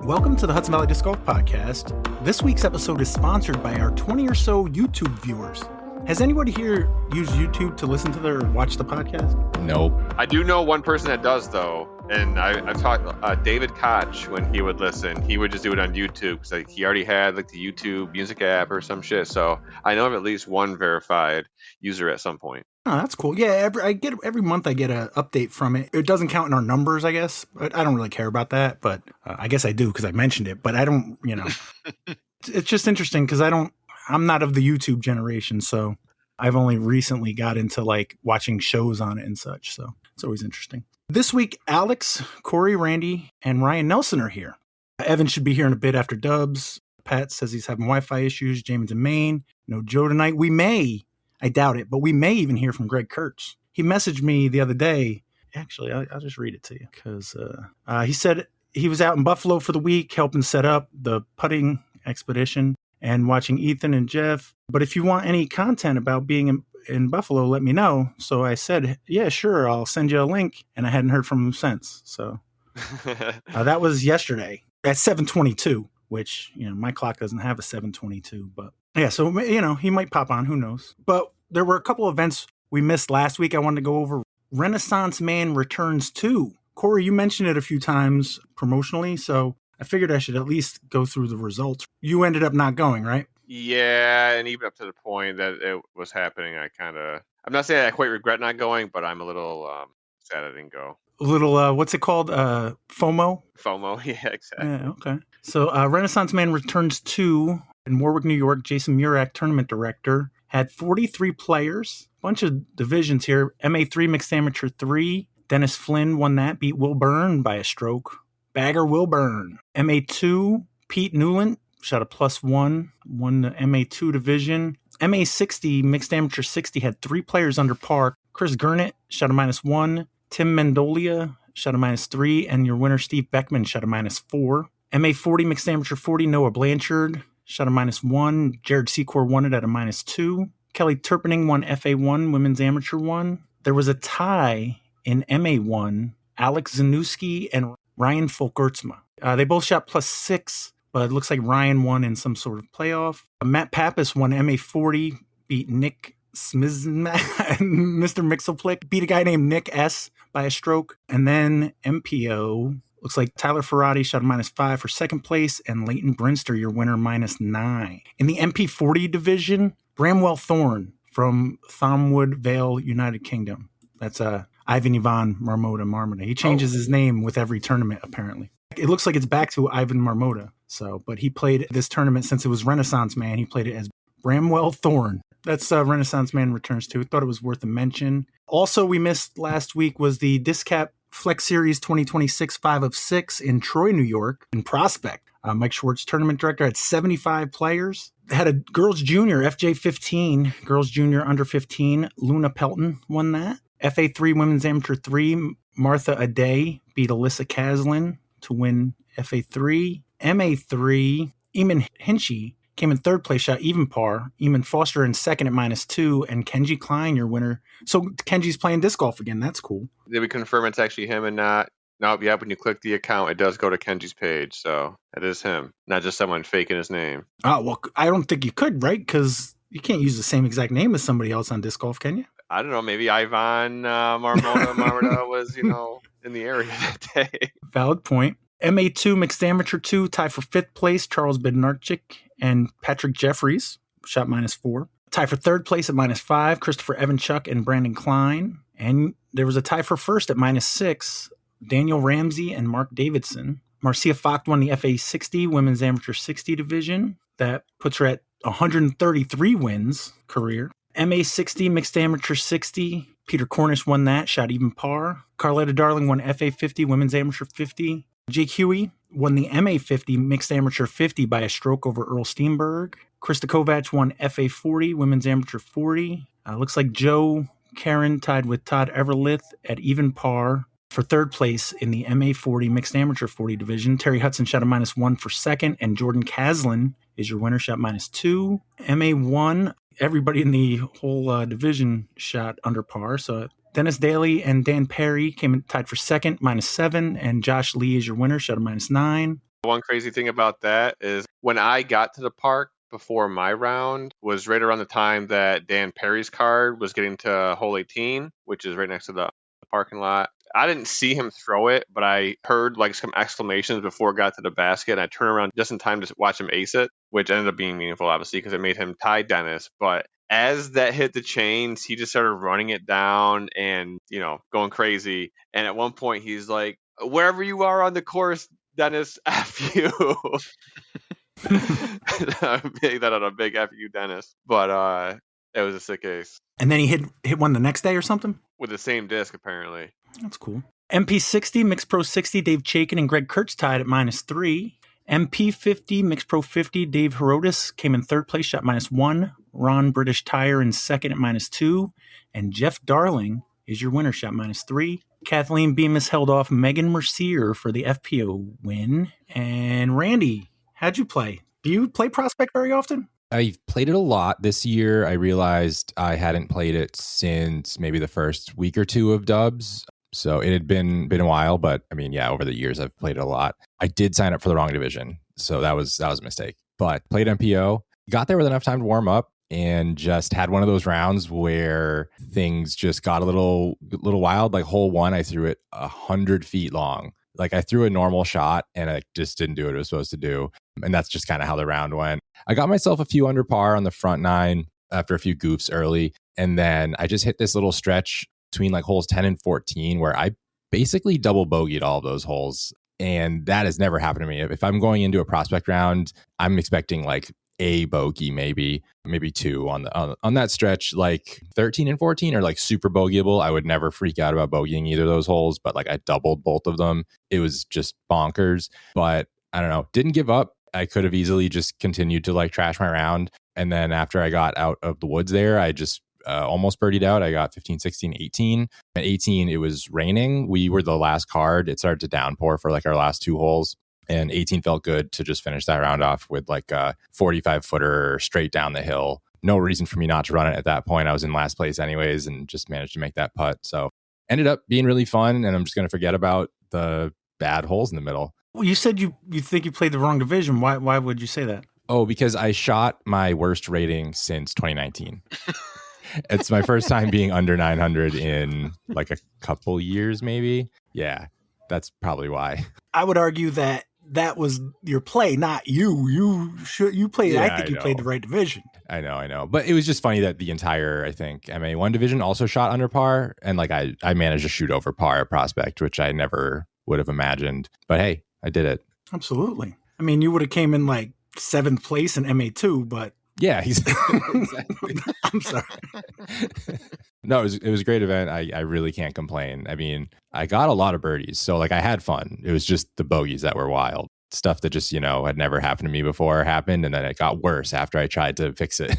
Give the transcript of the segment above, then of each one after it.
Welcome to the Hudson Valley Disc Golf Podcast. This week's episode is sponsored by our 20 or so YouTube viewers. Has anybody here used YouTube to listen to or watch the podcast? Nope. I do know one person that does, though, and I've talked David Koch. When he would listen, he would just do it on YouTube because he already had the YouTube Music app or some shit. So I know of at least one verified user at some point. Oh, that's cool. Yeah, every month I get an update from it. It doesn't count in our numbers, I guess. But I don't really care about that. But I guess I do because I mentioned it. But I don't, It's just interesting because I'm not of the YouTube generation, so I've only recently got into watching shows on it and such. So it's always interesting. This week, Alex, Corey, Randy, and Ryan Nelson are here. Evan should be here in a bit after Dubs. Pat says he's having Wi-Fi issues. James in Maine. No Joe tonight. I doubt it, but we may even hear from Greg Kurtz. He messaged me the other day. Actually, I'll just read it to you because he said he was out in Buffalo for the week helping set up the putting expedition and watching Ethan and Jeff. But if you want any content about being in Buffalo, let me know. So I said, yeah, sure, I'll send you a link. And I hadn't heard from him since. So that was yesterday at 7:22, which, my clock doesn't have a 7:22. But yeah, so, he might pop on. Who knows? But there were a couple events we missed last week I wanted to go over. Renaissance Man returns 2. Corey, you mentioned it a few times promotionally, so I figured I should at least go through the results. You ended up not going, right? Yeah, and even up to the point that it was happening, I'm not saying I quite regret not going, but I'm a little sad I didn't go. A little, what's it called? FOMO? FOMO, yeah, exactly. Yeah, okay. So Renaissance Man returns 2 in Warwick, New York. Jason Murak, tournament director, had 43 players, bunch of divisions here. MA3 Mixed Amateur 3. Dennis Flynn won that, beat Will Byrne by a stroke. Bagger Will Byrne. MA2, Pete Newland shot a +1, won the MA2 division. MA60, Mixed Amateur 60, had 3 players under par. Chris Gurnett shot a -1. Tim Mendolia shot a -3. And your winner, Steve Beckman, shot a -4. MA40, Mixed Amateur 40, Noah Blanchard shot a -1. Jared Secor won it at a -2. Kelly Turpening won FA1, Women's Amateur 1. There was a tie in MA1, Alex Zanuski and Ryan Folkertsma. They both shot +6, but it looks like Ryan won in some sort of playoff. Matt Pappas won MA40, beat Nick Smith, Mr. Mixelplick, beat a guy named Nick S by a stroke. And then MPO, looks like Tyler Ferrati shot a -5 for second place, and Leighton Brinster, your winner, -9. In the MP40 division, Bramwell Thorne from Thomwood Vale, United Kingdom. That's Ivan Ivan Marmota. He changes his name with every tournament, apparently. It looks like it's back to Ivan Marmota. But he played this tournament since it was Renaissance Man. He played it as Bramwell Thorne. That's Renaissance Man returns 2. Thought it was worth a mention. Also, we missed last week was the Discap Flex Series 2026 5 of 6 in Troy, New York, in Prospect. Mike Schwartz, tournament director, had 75 players. They had a girls junior, FJ15, girls junior under 15. Luna Pelton won that. FA3 Women's Amateur 3, Martha Aday beat Alyssa Caslin to win FA3. MA3, Eamon Hinchy came in third place, shot even par. Eamon Foster in second at -2, and Kenji Klein, your winner. So Kenji's playing disc golf again. That's cool. Did we confirm it's actually him and not? No, yeah, when you click the account, it does go to Kenji's page. So it is him, not just someone faking his name. Oh, well, I don't think you could, right? Because you can't use the same exact name as somebody else on disc golf, can you? I don't know. Maybe Ivan Marmota was, in the area that day. Valid point. MA2 Mixed Amateur 2, tie for 5th place, Charles Bednarczyk and Patrick Jeffries, shot -4. Tie for 3rd place at -5, Christopher Evanchuk and Brandon Klein. And there was a tie for 1st at -6, Daniel Ramsey and Mark Davidson. Marcia Focht won the FA60, Women's Amateur 60 division. That puts her at 133 wins career. MA60, Mixed Amateur 60. Peter Cornish won that, shot even par. Carletta Darling won FA50, Women's Amateur 50. Jake Huey won the MA50, Mixed Amateur 50 by a stroke over Earl Steenberg. Krista Kovac won FA40, Women's Amateur 40. Looks like Joe Karen tied with Todd Everlith at even par for 3rd place in the MA40 Mixed Amateur 40 division. Terry Hudson shot a -1 for 2nd, and Jordan Caslin is your winner, shot -2. MA1, everybody in the whole division shot under par. So Dennis Daly and Dan Perry came in tied for 2nd, -7, and Josh Lee is your winner, shot a -9. One crazy thing about that is when I got to the park before my round was right around the time that Dan Perry's card was getting to hole 18, which is right next to the parking lot. I didn't see him throw it, but I heard like some exclamations before it got to the basket, and I turned around just in time to watch him ace it, which ended up being meaningful, obviously, because it made him tie Dennis. But as that hit the chains, he just started running it down and, going crazy. And at one point, he's like, wherever you are on the course, Dennis, F you. Make that on a big F you, Dennis. But it was a sick ace. And then he hit one the next day or something? With the same disc, apparently. That's cool. MP60, Mixed Pro 60, Dave Chaikin and Greg Kurtz tied at -3. MP50, Mixed Pro 50, Dave Herodes came in third place, shot -1. Ron British Tire in second at -2. And Jeff Darling is your winner, shot -3. Kathleen Bemis held off Megan Mercier for the FPO win. And Randy, how'd you play? Do you play Prospect very often? I've played it a lot. This year, I realized I hadn't played it since maybe the first week or two of Dubs. So it had been a while, but I mean, yeah, over the years, I've played it a lot. I did sign up for the wrong division, so that was a mistake. But played MPO, got there with enough time to warm up, and just had one of those rounds where things just got a little wild. Like hole 1, I threw it 100 feet long. Like I threw a normal shot and I just didn't do what it was supposed to do. And that's just kind of how the round went. I got myself a few under par on the front 9 after a few goofs early. And then I just hit this little stretch between like holes 10 and 14 where I basically double bogeyed all of those holes. And that has never happened to me. If I'm going into a prospect round, I'm expecting like a bogey, maybe 2 on that stretch. Like 13 and 14 are like super bogeyable. I would never freak out about bogeying either of those holes, but like I doubled both of them. It was just bonkers. But I don't know, didn't give up. I could have easily just continued to like trash my round. And then after I got out of the woods there, I just almost birdied out. I got 15, 16, 18. At 18, it was raining. We were the last card. It started to downpour for like our last 2 holes. And 18 felt good to just finish that round off with like a 45-footer straight down the hill. No reason for me not to run it at that point. I was in last place anyways and just managed to make that putt. So ended up being really fun, and I'm just going to forget about the bad holes in the middle. Well, you said you think you played the wrong division. Why would you say that? Oh, because I shot my worst rating since 2019. It's my first time being under 900 in like a couple years, maybe. Yeah, that's probably why. I would argue that was your play, not you. You played. Yeah, I think you played the right division. I know. But it was just funny that the entire, I think, MA1 division also shot under par. And like I managed to shoot over par at Prospect, which I never would have imagined. But hey, I did it. Absolutely. I mean, you would have came in like 7th place in MA2, but yeah, exactly. I'm sorry. No, it was a great event. I really can't complain. I mean, I got a lot of birdies, so like I had fun. It was just the bogeys that were wild. Stuff that just, had never happened to me before happened, and then it got worse after I tried to fix it.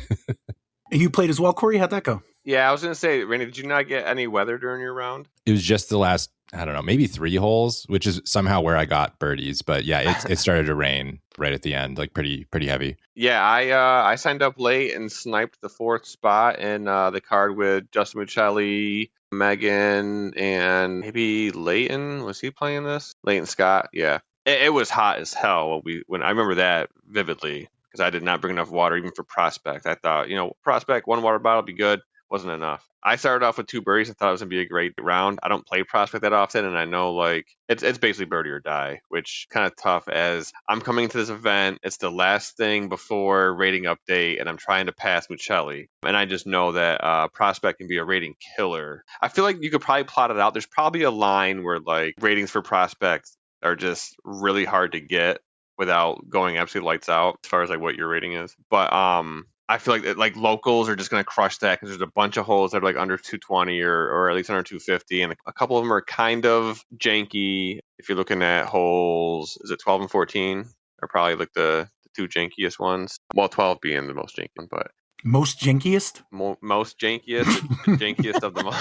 You played as well, Corey? How'd that go? Yeah, I was going to say, Randy, did you not get any weather during your round? It was just the last, I don't know, maybe 3 holes, which is somehow where I got birdies. But yeah, it started to rain right at the end, like pretty heavy. Yeah, I signed up late and sniped the 4th spot in the card with Justin Muccelli, Megan, and maybe Leighton. Was he playing this? Leighton Scott, yeah. It was hot as hell when I remember that vividly, because I did not bring enough water even for Prospect. I thought, Prospect, 1 water bottle would be good. Wasn't enough. I started off with 2 birdies. I thought it was going to be a great round. I don't play Prospect that often, and I know like it's basically birdie or die, which kind of tough as I'm coming to this event. It's the last thing before rating update, and I'm trying to pass Muccelli. And I just know that Prospect can be a rating killer. I feel like you could probably plot it out. There's probably a line where like ratings for Prospects are just really hard to get without going absolutely lights out as far as like what your rating is. But I feel like locals are just going to crush that because there's a bunch of holes that are like under 220 or at least under 250. And a couple of them are kind of janky. If you're looking at holes, is it 12 and 14 are probably like the 2 jankiest ones. Well, 12 being the most janky one, but. Most jankiest? Most jankiest, the jankiest of them all.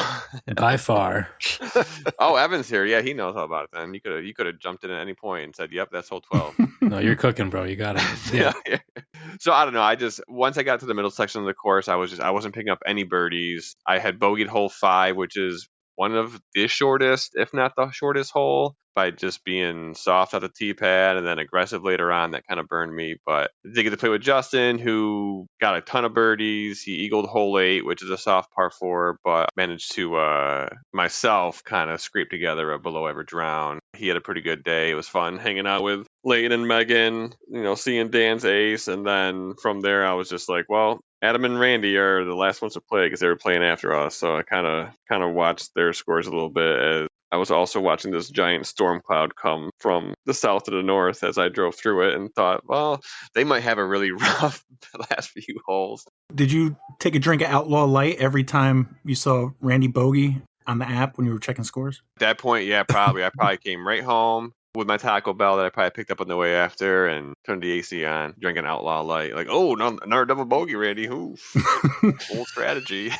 By far. Oh, Evan's here. Yeah, he knows all about it then. You could have jumped in at any point and said, yep, that's hole 12. No, you're cooking, bro. You got it. Yeah. So I don't know. Once I got to the middle section of the course, I wasn't picking up any birdies. I had bogeyed hole 5, which is one of the shortest, if not the shortest hole, by just being soft at the tee pad and then aggressive later on. That kind of burned me. But I did get to play with Justin, who got a ton of birdies. He eagled hole 8, which is a soft par 4, but managed to myself kind of scrape together a below average round. He had a pretty good day. It was fun hanging out with Leighton and Megan, seeing Dan's ace. And then from there, I was just like, well, Adam and Randy are the last ones to play because they were playing after us. So I kind of watched their scores a little bit. As I was also watching this giant storm cloud come from the south to the north as I drove through it and thought, well, they might have a really rough last few holes. Did you take a drink of Outlaw Light every time you saw Randy bogey on the app when you were checking scores? At that point, yeah, probably. I probably came right home with my Taco Bell that I probably picked up on the way after and turned the AC on, drank an Outlaw Light. Like, oh, no, another double bogey, Randy. Oof. Old strategy.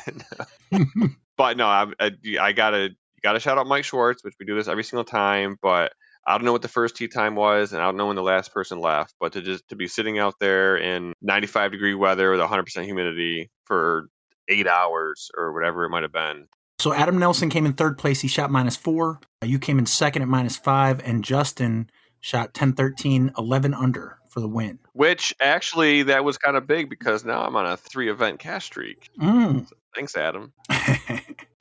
But no, I gotta shout out Mike Schwartz, which we do this every single time. But I don't know what the first tee time was, and I don't know when the last person left. But to be sitting out there in 95-degree weather with 100% humidity for 8 hours or whatever it might have been. So Adam Nelson came in third place. He shot -4. You came in second at -5, and Justin shot 10, 13, 11 under for the win. Which actually that was kind of big because now I'm on a 3-event cash streak. So, thanks, Adam.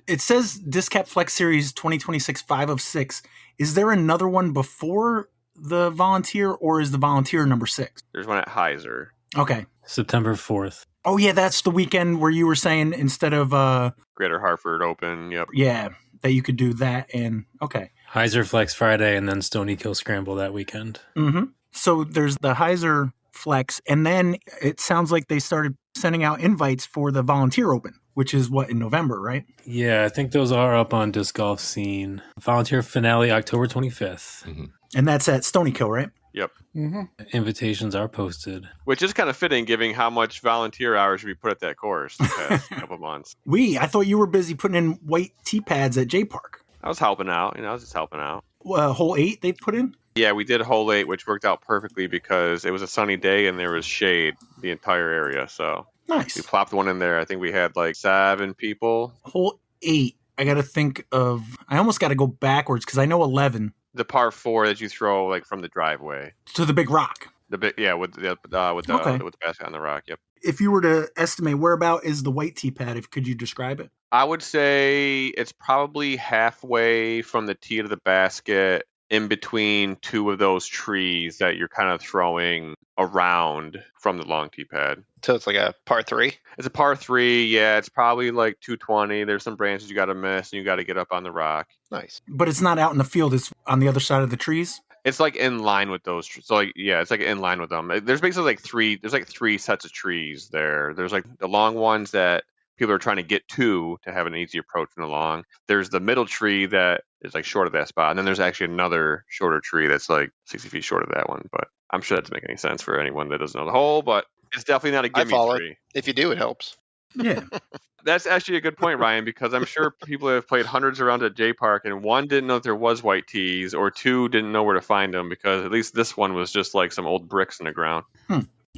It says Discap Flex Series 2026 5 of 6. Is there another one before the Volunteer, or is the Volunteer number 6? There's one at Heiser. Okay. September 4th. Oh, yeah, that's the weekend where you were saying instead of... Greater Hartford Open, yep. Yeah, that you could do that and... Okay. Heiser Flex Friday and then Stony Kill Scramble that weekend. Mm-hmm. So there's the Heiser Flex, and then it sounds like they started sending out invites for the Volunteer Open, which is what, in November, right? Yeah, I think those are up on Disc Golf Scene. Volunteer finale October 25th. Mm-hmm. And that's at Stony Kill, right? Yep. Mm-hmm. Invitations are posted. Which is kind of fitting, given how much volunteer hours we put at that course the past couple months. I thought you were busy putting in white tee pads at J Park. I was helping out. I was just helping out. Hole 8 they put in? Yeah, we did hole 8, which worked out perfectly because it was a sunny day and there was shade the entire area. So nice. We plopped one in there. I think we had like 7 people. Hole 8. I got to think of... I almost got to go backwards because I know 11. The par 4 that you throw like from the driveway to the big rock. With the basket on the rock. Yep. If you were to estimate, whereabout is the white tee pad? Could you describe it? I would say it's probably halfway from the tee to the basket, in between 2 of those trees that you're kind of throwing around from the long tee pad. So it's like a par 3? It's a par 3, yeah. It's probably like 220. There's some branches you got to miss, and you got to get up on the rock. Nice. But it's not out in the field. It's on the other side of the trees? It's like in line with those trees. So like, yeah, it's like in line with them. There's basically like 3 sets of trees there. There's like the long ones that people are trying to get to have an easy approach from the long. There's the middle tree that is like short of that spot. And then there's actually another shorter tree that's like 60 feet short of that one. But I'm sure that doesn't make any sense for anyone that doesn't know the hole, but it's definitely not a gimme tree. If you do, it helps. Yeah. That's actually a good point, Ryan, because I'm sure people have played hundreds around at J Park, and 1 didn't know if there was white tees, or 2 didn't know where to find them, because at least this one was just like some old bricks in the ground.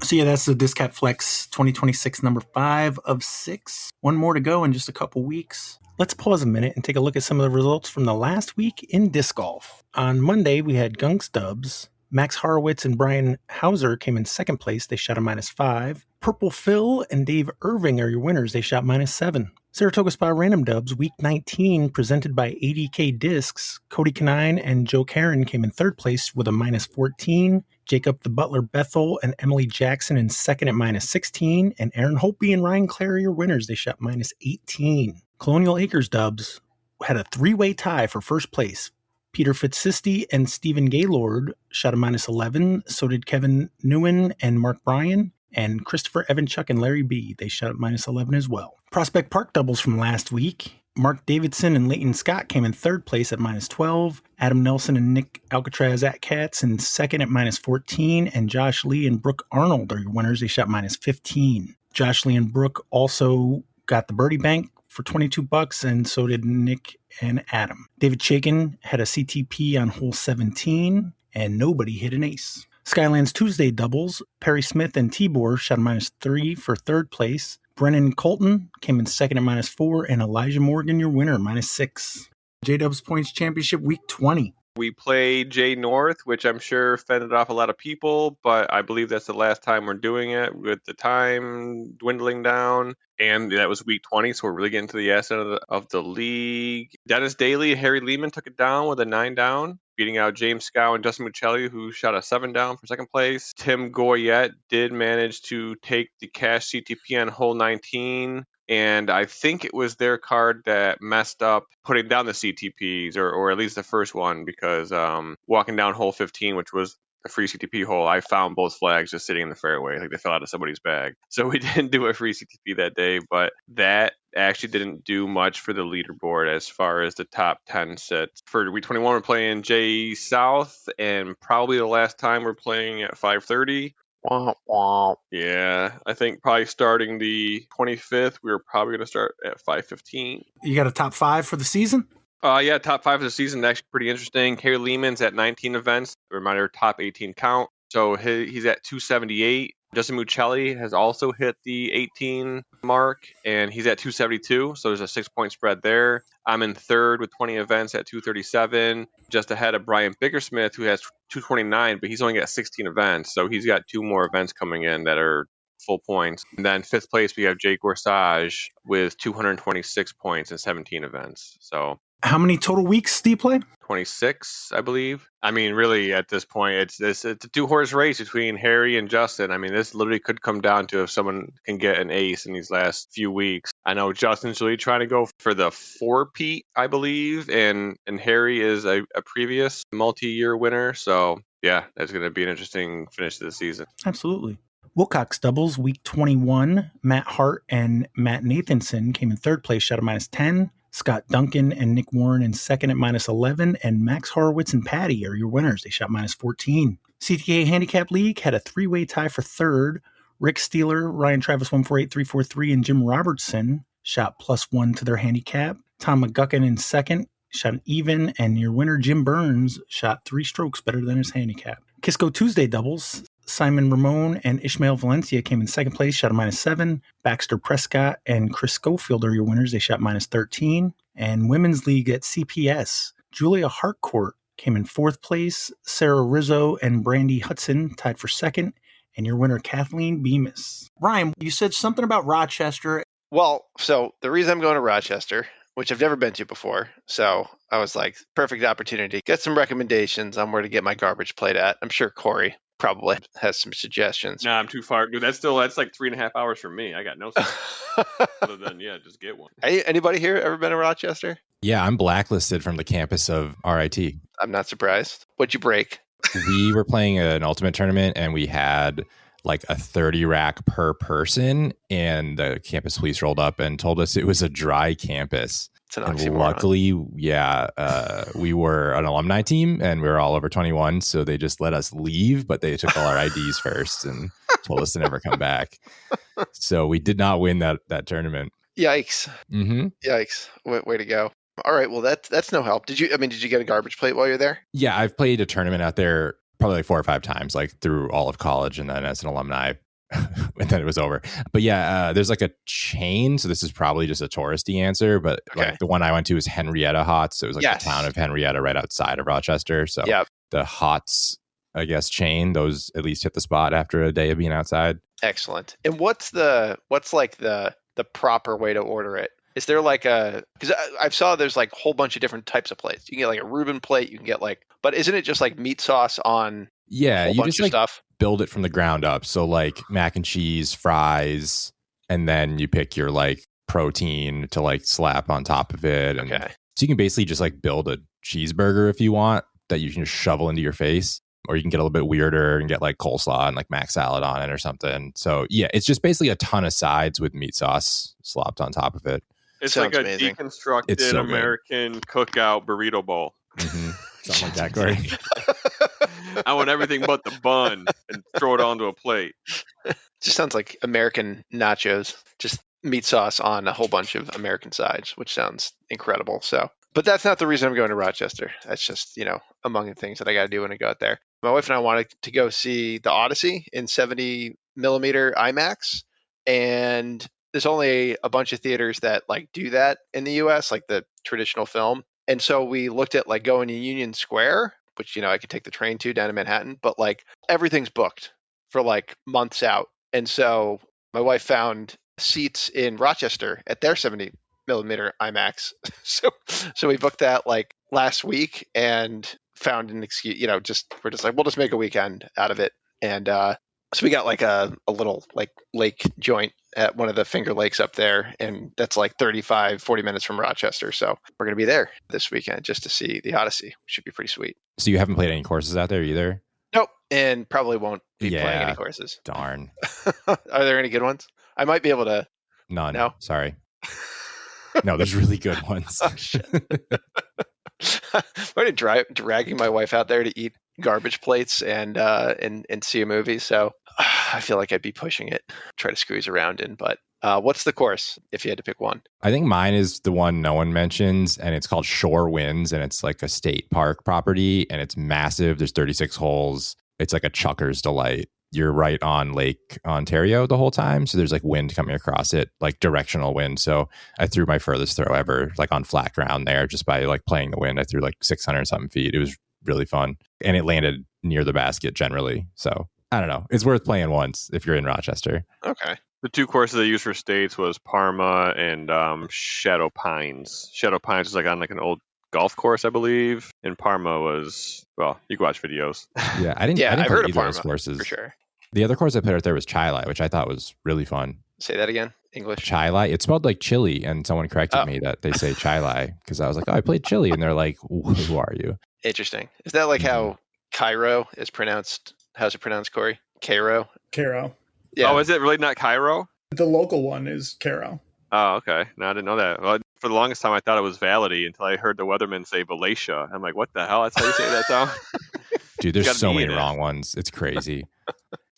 So yeah, that's the Discap Flex 2026 number 5 of 6. One more to go in just a couple weeks. Let's pause a minute and take a look at some of the results from the last week in disc golf. On Monday, we had Gung Stubbs. Max Horowitz and Brian Hauser came in second place. They shot a -5. Purple Phil and Dave Irving are your winners. They shot -7. Saratoga Spa Random Dubs, Week 19, presented by ADK Discs. Cody Canine and Joe Karen came in third place with a -14. Jacob the Butler Bethel and Emily Jackson in second at -16. And Aaron Holtby and Ryan Clary are winners. They shot -18. Colonial Acres Dubs had a 3-way tie for first place. Peter Fitzsisti and Stephen Gaylord shot a -11. So did Kevin Newen and Mark Bryan. And Christopher Evanchuk and Larry B. They shot at -11 as well. Prospect Park doubles from last week. Mark Davidson and Leighton Scott came in third place at -12. Adam Nelson and Nick Alcatraz at Cats in second at -14. And Josh Lee and Brooke Arnold are your winners. They shot -15. Josh Lee and Brooke also got the birdie bank for $22, and so did Nick and Adam. David Chaikin had a CTP on hole 17, and nobody hit an ace. Skylands Tuesday doubles, Perry Smith and Tibor shot a -3 for third place. Brennan Colton came in second at -4, and Elijah Morgan, your winner, -6. J-Dubs Points Championship Week 20. We played J North, which I'm sure fended off a lot of people, but I believe that's the last time we're doing it with the time dwindling down. And that was week 20, so we're really getting to the end of the league. Dennis Daly, Harry Lehman took it down with a 9 down, beating out James Scow and Justin Muccelli, who shot a 7 down for second place. Tim Goyette did manage to take the cash CTP on hole 19. And I think it was their card that messed up putting down the CTPs, or at least the first one, because walking down hole 15, which was a free CTP hole, I found both flags just sitting in the fairway, like they fell out of somebody's bag. So we didn't do a free CTP that day, but that actually didn't do much for the leaderboard as far as the top 10 sits. For week 21, we're playing J South, and probably the last time we're playing at 5:30. Yeah, I think probably starting the 25th, we were probably going to start at 5:15. You got a top 5 for the season? Yeah, top 5 of the season, actually pretty interesting. Harry Lehman's at 19 events. A reminder, top 18 count. So he's at 278. Justin Muccelli has also hit the 18 mark, and he's at 272. So there's a 6-point spread there. I'm in third with 20 events at 237, just ahead of Brian Bickersmith, who has 229, but he's only got 16 events. So he's got 2 more events coming in that are full points. And then fifth place, we have Jake Gorsage with 226 points and 17 events. So how many total weeks do you play? 26, I believe. I mean, really, at this point, it's a 2-horse race between Harry and Justin. I mean, this literally could come down to if someone can get an ace in these last few weeks. I know Justin's really trying to go for the 4-peat, I believe, and Harry is a previous multi-year winner. So, yeah, that's going to be an interesting finish to the season. Absolutely. Wilcox Doubles, Week 21, Matt Hart and Matt Nathanson came in third place, shot a -10. Scott Duncan and Nick Warren in second at -11, and Max Horowitz and Patty are your winners. They shot -14. CTA Handicap League had a 3-way tie for third. Rick Steeler, Ryan Travis 148343, and Jim Robertson shot +1 to their handicap. Tom McGuckin in second, shot an even, and your winner Jim Burns shot 3 strokes better than his handicap. Kisco Tuesday Doubles, Simon Ramon and Ishmael Valencia came in second place, shot a -7. Baxter Prescott and Chris Schofield are your winners. They shot -13. And Women's League at CPS, Julia Harcourt came in fourth place. Sarah Rizzo and Brandy Hudson tied for second. And your winner, Kathleen Bemis. Ryan, you said something about Rochester. Well, so the reason I'm going to Rochester, which I've never been to before, so I was like, perfect opportunity. Get some recommendations on where to get my garbage plate at. I'm sure Corey probably has some suggestions. Nah, I'm too far. Dude, that's like 3.5 hours from me. I got no other than, just get one. Hey, anybody here ever been to Rochester? Yeah, I'm blacklisted from the campus of RIT. I'm not surprised. What'd you break? We were playing an ultimate tournament, and we had like a 30 rack per person, and the campus police rolled up and told us it was a dry campus. It's an and oxymoron. luckily, we were an alumni team, and we were all over 21, so they just let us leave, but they took all our IDs first and told us to never come back. So we did not win that tournament. Yikes. Mm-hmm. Yikes. Way to go. All right, well, that's no help. Did you get a garbage plate while you're there? Yeah, I've played a tournament out there probably like 4 or 5 times, like through all of college and then as an alumni, and then it was over. But yeah, there's like a chain, so this is probably just a touristy answer, but like the one I went to is Henrietta Hots. So it was like the town of Henrietta right outside of Rochester. So the Hots, I guess, chain, those at least hit the spot after a day of being outside. Excellent. And what's like the proper way to order it? Is there like because I saw there's like a whole bunch of different types of plates. You can get like a Reuben plate, you can get but isn't it just like meat sauce on a whole bunch of stuff? Build it from the ground up. So like mac and cheese, fries, and then you pick your like protein to like slap on top of it. And so you can basically just like build a cheeseburger if you want that you can just shovel into your face. Or you can get a little bit weirder and get like coleslaw and like mac salad on it or something. So yeah, it's just basically a ton of sides with meat sauce slopped on top of it. It's like a deconstructed American cookout burrito bowl. Mm-hmm. Something like that, Corey. I want everything but the bun and throw it onto a plate. Just sounds like American nachos. Just meat sauce on a whole bunch of American sides, which sounds incredible. So, but that's not the reason I'm going to Rochester. That's just, among the things that I got to do when I go out there. My wife and I wanted to go see the Odyssey in 70 millimeter IMAX, and there's only a bunch of theaters that like do that in the US, like the traditional film. And so we looked at like going to Union Square, which, I could take the train to down to Manhattan, but like everything's booked for like months out. And so my wife found seats in Rochester at their 70 millimeter IMAX. So we booked that like last week and found an excuse, we're just like, we'll just make a weekend out of it. And so we got like a little like lake joint at one of the Finger Lakes up there. And that's like 40 minutes from Rochester. So we're going to be there this weekend just to see the Odyssey, which should be pretty sweet. So you haven't played any courses out there either? Nope. And probably won't be playing any courses. Darn. Are there any good ones? I might be able to. None. No? Sorry. No, there's really good ones. Oh, shit. I'm already dragging my wife out there to eat garbage plates and see a movie. So I feel like I'd be pushing it, try to squeeze around in. But what's the course if you had to pick one? I think mine is the one no one mentions, and it's called Shore Winds, and it's like a state park property, and it's massive. There's 36 holes. It's like a chucker's delight. You're right on Lake Ontario the whole time. So there's like wind coming across it, like directional wind. So I threw my furthest throw ever, like on flat ground there, just by like playing the wind. I threw like 600 something feet. It was really fun. And it landed near the basket generally. So I don't know. It's worth playing once if you're in Rochester. Okay. The two courses I used for states was Parma and Shadow Pines. Shadow Pines was like on like an old golf course, I believe. And Parma was, well, you can watch videos. Yeah, I didn't I've play heard of either Parma, those courses. for sure. The other course I played out there was Chilai, which I thought was really fun. Say that again, English. Chilai. It's spelled like chili, and someone corrected me that they say Chilai because I was like, oh, I played chili, and they're like, who are you? Interesting. Is that like how Cairo is pronounced? How's it pronounced, Corey? Cairo? Caro. Yeah. Oh, is it really not Cairo? The local one is Caro. Oh, okay. No, I didn't know that. Well, for the longest time, I thought it was Valady until I heard the weatherman say Valatia. I'm like, what the hell? That's how you say that town? Dude, there's Gotta so be many in it. wrong ones. It's crazy.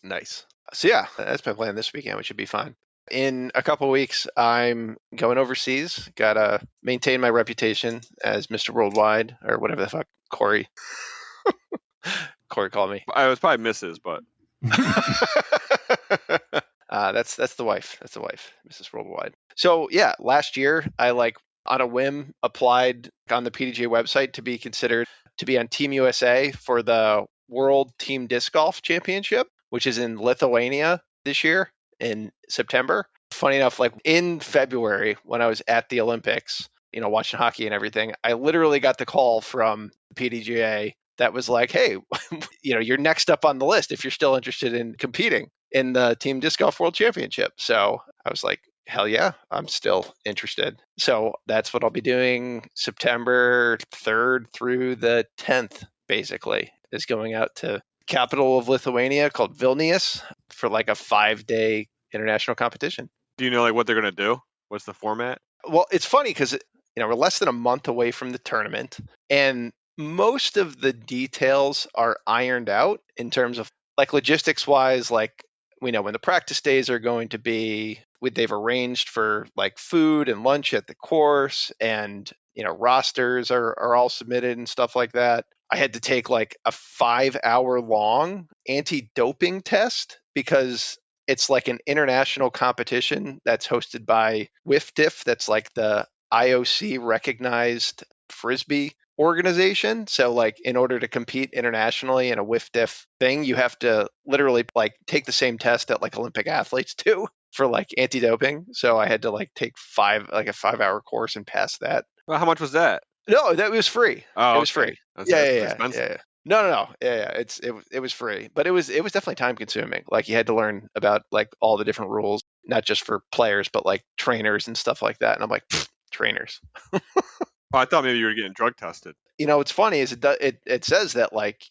Nice. So yeah, that's my plan this weekend, which should be fun. In a couple of weeks, I'm going overseas. Gotta maintain my reputation as Mr. Worldwide, or whatever the fuck Corey called me. I was probably Mrs., but That's the wife. That's the wife, Mrs. Worldwide. So yeah, last year I like on a whim applied on the PDGA website to be considered to be on Team USA for the World Team Disc Golf Championship, which is in Lithuania this year in September. Funny enough, like in February when I was at the Olympics, watching hockey and everything, I literally got the call from the PDGA that was like, hey, you're next up on the list if you're still interested in competing in the Team Disc Golf World Championship. So I was like, hell yeah, I'm still interested. So that's what I'll be doing September 3rd through the 10th, basically, is going out to capital of Lithuania called Vilnius for like a 5-day international competition. do you know like what they're going to do? What's the format? Well, it's funny because we're less than a month away from the tournament, and most of the details are ironed out in terms of like logistics wise. Like we know when the practice days are going to be. They've arranged for like food and lunch at the course, and rosters are all submitted and stuff like that. I had to take like a 5-hour long anti-doping test because it's like an international competition that's hosted by WFDF. That's like the IOC recognized Frisbee organization. So like in order to compete internationally in a WFDF thing, you have to literally like take the same test that like Olympic athletes do for like anti-doping. So I had to like take a 5-hour course and pass that. Well, how much was that? No, that was free. Oh, It was free. That's Yeah. expensive. No. Yeah. It was free, but it was definitely time consuming. Like you had to learn about like all the different rules, not just for players, but like trainers and stuff like that. And I'm like, trainers. Oh, I thought maybe you were getting drug tested. What's funny is it says that like,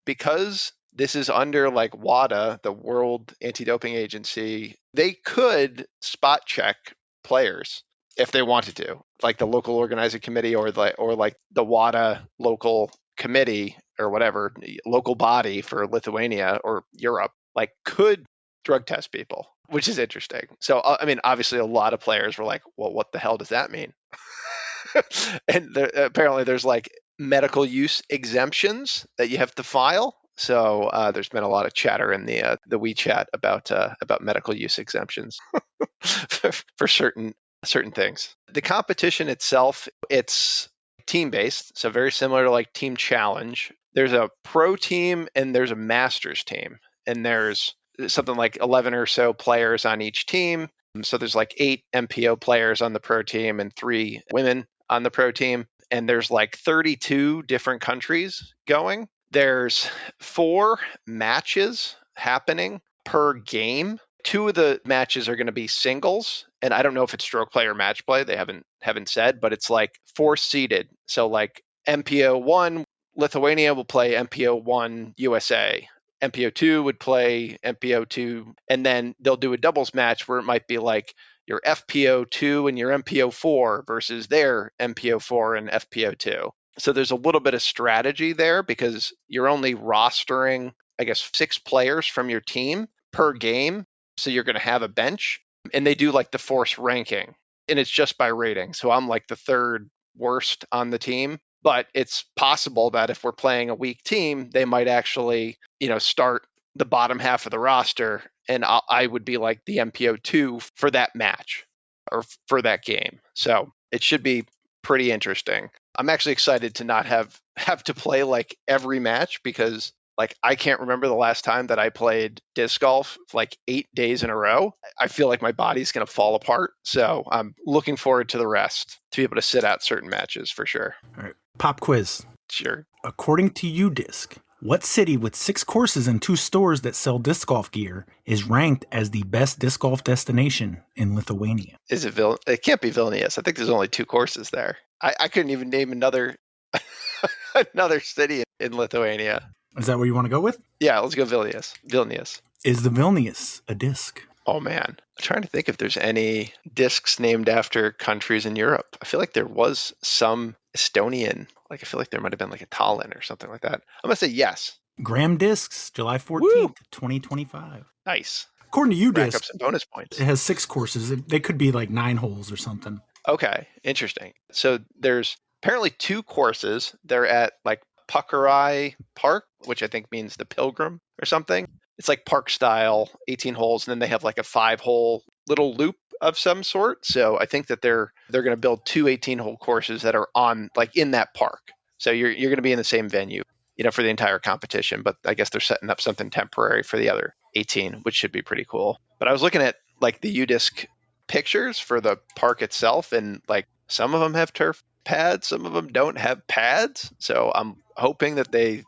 because this is under like WADA, the World Anti-Doping Agency, they could spot check players if they wanted to, like the local organizing committee or like the WADA local committee or whatever, local body for Lithuania or Europe, like could drug test people, which is interesting. So, I mean, obviously a lot of players were like, well, what the hell does that mean? And apparently there's like medical use exemptions that you have to file. So there's been a lot of chatter in the WeChat about medical use exemptions for certain things. The competition itself, it's team-based, so very similar to like Team Challenge. There's a pro team and there's a masters team. And there's something like 11 or so players on each team. So there's like 8 MPO players on the pro team and 3 women on the pro team. And there's like 32 different countries going. There's 4 matches happening per game. 2 of the matches are going to be singles, and I don't know if it's stroke play or match play. They haven't said, but it's like 4 seeded. So like MPO 1, Lithuania will play MPO 1 USA. MPO 2 would play MPO 2, and then they'll do a doubles match where it might be like your FPO 2 and your MPO 4 versus their MPO 4 and FPO 2. So there's a little bit of strategy there because you're only rostering, I guess, 6 players from your team per game. So you're going to have a bench, and they do like the force ranking, and it's just by rating. So I'm like the 3rd worst on the team, but it's possible that if we're playing a weak team, they might actually, start the bottom half of the roster, and I would be like the MPO 2 for that match or for that game. So it should be pretty interesting. I'm actually excited to not have to play like every match because like I can't remember the last time that I played disc golf like 8 days in a row. I feel like my body's going to fall apart. So I'm looking forward to the rest to be able to sit out certain matches for sure. All right. Pop quiz. Sure. According to UDisc, what city with 6 courses and 2 stores that sell disc golf gear is ranked as the best disc golf destination in Lithuania? Is it It can't be Vilnius. I think there's only 2 courses there. I couldn't even name another city in Lithuania. Is that what you want to go with? Yeah, let's go Vilnius. Is the Vilnius a disc? Oh, man. I'm trying to think if there's any discs named after countries in Europe. I feel like there was some Estonian. Like, I feel like there might have been like a Tallinn or something like that. I'm going to say yes. Graham Discs, July 14th, Woo! 2025. Nice. According to Rack up UDisc, some bonus points. it has 6 courses. They could be like 9 holes or something. Okay, interesting. So there's apparently 2 courses. They're at like Puckerai Park, which I think means the Pilgrim or something. It's like park style, 18 holes, and then they have like a 5-hole little loop of some sort. So I think that they're going to build 2 18-hole courses that are on like in that park. So you're going to be in the same venue, for the entire competition. But I guess they're setting up something temporary for the other 18, which should be pretty cool. But I was looking at like the UDisc pictures for the park itself, and like some of them have turf pads, some of them don't have pads. So I'm hoping that they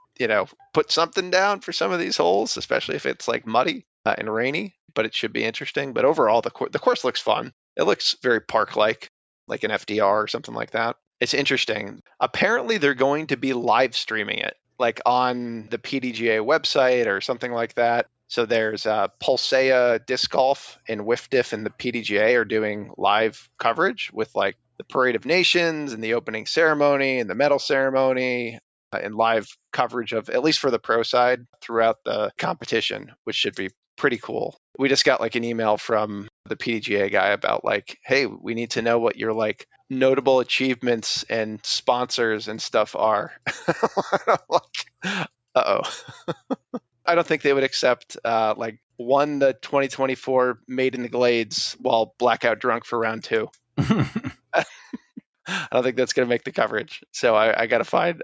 put something down for some of these holes, especially if it's like muddy and rainy, but it should be interesting. But overall, the course looks fun. It looks very park-like an FDR or something like that. It's interesting. Apparently, they're going to be live streaming it, like on the PDGA website or something like that. So there's Pulsea Disc Golf and WFDF and the PDGA are doing live coverage with like the Parade of Nations and the opening ceremony and the medal ceremony, and live coverage of, at least for the pro side, throughout the competition, which should be pretty cool. We just got like an email from the PDGA guy about like, hey, we need to know what your like notable achievements and sponsors and stuff are. Uh-oh. I don't think they would accept like won the 2024 Made in the Glades while blackout drunk for round 2. I don't think that's going to make the coverage. So I got to find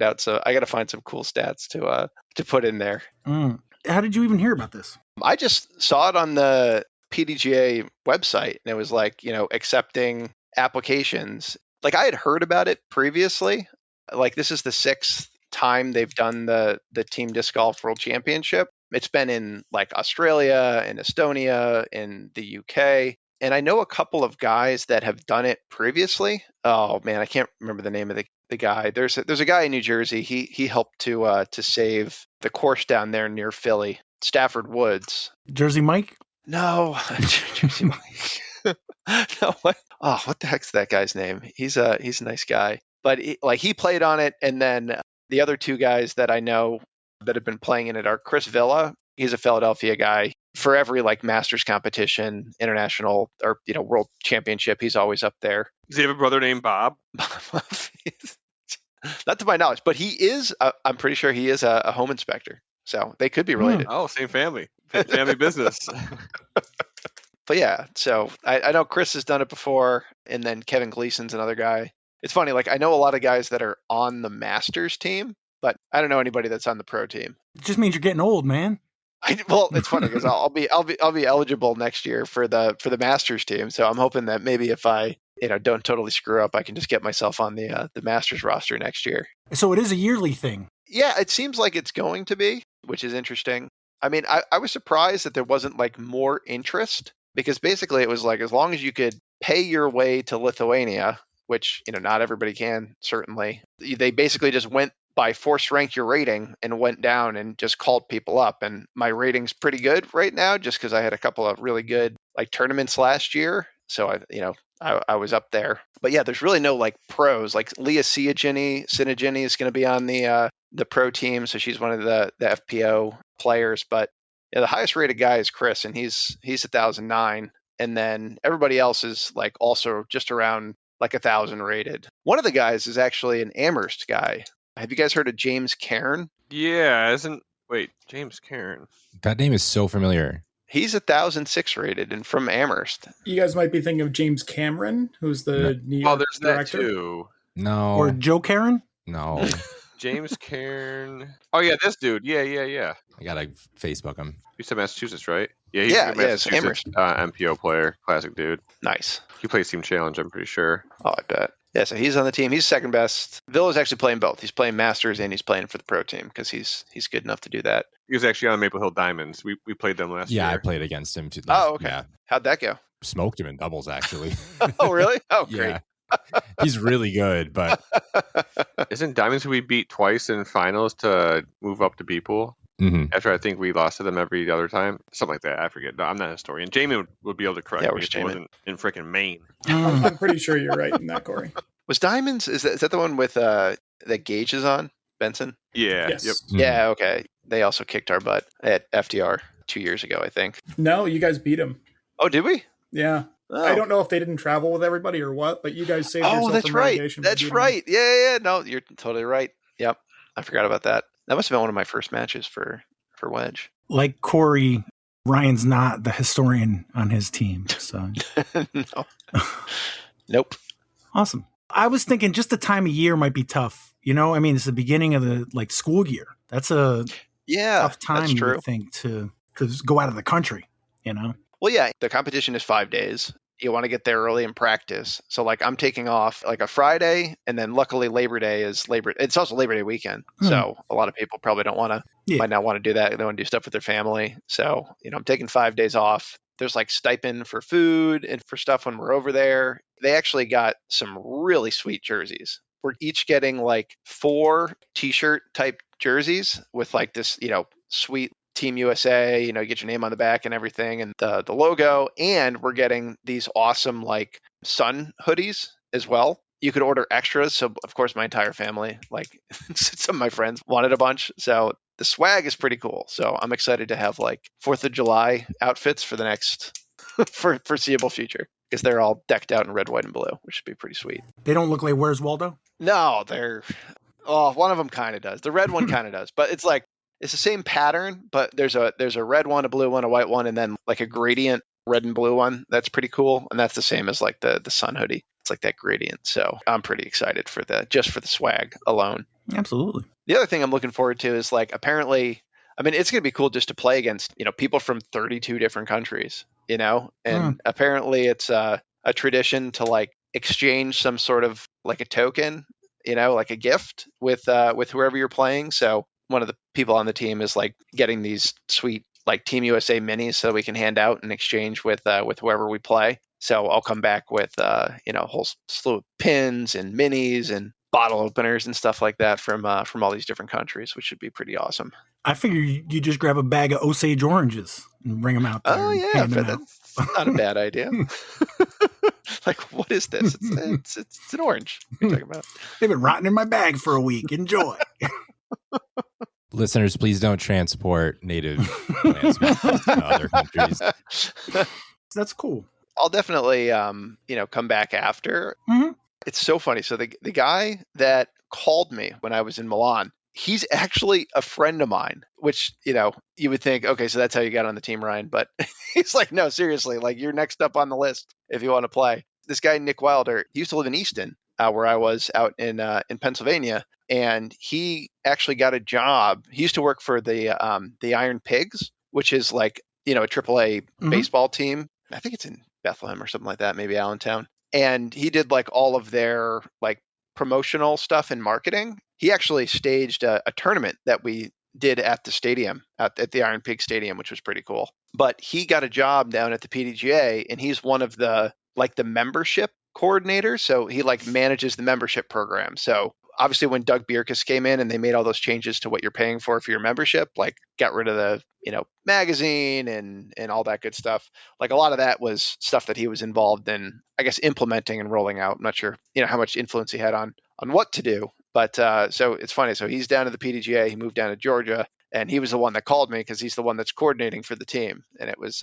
out. So I got to find some cool stats to put in there. How did you even hear about this? I just saw it on the PDGA website, and it was like, accepting applications. Like I had heard about it previously. Like this is the 6th time they've done the Team Disc Golf World Championship. It's been in like Australia and Estonia and the UK. And I know a couple of guys that have done it previously. Oh man, I can't remember the name of the guy. There's a guy in New Jersey. He helped to save the course down there near Philly, Stafford Woods. Jersey Mike? No, Jersey Mike. No, what the heck's that guy's name? He's a nice guy, but he played on it. And then the other 2 guys that I know that have been playing in it are Chris Villa. He's a Philadelphia guy. For every like Masters competition, international or world championship, he's always up there. Does he have a brother named Bob? Not to my knowledge, but he is. I'm pretty sure he is a home inspector, so they could be related. Oh, same family business. But yeah, so I know Chris has done it before, and then Kevin Gleason's another guy It's funny, like I know a lot of guys that are on the Masters team, but I don't know anybody that's on the pro team. It just means you're getting old, man. Well, it's funny because I'll be eligible next year for the Masters team. So I'm hoping that maybe if I don't totally screw up, I can just get myself on the Masters roster next year. So it is a yearly thing. Yeah, it seems like it's going to be, which is interesting. I mean, I was surprised that there wasn't like more interest because basically it was like as long as you could pay your way to Lithuania, which not everybody can, certainly. They basically just went by force rank your rating and went down and just called people up. And my rating's pretty good right now just because I had a couple of really good like tournaments last year. So I was up there. But yeah, there's really no like pros. Like Leah Sinagini is going to be on the pro team. So she's one of the FPO players. But yeah, the highest rated guy is Chris, and he's 1,009. And then everybody else is like also just around like 1,000 rated. One of the guys is actually an Amherst guy. Have you guys heard of James Cairn? Yeah, James Cairn. That name is so familiar. He's 1,006 rated and from Amherst. You guys might be thinking of James Cameron, who's the New York there's director. that too. No. Or Joe Karen? No. James Cairn. Oh yeah, this dude. Yeah. I gotta Facebook him. He's from Massachusetts, right? Yeah, he's Yeah, a Massachusetts MPO player. Classic dude. Nice. He plays Team Challenge, I'm pretty sure. Oh, I bet. Yeah, so he's on the team. He's second best. Villa's actually playing both. He's playing Masters and he's playing for the pro team because he's good enough to do that. He was actually on Maple Hill Diamonds. We played them last year. Yeah, I played against him too. Oh, okay. Yeah. How'd that go? Smoked him in doubles, actually. Oh, really? Oh, great. Yeah. He's really good, but Isn't Diamonds who we beat twice in finals to move up to B-Pool? mm-hmm. After I think we lost to them every other time. Something like that. I forget. No, I'm not a historian. Jamie would be able to correct me if it wasn't in freaking Maine. I'm pretty sure you're right in that, Corey. Was Diamonds, is that the one with that Gage is on? Benson? Yeah. Yes. Yep. Mm-hmm. Yeah, okay. They also kicked our butt at FDR 2 years ago, I think. No, you guys beat him. Oh, did we? Yeah. Oh. I don't know if they didn't travel with everybody or what, but you guys saved yourself that's from right. relegation. That's right. Yeah. No, you're totally right. Yep. I forgot about that. That must have been one of my first matches for Wedge. Like Corey, Ryan's not the historian on his team. So No. Nope. awesome. I was thinking just the time of year might be tough. I mean, it's the beginning of the school year. That's a tough time, that's you true. would think, to go out of the country, Well, yeah, the competition is 5 days. You want to get there early and practice. So like I'm taking off like a Friday, and then luckily Labor Day is it's also Labor Day weekend. So a lot of people probably might not want to do that. They want to do stuff with their family. So, I'm taking 5 days off. There's like stipend for food and for stuff when we're over there. They actually got some really sweet jerseys. We're each getting like 4 t-shirt type jerseys with like this, sweet Team USA, get your name on the back and everything and the logo. And we're getting these awesome like sun hoodies as well. You could order extras. So of course my entire family, like some of my friends wanted a bunch. So the swag is pretty cool. So I'm excited to have like 4th of July outfits for the next foreseeable future because they're all decked out in red, white, and blue, which should be pretty sweet. They don't look like Where's Waldo? No, one of them kind of does. The red one kind of does, but it's like, it's the same pattern, but there's a red one, a blue one, a white one, and then like a gradient red and blue one. That's pretty cool. And that's the same as like the sun hoodie. It's like that gradient. So I'm pretty excited just for the swag alone. Absolutely. The other thing I'm looking forward to is like, apparently, I mean, it's going to be cool just to play against, people from 32 different countries, and apparently it's a tradition to like exchange some sort of like a token, like a gift with whoever you're playing. So one of the people on the team is like getting these sweet like Team USA minis so we can hand out in exchange with whoever we play. So I'll come back with a whole slew of pins and minis and bottle openers and stuff like that from all these different countries, which should be pretty awesome. I figure you just grab a bag of Osage oranges and bring them out there. Oh yeah, that's not a bad idea. Like, what is this? It's an orange. What are you talking about? They've been rotting in my bag for a week. Enjoy. Listeners, please don't transport native plants to other countries. That's cool. I'll definitely, come back after. Mm-hmm. It's so funny. So the guy that called me when I was in Milan, he's actually a friend of mine, which, you would think, okay, so that's how you got on the team, Ryan. But he's like, no, seriously, like you're next up on the list if you want to play. This guy, Nick Wilder, he used to live in Easton. where I was out in Pennsylvania, and he actually got a job. He used to work for the Iron Pigs, which is like, a AAA baseball team. I think it's in Bethlehem or something like that, maybe Allentown. And he did like all of their like promotional stuff and marketing. He actually staged a tournament that we did at the stadium, at the Iron Pig Stadium, which was pretty cool. But he got a job down at the PDGA, and he's one of the membership coordinators. So he like manages the membership program. So obviously when Doug Bierkus came in and they made all those changes to what you're paying for your membership, like got rid of the, magazine and all that good stuff. Like a lot of that was stuff that he was involved in, I guess, implementing and rolling out. I'm not sure, how much influence he had on what to do. But so it's funny. So he's down to the PDGA. He moved down to Georgia, and he was the one that called me because he's the one that's coordinating for the team. And it was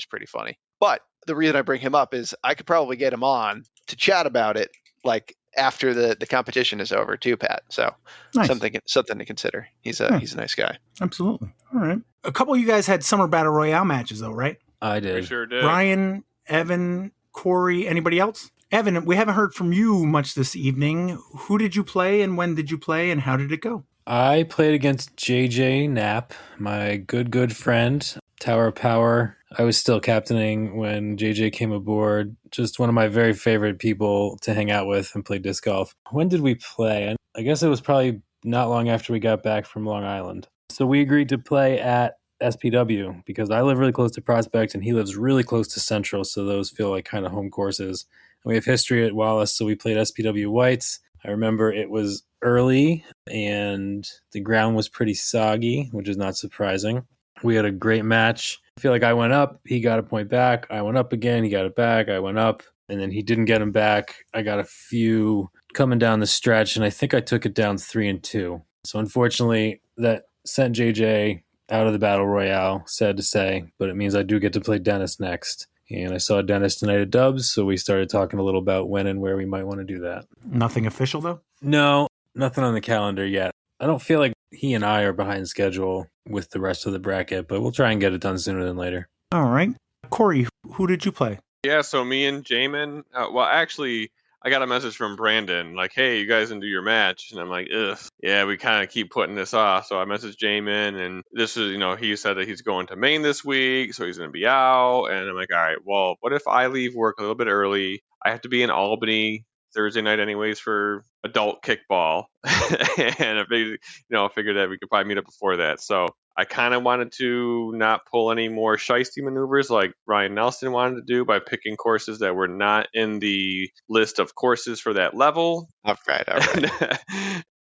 pretty funny. But the reason I bring him up is I could probably get him on to chat about it, like after the competition is over too, Pat. So nice. something to consider. He's a nice guy. Absolutely. All right. A couple of you guys had Summer Battle Royale matches though, right? I did. We sure did. Ryan, Evan, Corey, anybody else? Evan, we haven't heard from you much this evening. Who did you play and when did you play and how did it go? I played against JJ Knapp, my good friend, Tower of Power. I was still captaining when JJ came aboard. Just one of my very favorite people to hang out with and play disc golf. When did we play? I guess it was probably not long after we got back from Long Island. So we agreed to play at SPW because I live really close to Prospect and he lives really close to Central. So those feel like kind of home courses. And we have history at Wallace, so we played SPW Whites. I remember it was early and the ground was pretty soggy, which is not surprising. We had a great match. I feel like I went up, he got a point back. I went up again, he got it back. I went up, and then he didn't get him back. I got a few coming down the stretch, and I think I took it down 3-2. So unfortunately, that sent JJ out of the Battle Royale, sad to say, but it means I do get to play Dennis next. And I saw Dennis tonight at Dubs, so we started talking a little about when and where we might want to do that. Nothing official, though? No, nothing on the calendar yet. I don't feel like he and I are behind schedule with the rest of the bracket, but we'll try and get it done sooner than later. All right. Corey, who did you play? Yeah, so me and Jamin, actually, I got a message from Brandon, like, hey, you guys didn't do your match. And I'm like, ugh, yeah, we kind of keep putting this off. So I messaged Jamin, and this is, he said that he's going to Maine this week, so he's going to be out. And I'm like, all right, well, what if I leave work a little bit early? I have to be in Albany Thursday night anyways for adult kickball. And I figured that we could probably meet up before that. So I kind of wanted to not pull any more shiesty maneuvers like Ryan Nelson wanted to do by picking courses that were not in the list of courses for that level. All right.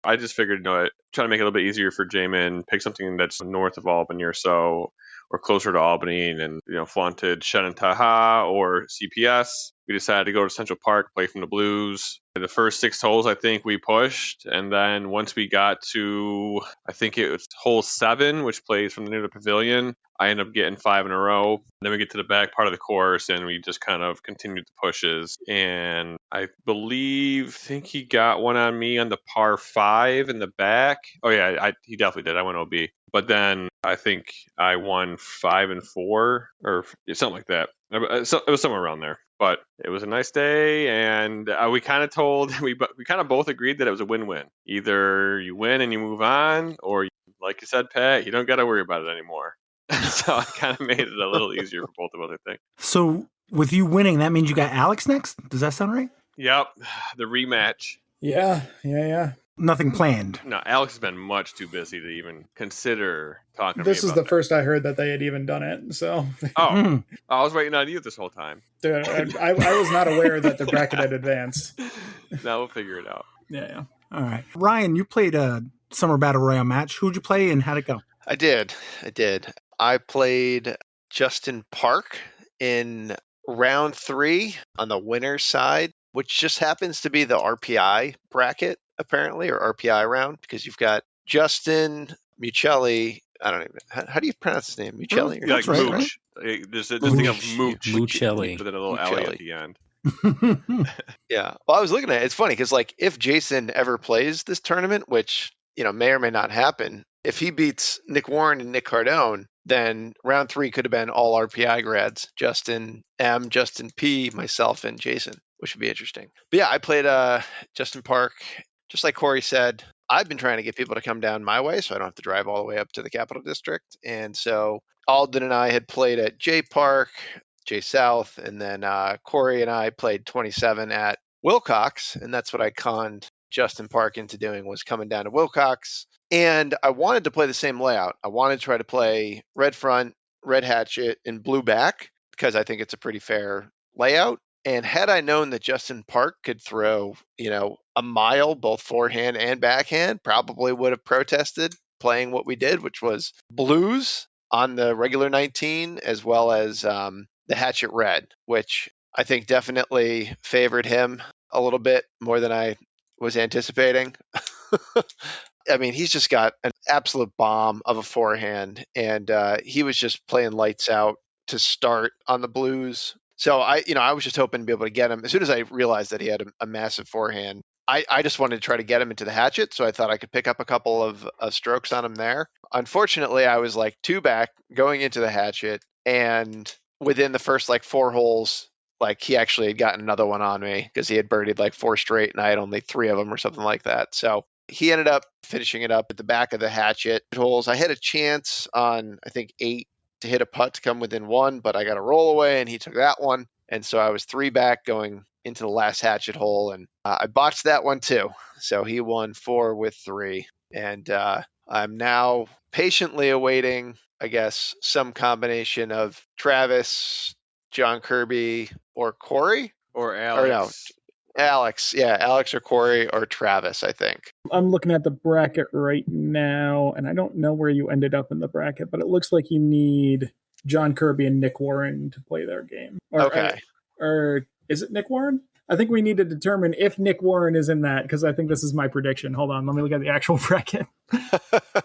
I just figured, try to make it a little bit easier for Jamin, pick something that's north of Albany or so, or closer to Albany, and flaunted Shenantaha or CPS. We decided to go to Central Park, play from the Blues. The first 6 holes, I think we pushed. And then once we got to, I think it was hole 7, which plays from near the pavilion, I ended up getting 5 in a row. Then we get to the back part of the course and we just kind of continued the pushes. And I think he got one on me on the par 5 in the back. Oh yeah, he definitely did. I went OB. But then I think I won 5 and 4 or something like that. It was somewhere around there. But it was a nice day, and we kind of both agreed that it was a win-win. Either you win and you move on, or like you said, Pat, you don't got to worry about it anymore. So I kind of made it a little easier for both of us, I think. So with you winning, that means you got Alex next? Does that sound right? Yep, the rematch. Yeah. Nothing planned. No, Alex has been much too busy to even consider talking to me This is the first I heard that they had even done it. So, I was waiting on you this whole time. Dude, I was not aware that the bracket had advanced. Now we'll figure it out. Yeah. All right. Ryan, you played a Summer Battle Royale match. Who'd you play and how'd it go? I did. I played Justin Park in round 3 on the winner's side, which just happens to be the RPI bracket, apparently, or RPI round, because you've got Justin Muccelli. I don't even how do you pronounce his name? Muccelli? Like right, Mooch. Right? Just think of Mooch. Muccelli. With a little alley at the end. Yeah. Well, I was looking at it. It's funny because, like, if Jason ever plays this tournament, which may or may not happen, if he beats Nick Warren and Nick Cardone, then round 3 could have been all RPI grads: Justin M, Justin P, myself, and Jason, which would be interesting. But yeah, I played Justin Park. Just like Corey said, I've been trying to get people to come down my way so I don't have to drive all the way up to the Capital District. And so Alden and I had played at J Park, J South, and then Corey and I played 27 at Wilcox, and that's what I conned Justin Park into doing, was coming down to Wilcox. And I wanted to play the same layout. I wanted to try to play red front, red hatchet, and blue back, because I think it's a pretty fair layout. And had I known that Justin Park could throw, a mile, both forehand and backhand, probably would have protested playing what we did, which was blues on the regular 19, as well as the hatchet red, which I think definitely favored him a little bit more than I was anticipating. I mean, he's just got an absolute bomb of a forehand, and he was just playing lights out to start on the blues. So I was just hoping to be able to get him. As soon as I realized that he had a massive forehand, I just wanted to try to get him into the hatchet. So I thought I could pick up a couple of strokes on him there. Unfortunately, I was like 2 back going into the hatchet, and within the first 4 holes, he actually had gotten another one on me because he had birdied 4 straight and I had only 3 of them or something like that. So he ended up finishing it up at the back of the hatchet holes. I had a chance on, I think, 8 to hit a putt to come within 1, but I got a roll away and he took that one. And so I was 3 back going into the last hatchet hole, and I botched that one too. So he won 4 with 3. And I'm now patiently awaiting, I guess, some combination of Travis, John Kirby, or Corey. Or Alex. Or no, Alex. Yeah, Alex or Corey or Travis, I think. I'm looking at the bracket right now, and I don't know where you ended up in the bracket, but it looks like you need John Kirby and Nick Warren to play their game. Okay. Or is it Nick Warren? I think we need to determine if Nick Warren is in that, because I think this is my prediction. Hold on, let me look at the actual bracket.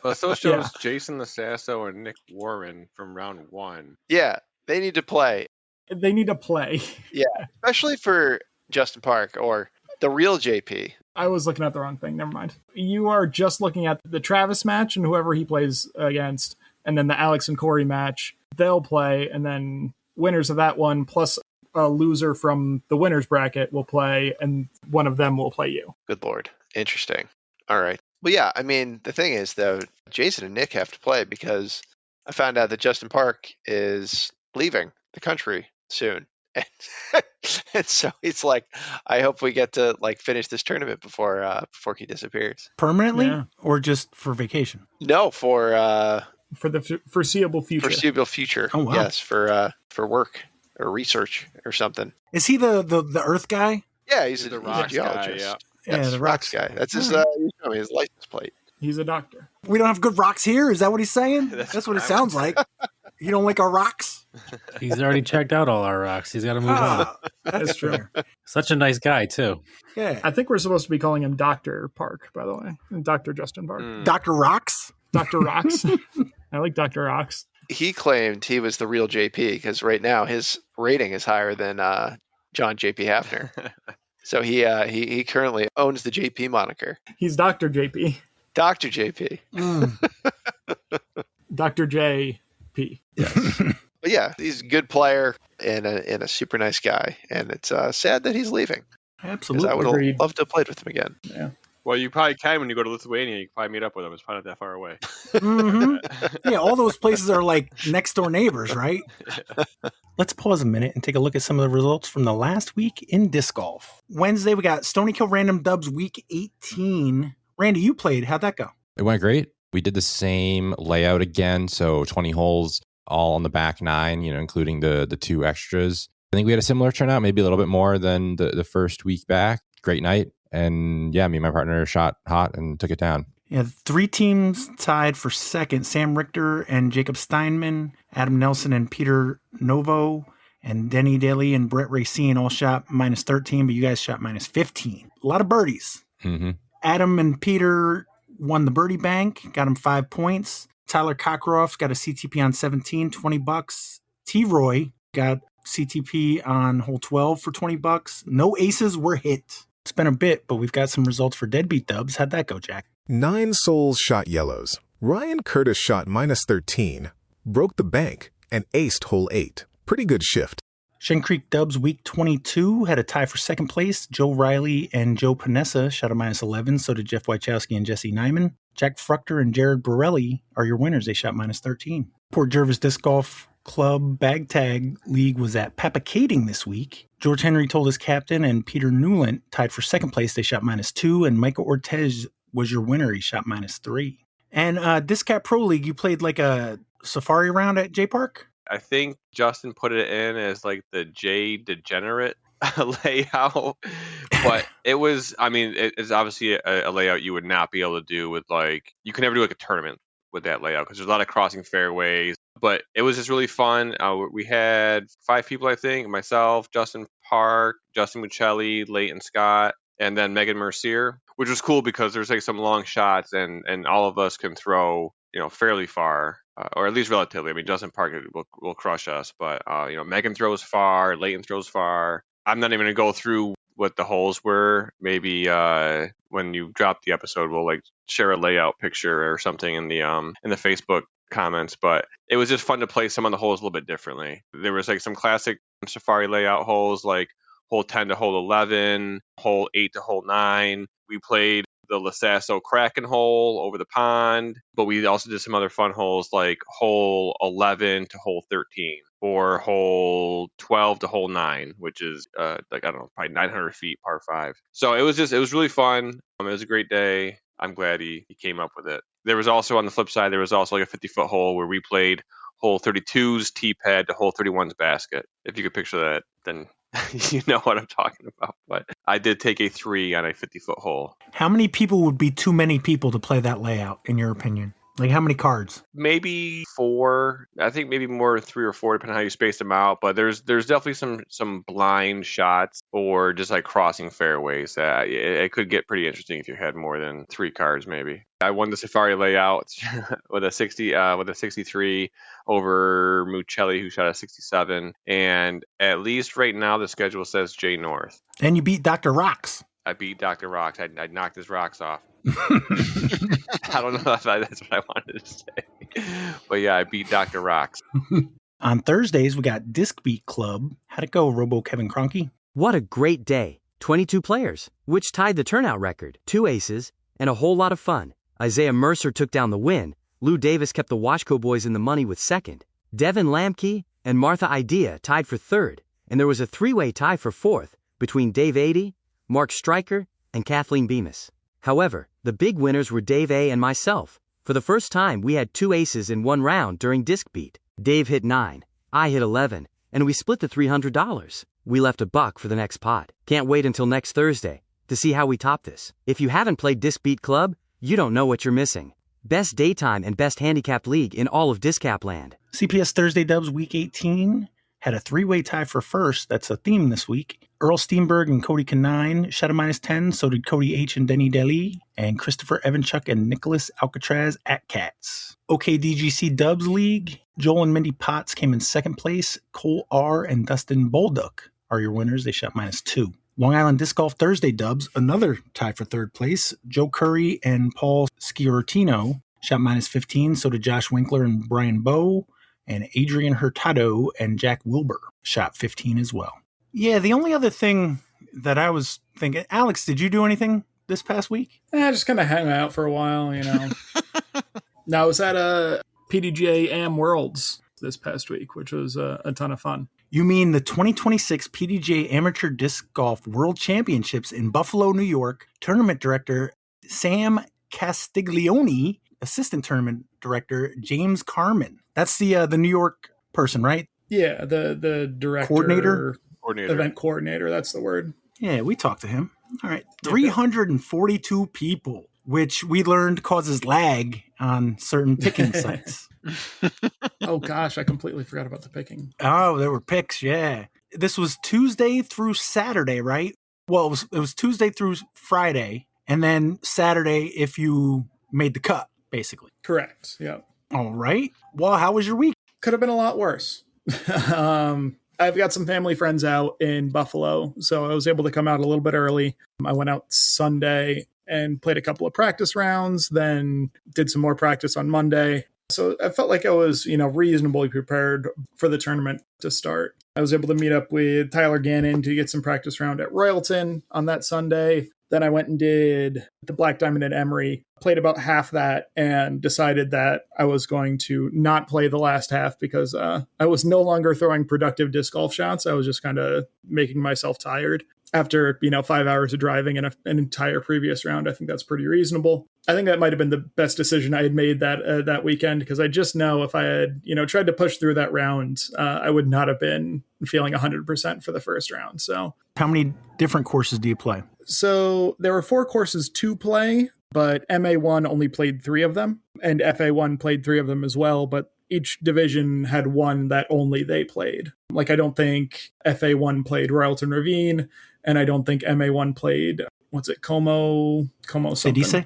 Well, so shows Jason Lasasso and Nick Warren from round 1. Yeah, they need to play. They need to play. Yeah, especially for Justin Park or the real JP. I was looking at the wrong thing. Never mind. You are just looking at the Travis match and whoever he plays against, and then the Alex and Corey match. They'll play, and then winners of that one, plus a loser from the winner's bracket will play, and one of them will play you. Good Lord. Interesting. All right. Well, yeah, I mean, the thing is, though, Jason and Nick have to play because I found out that Justin Park is leaving the country soon. And so it's like, I hope we get to finish this tournament before he disappears. Permanently? Yeah. Or just for vacation? No, for the foreseeable future. Foreseeable future. Oh, wow. Yes, for work or research or something. Is he the Earth guy? Yeah, he's a rocks geologist. Guy, yeah. Yes, the rocks guy. That's his license plate. He's a doctor. We don't have good rocks here? Is that what he's saying? That's what it sounds like. You don't like our rocks? He's already checked out all our rocks. He's got to move on. That's true. Such a nice guy, too. Yeah. I think we're supposed to be calling him Dr. Park, by the way. Dr. Justin Park. Dr. Rocks? Dr. Rocks. I like Dr. Rocks. He claimed he was the real JP because right now his rating is higher than John JP Hafner. So he currently owns the JP moniker. He's Dr. JP. Dr. JP. Dr. JP. Yes. But yeah, he's a good player and a super nice guy. And it's sad that he's leaving. Absolutely. I would have loved to have played with him again. Yeah. Well, you probably can when you go to Lithuania. You can probably meet up with him. It's probably not that far away. Mm-hmm. Yeah, all those places are next door neighbors, right? Let's pause a minute and take a look at some of the results from the last week in disc golf. Wednesday, we got Stony Kill Random Dubs Week 18. Randy, you played. How'd that go? It went great. We did the same layout again, so 20 holes, all on the back 9, including the 2 extras. I think we had a similar turnout, maybe a little bit more than the first week back. Great night. And yeah, me and my partner shot hot and took it down. Yeah, 3 teams tied for second. Sam Richter and Jacob Steinman, Adam Nelson and Peter Novo, and Denny Daly and Brett Racine all shot -13, but you guys shot -15. A lot of birdies. Mm-hmm. Adam and Peter won the birdie bank, got him 5 points. Tyler Cockroft got a CTP on 17, $20. T-Roy got CTP on hole 12 for $20. No aces were hit. It's been a bit, but we've got some results for Deadbeat Dubs. How'd that go, Jack? 9 souls shot yellows. Ryan Curtis shot -13. broke the bank, and aced hole 8. Pretty good shift. Shen Creek Dubs Week 22 had a tie for second place. Joe Riley and Joe Panessa shot a -11. So did Jeff Wachowski and Jesse Nyman. Jack Fruchter and Jared Borelli are your winners. They shot -13. Port Jervis Disc Golf Club Bag Tag League was at Papacating this week. George Henry told his captain, and Peter Newland tied for second place. They shot -2, and Michael Ortez was your winner. He shot -3. And Discap Pro League, you played like a safari round at J Park? I think Justin put it in as like the J Degenerate layout, but it was, I mean, it's obviously a layout you would not be able to do with like, you can never do like a tournament with that layout because there's a lot of crossing fairways, but it was just really fun. We had 5 people, I think, myself, Justin Park, Justin Muccelli, Leighton Scott, and then Megan Mercier, which was cool because there's like some long shots and all of us can throw, fairly far. Or at least relatively. I mean, Justin Park will crush us, but Megan throws far, Leighton throws far. I'm not even gonna go through what the holes were. Maybe when you drop the episode, we'll like share a layout picture or something in the Facebook comments. But it was just fun to play some of the holes a little bit differently. There was like some classic safari layout holes, like hole 10 to hole 11, hole 8 to hole 9. We played the Lasasso Kraken hole over the pond, but we also did some other fun holes like hole 11 to hole 13 or hole 12 to hole 9, which is probably 900 feet par 5. So it was really fun. It was a great day. I'm glad he came up with it. There was also, on the flip side, there was also like a 50-foot hole where we played hole 32's tee pad to hole 31's basket. If you could picture that, then you know what I'm talking about. But I did take a 3 on a 50-foot hole. How many people would be too many people to play that layout, in your opinion? Like, how many cards? Maybe 4. I think maybe more 3 or 4, depending on how you space them out. But there's definitely some blind shots or just like crossing fairways. It could get pretty interesting if you had more than 3 cards, maybe. I won the Safari layout with a 63 over Muccelli, who shot a 67. And at least right now, the schedule says Jay North. And you beat Dr. Rocks. I beat Dr. Rocks. I knocked his rocks off. I don't know if that's what I wanted to say. But yeah, I beat Dr. Rocks. On Thursdays, we got Disc Beat Club. How'd it go, Robo Kevin Kroenke? What a great day. 22 players, which tied the turnout record, 2 aces, and a whole lot of fun. Isaiah Mercer took down the win. Lou Davis kept the Washco boys in the money with second. Devin Lamke and Martha Idea tied for third. And there was a 3-way tie for fourth between Dave Adey, Mark Stryker, and Kathleen Bemis. However, the big winners were Dave A. and myself. For the first time, we had 2 aces in one round during Disc Beat. Dave hit 9, I hit 11, and we split the $300. We left $1 for the next pot. Can't wait until next Thursday to see how we top this. If you haven't played Disc Beat Club, you don't know what you're missing. Best daytime and best handicapped league in all of Discap land. CPS Thursday Dubs Week 18 had a 3-way tie for first. That's a theme this week. Earl Steenberg and Cody Canine shot a -10. So did Cody H. and Denny Deli. And Christopher Evanchuk and Nicholas Alcatraz at Cats. OKDGC Dubs League. Joel and Mindy Potts came in second place. Cole R. and Dustin Bolduc are your winners. They shot -2. Long Island Disc Golf Thursday Dubs, another tie for third place. Joe Curry and Paul Sciortino shot -15. So did Josh Winkler and Brian Bowe. And Adrian Hurtado and Jack Wilbur shot 15 as well. Yeah, the only other thing that I was thinking, Alex, did you do anything this past week? Just kind of hang out for a while, No, I was at PDGA AM Worlds this past week, which was a ton of fun. You mean the 2026 PDGA Amateur Disc Golf World Championships in Buffalo, New York. Tournament director Sam Castiglione, assistant tournament director James Carmen. That's the New York person, right? Yeah, the director. Coordinator? Event coordinator, that's the word. Yeah, we talked to him. All right. 342 people, which we learned causes lag on certain picking sites. Oh, gosh, I completely forgot about the picking. Oh, there were picks, yeah. This was Tuesday through Saturday, right? Well, it was Tuesday through Friday, and then Saturday if you made the cut, basically. Correct, yeah. All right. Well, how was your week? Could have been a lot worse. I've got some family friends out in Buffalo, so I was able to come out a little bit early. I went out Sunday and played a couple of practice rounds, then did some more practice on Monday. So I felt like I was, reasonably prepared for the tournament to start. I was able to meet up with Tyler Gannon to get some practice round at Royalton on that Sunday. Then I went and did the Black Diamond at Emory, played about half that, and decided that I was going to not play the last half because I was no longer throwing productive disc golf shots. I was just kind of making myself tired. After, 5 hours of driving and an entire previous round, I think that's pretty reasonable. I think that might have been the best decision I had made that weekend, because I just know if I had, tried to push through that round, I would not have been feeling 100% for the first round. So, how many different courses do you play? So there were 4 courses to play, but MA1 only played 3 of them, and FA1 played 3 of them as well, but each division had one that only they played. Like, I don't think FA1 played Royalton Ravine, and I don't think MA1 played, Como something?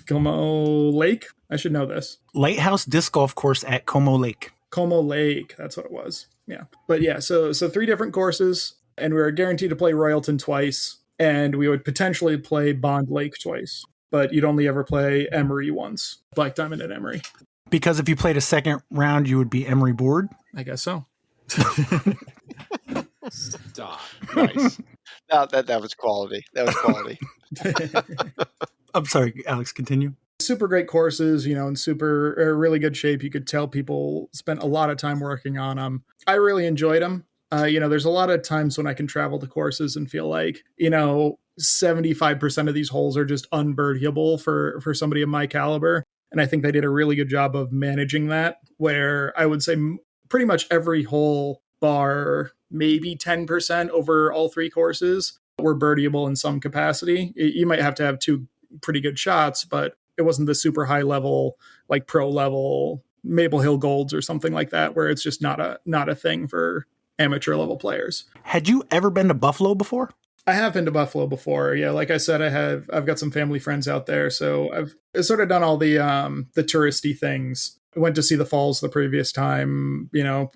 Como Lake? I should know this. Lighthouse Disc Golf Course at Como Lake. Como Lake, that's what it was. Yeah. But yeah, so 3 different courses, and we were guaranteed to play Royalton twice, and we would potentially play Bond Lake twice, but you'd only ever play Emory once, Black Diamond at Emory. Because if you played a second round, you would be Emory bored? I guess so. Stop. Nice. No, that was quality. That was quality. I'm sorry, Alex, continue. Super great courses, in really good shape. You could tell people spent a lot of time working on them. I really enjoyed them. There's a lot of times when I can travel to courses and feel like, 75% of these holes are just unbirdable for somebody of my caliber. And I think they did a really good job of managing that, where I would say pretty much every hole bar maybe 10% over all 3 courses were birdieable in some capacity. You might have to have 2 pretty good shots, but it wasn't the super high level, like pro level Maple Hill Golds or something like that, where it's just not a thing for amateur level players. Had you ever been to Buffalo before? I have been to Buffalo before. Yeah, like I said, I've got some family friends out there, so I've sort of done all the touristy things. I went to see the falls the previous time,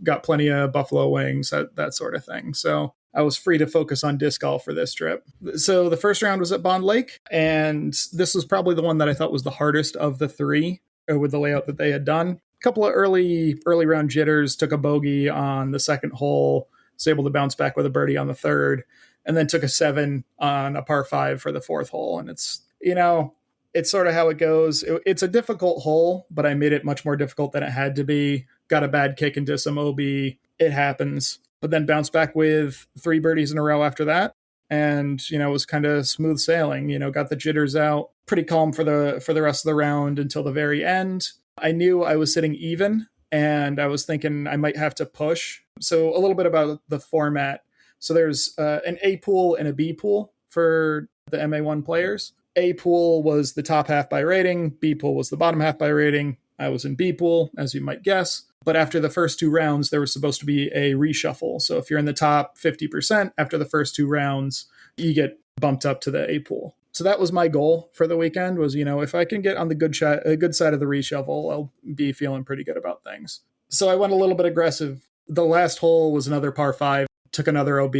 got plenty of buffalo wings, that sort of thing. So I was free to focus on disc golf for this trip. So the first round was at Bond Lake, and this was probably the one that I thought was the hardest of the 3 with the layout that they had done. A couple of early round jitters, took a bogey on the second hole, was able to bounce back with a birdie on the third, and then took a 7 on a par 5 for the 4th hole. And it's, it's sort of how it goes. It's a difficult hole, but I made it much more difficult than it had to be. Got a bad kick into some OB. It happens. But then bounced back with 3 birdies in a row after that. And, it was kind of smooth sailing, got the jitters out, pretty calm for the rest of the round until the very end. I knew I was sitting even, and I was thinking I might have to push. So a little bit about the format. So there's an A pool and a B pool for the MA1 players. A pool was the top half by rating. B pool was the bottom half by rating. I was in B pool, as you might guess. But after the first 2 rounds, there was supposed to be a reshuffle. So if you're in the top 50% after the first 2 rounds, you get bumped up to the A pool. So that was my goal for the weekend was, if I can get on the good side of the reshuffle, I'll be feeling pretty good about things. So I went a little bit aggressive. The last hole was another par 5, took another OB,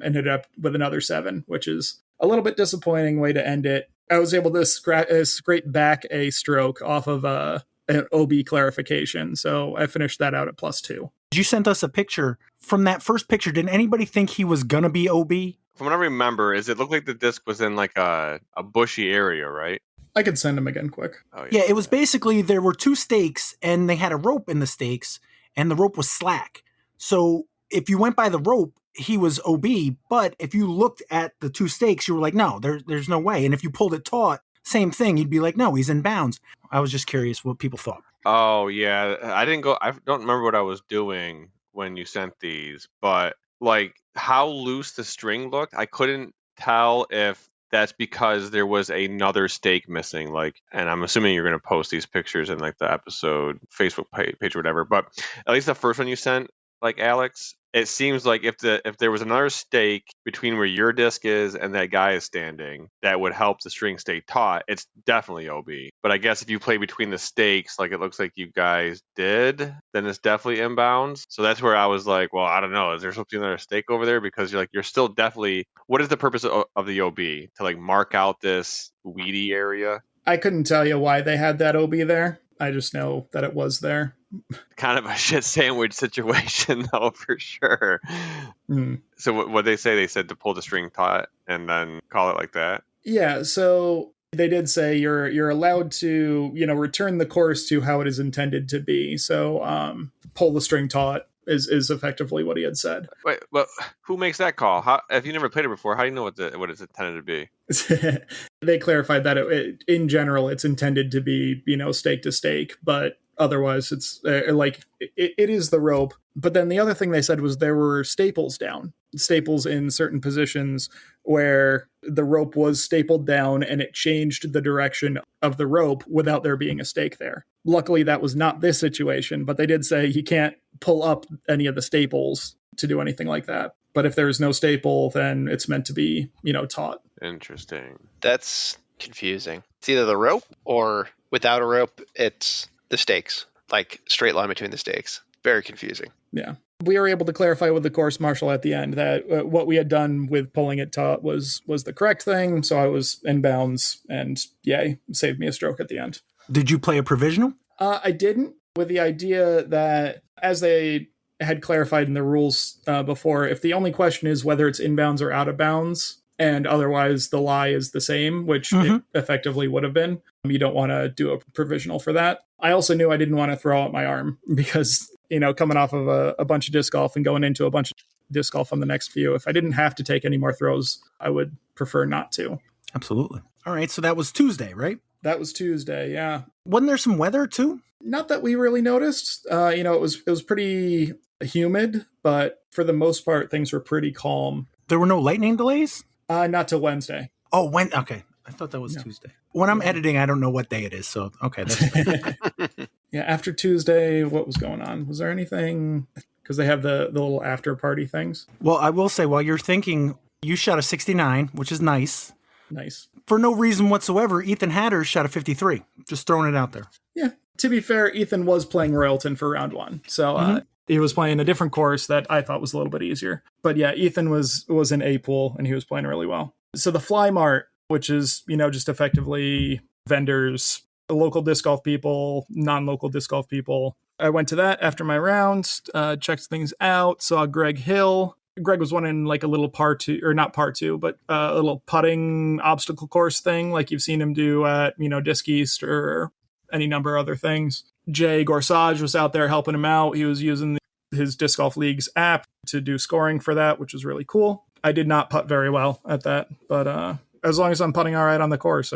ended up with another 7, which is a little bit disappointing way to end it. I was able to scrape back a stroke off of an OB clarification. So I finished that out at +2. You sent us a picture. From that first picture, did anybody think he was going to be OB? From what I remember, it looked like the disc was in like a bushy area, right? I could send him again quick. Oh, Yeah, it was basically there were 2 stakes and they had a rope in the stakes and the rope was slack. So if you went by the rope, he was OB. But if you looked at the 2 stakes, you were like, no, there's no way. And if you pulled it taut, same thing. You'd be like, no, he's in bounds. I was just curious what people thought. Oh, yeah. I don't remember what I was doing when you sent these, but like how loose the string looked, I couldn't tell if that's because there was another stake missing. Like, and I'm assuming you're going to post these pictures in like the episode Facebook page or whatever, but at least the first one you sent, like Alex, it seems like if there was another stake between where your disc is and that guy is standing, that would help the string stay taut. It's definitely OB. But I guess if you play between the stakes, like it looks like you guys did, then it's definitely inbounds. So that's where I was like, well, I don't know. Is there supposed to be another stake over there? Because you're still definitely. What is the purpose of the OB? To like mark out this weedy area? I couldn't tell you why they had that OB there. I just know that it was there. Kind of a shit sandwich situation, though, for sure. So what they say? They said to pull the string taut and then call it like that. Yeah, so they did say you're allowed to, return the course to how it is intended to be. So pull the string taut is effectively what he had said. Wait, well, who makes that call? How, if you never played it before, how do you know what it's intended to be? They clarified that in general, it's intended to be, stake to stake, but otherwise it's it is the rope. But then the other thing they said was there were staples in certain positions where the rope was stapled down and it changed the direction of the rope without there being a stake there. Luckily, that was not this situation, but they did say you can't pull up any of the staples to do anything like that. But if there's no staple, then it's meant to be, taut. Interesting. That's confusing. It's either the rope or without a rope, it's the stakes, like straight line between the stakes. Very confusing. Yeah. We were able to clarify with the course marshal at the end that what we had done with pulling it taut was the correct thing. So I was in bounds and yay, saved me a stroke at the end. Did you play a provisional? I didn't, with the idea that as they had clarified in the rules before, if the only question is whether it's inbounds or out of bounds, and otherwise the lie is the same, which it effectively would have been, you don't want to do a provisional for that. I also knew I didn't want to throw out my arm because, coming off of a bunch of disc golf and going into a bunch of disc golf on the next few, if I didn't have to take any more throws, I would prefer not to. Absolutely. All right. So that was Tuesday, right? That was Tuesday, yeah. Wasn't there some weather too? Not that we really noticed. It was pretty humid, but for the most part, things were pretty calm. There were no lightning delays? Not till Wednesday. Oh, okay. I thought that was Tuesday. When I'm editing, I don't know what day it is. So, okay. That's Yeah, after Tuesday, what was going on? Was there anything? Because they have the little after party things. Well, I will say, while you're thinking, you shot a 69, which is nice. Nice. For no reason whatsoever, Ethan Hatter shot a 53. Just throwing it out there. Yeah. To be fair, Ethan was playing Royalton for round one. So he was playing a different course that I thought was a little bit easier. But yeah, Ethan was in A pool and he was playing really well. So the Fly Mart, which is, just effectively vendors, local disc golf people, non-local disc golf people. I went to that after my round, checked things out, saw Greg Hill. Greg was running like a little par two, or not par two, but a little putting obstacle course thing like you've seen him do at, Disc East or any number of other things. Jay Gorsage was out there helping him out. He was using his Disc Golf League's app to do scoring for that, which was really cool. I did not putt very well at that, but as long as I'm putting all right on the course,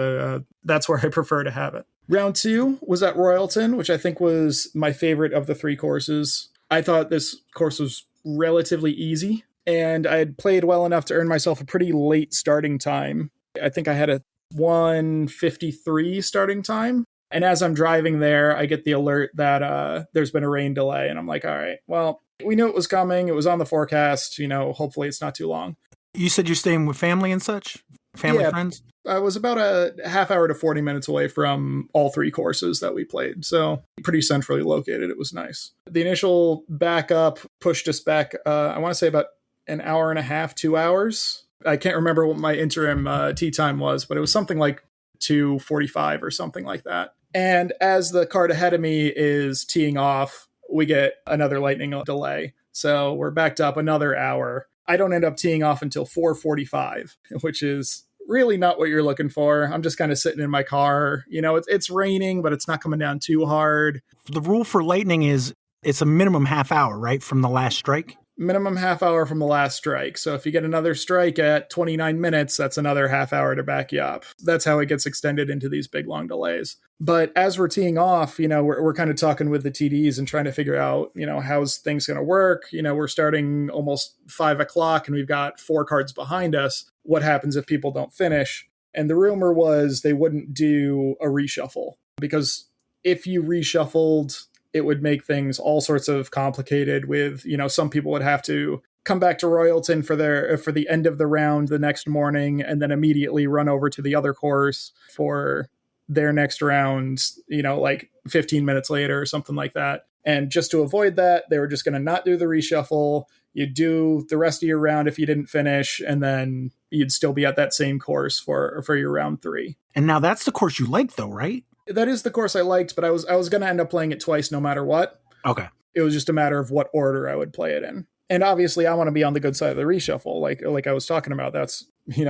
that's where I prefer to have it. Round two was at Royalton, which I think was my favorite of the three courses. I thought this course was relatively easy, and I had played well enough to earn myself a pretty late starting time. I think I had a 1:53 starting time. And as I'm driving there, I get the alert that there's been a rain delay. And I'm like, all right, well, we knew it was coming. It was on the forecast. Hopefully it's not too long. You said you're staying with family and such? Family, friends? I was about a half hour to 40 minutes away from all three courses that we played. So pretty centrally located. It was nice. The initial backup pushed us back, I want to say about an hour and a half, 2 hours. I can't remember what my interim tee time was, but it was something like 2:45 or something like that. And as the cart ahead of me is teeing off, we get another lightning delay. So we're backed up another hour. I don't end up teeing off until 4:45, which is really not what you're looking for. I'm just kind of sitting in my car. It's raining, but it's not coming down too hard. The rule for lightning is it's a minimum half hour, right? From the last strike? Minimum half hour from the last strike. So if you get another strike at 29 minutes, that's another half hour to back you up. That's how it gets extended into these big, long delays. But as we're teeing off, we're kind of talking with the TDs and trying to figure out, how's things going to work. We're starting almost 5 o'clock and we've got 4 cards behind us. What happens if people don't finish? And the rumor was they wouldn't do a reshuffle because if you reshuffled, it would make things all sorts of complicated with, some people would have to come back to Royalton for the end of the round the next morning and then immediately run over to the other course for their next round, like 15 minutes later or something like that. And just to avoid that, they were just going to not do the reshuffle. You'd do the rest of your round if you didn't finish, and then you'd still be at that same course for your round 3. And now that's the course you like though, right? That is the course I liked, but I was going to end up playing it twice no matter what. Okay. It was just a matter of what order I would play it in. And obviously I want to be on the good side of the reshuffle, like I was talking about. That's,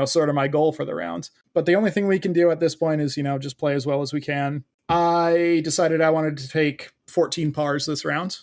sort of my goal for the round. But the only thing we can do at this point is, just play as well as we can. I decided I wanted to take 14 pars this round.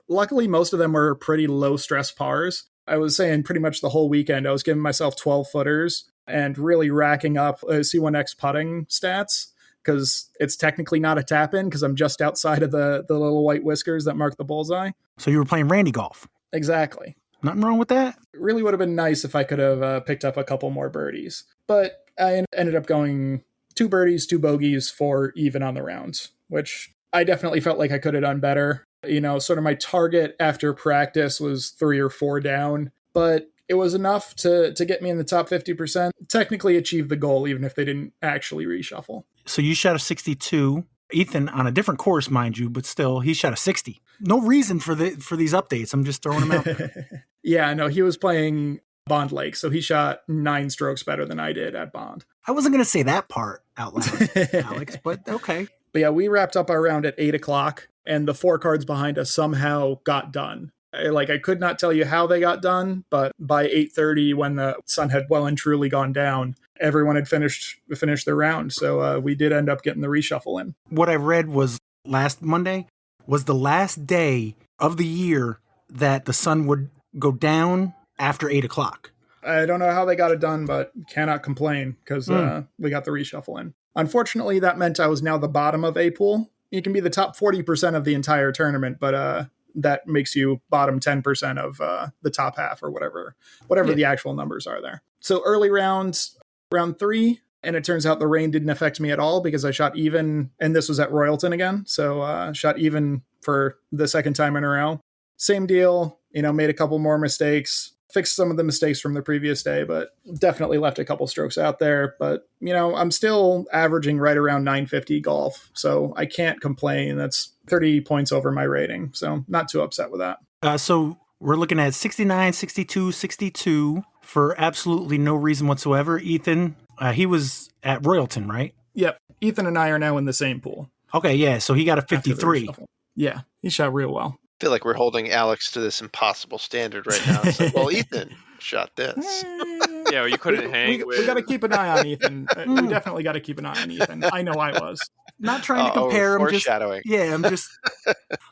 Luckily, most of them were pretty low stress pars. I was saying pretty much the whole weekend, I was giving myself 12 footers and really racking up C1X putting stats, because it's technically not a tap in because I'm just outside of the little white whiskers that mark the bullseye. So you were playing Randy golf. Exactly. Nothing wrong with that. It really would have been nice if I could have picked up a couple more birdies. But I ended up going 2 birdies, 2 bogeys, 4 even on the round, which I definitely felt like I could have done better. Sort of my target after practice was 3 or 4 down, but it was enough to get me in the top 50%. Technically achieve the goal, even if they didn't actually reshuffle. So you shot a 62. Ethan, on a different course, mind you, but still, he shot a 60. No reason for these updates. I'm just throwing them out there. Yeah, no, he was playing Bond Lake, so he shot 9 strokes better than I did at Bond. I wasn't going to say that part out loud, Alex, but okay. But yeah, we wrapped up our round at 8 o'clock, and the 4 cards behind us somehow got done. I could not tell you how they got done, but by 8:30, when the sun had well and truly gone down, everyone had finished their round. So we did end up getting the reshuffle in. What I read was last Monday was the last day of the year that the sun would go down after 8 o'clock. I don't know how they got it done, but cannot complain because we got the reshuffle in. Unfortunately, that meant I was now the bottom of A pool. You can be the top 40% of the entire tournament, but that makes you bottom 10% of the top half or whatever the actual numbers are there. So early round 3, and it turns out the rain didn't affect me at all because I shot even, and this was at Royalton again, so shot even for the second time in a row. Same deal, made a couple more mistakes, fixed some of the mistakes from the previous day, but definitely left a couple strokes out there. But, I'm still averaging right around 950 golf, so I can't complain. That's 30 points over my rating, so not too upset with that. So we're looking at 69, 62, 62 for absolutely no reason whatsoever. Ethan, he was at Royalton, right? Yep. Ethan and I are now in the same pool. Okay, yeah, so he got a 53. Yeah, he shot real well. I feel like we're holding Alex to this impossible standard right now. It's like, well, Ethan shot this. Yeah, well, you couldn't hang with... We got to keep an eye on Ethan. We definitely got to keep an eye on Ethan. I know I was. Not trying to compare. I'm just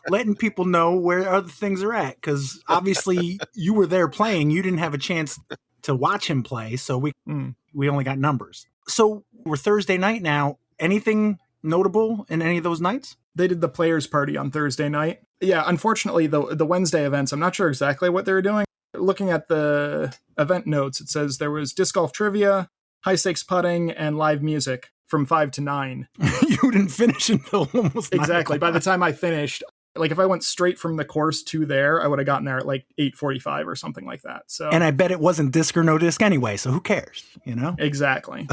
letting people know where other things are at, because obviously you were there playing. You didn't have a chance to watch him play, so we only got numbers. So we're Thursday night now. Anything notable in any of those nights? They did the players party on Thursday night. Yeah, unfortunately, the Wednesday events, I'm not sure exactly what they were doing. Looking at the event notes, it says there was disc golf trivia, high stakes putting, and live music from 5 to 9. You didn't finish until almost 9 Exactly. By the time I finished, if I went straight from the course to there, I would have gotten there at 8:45 or something like that. So, and I bet it wasn't disc or no disc anyway, so who cares, Exactly.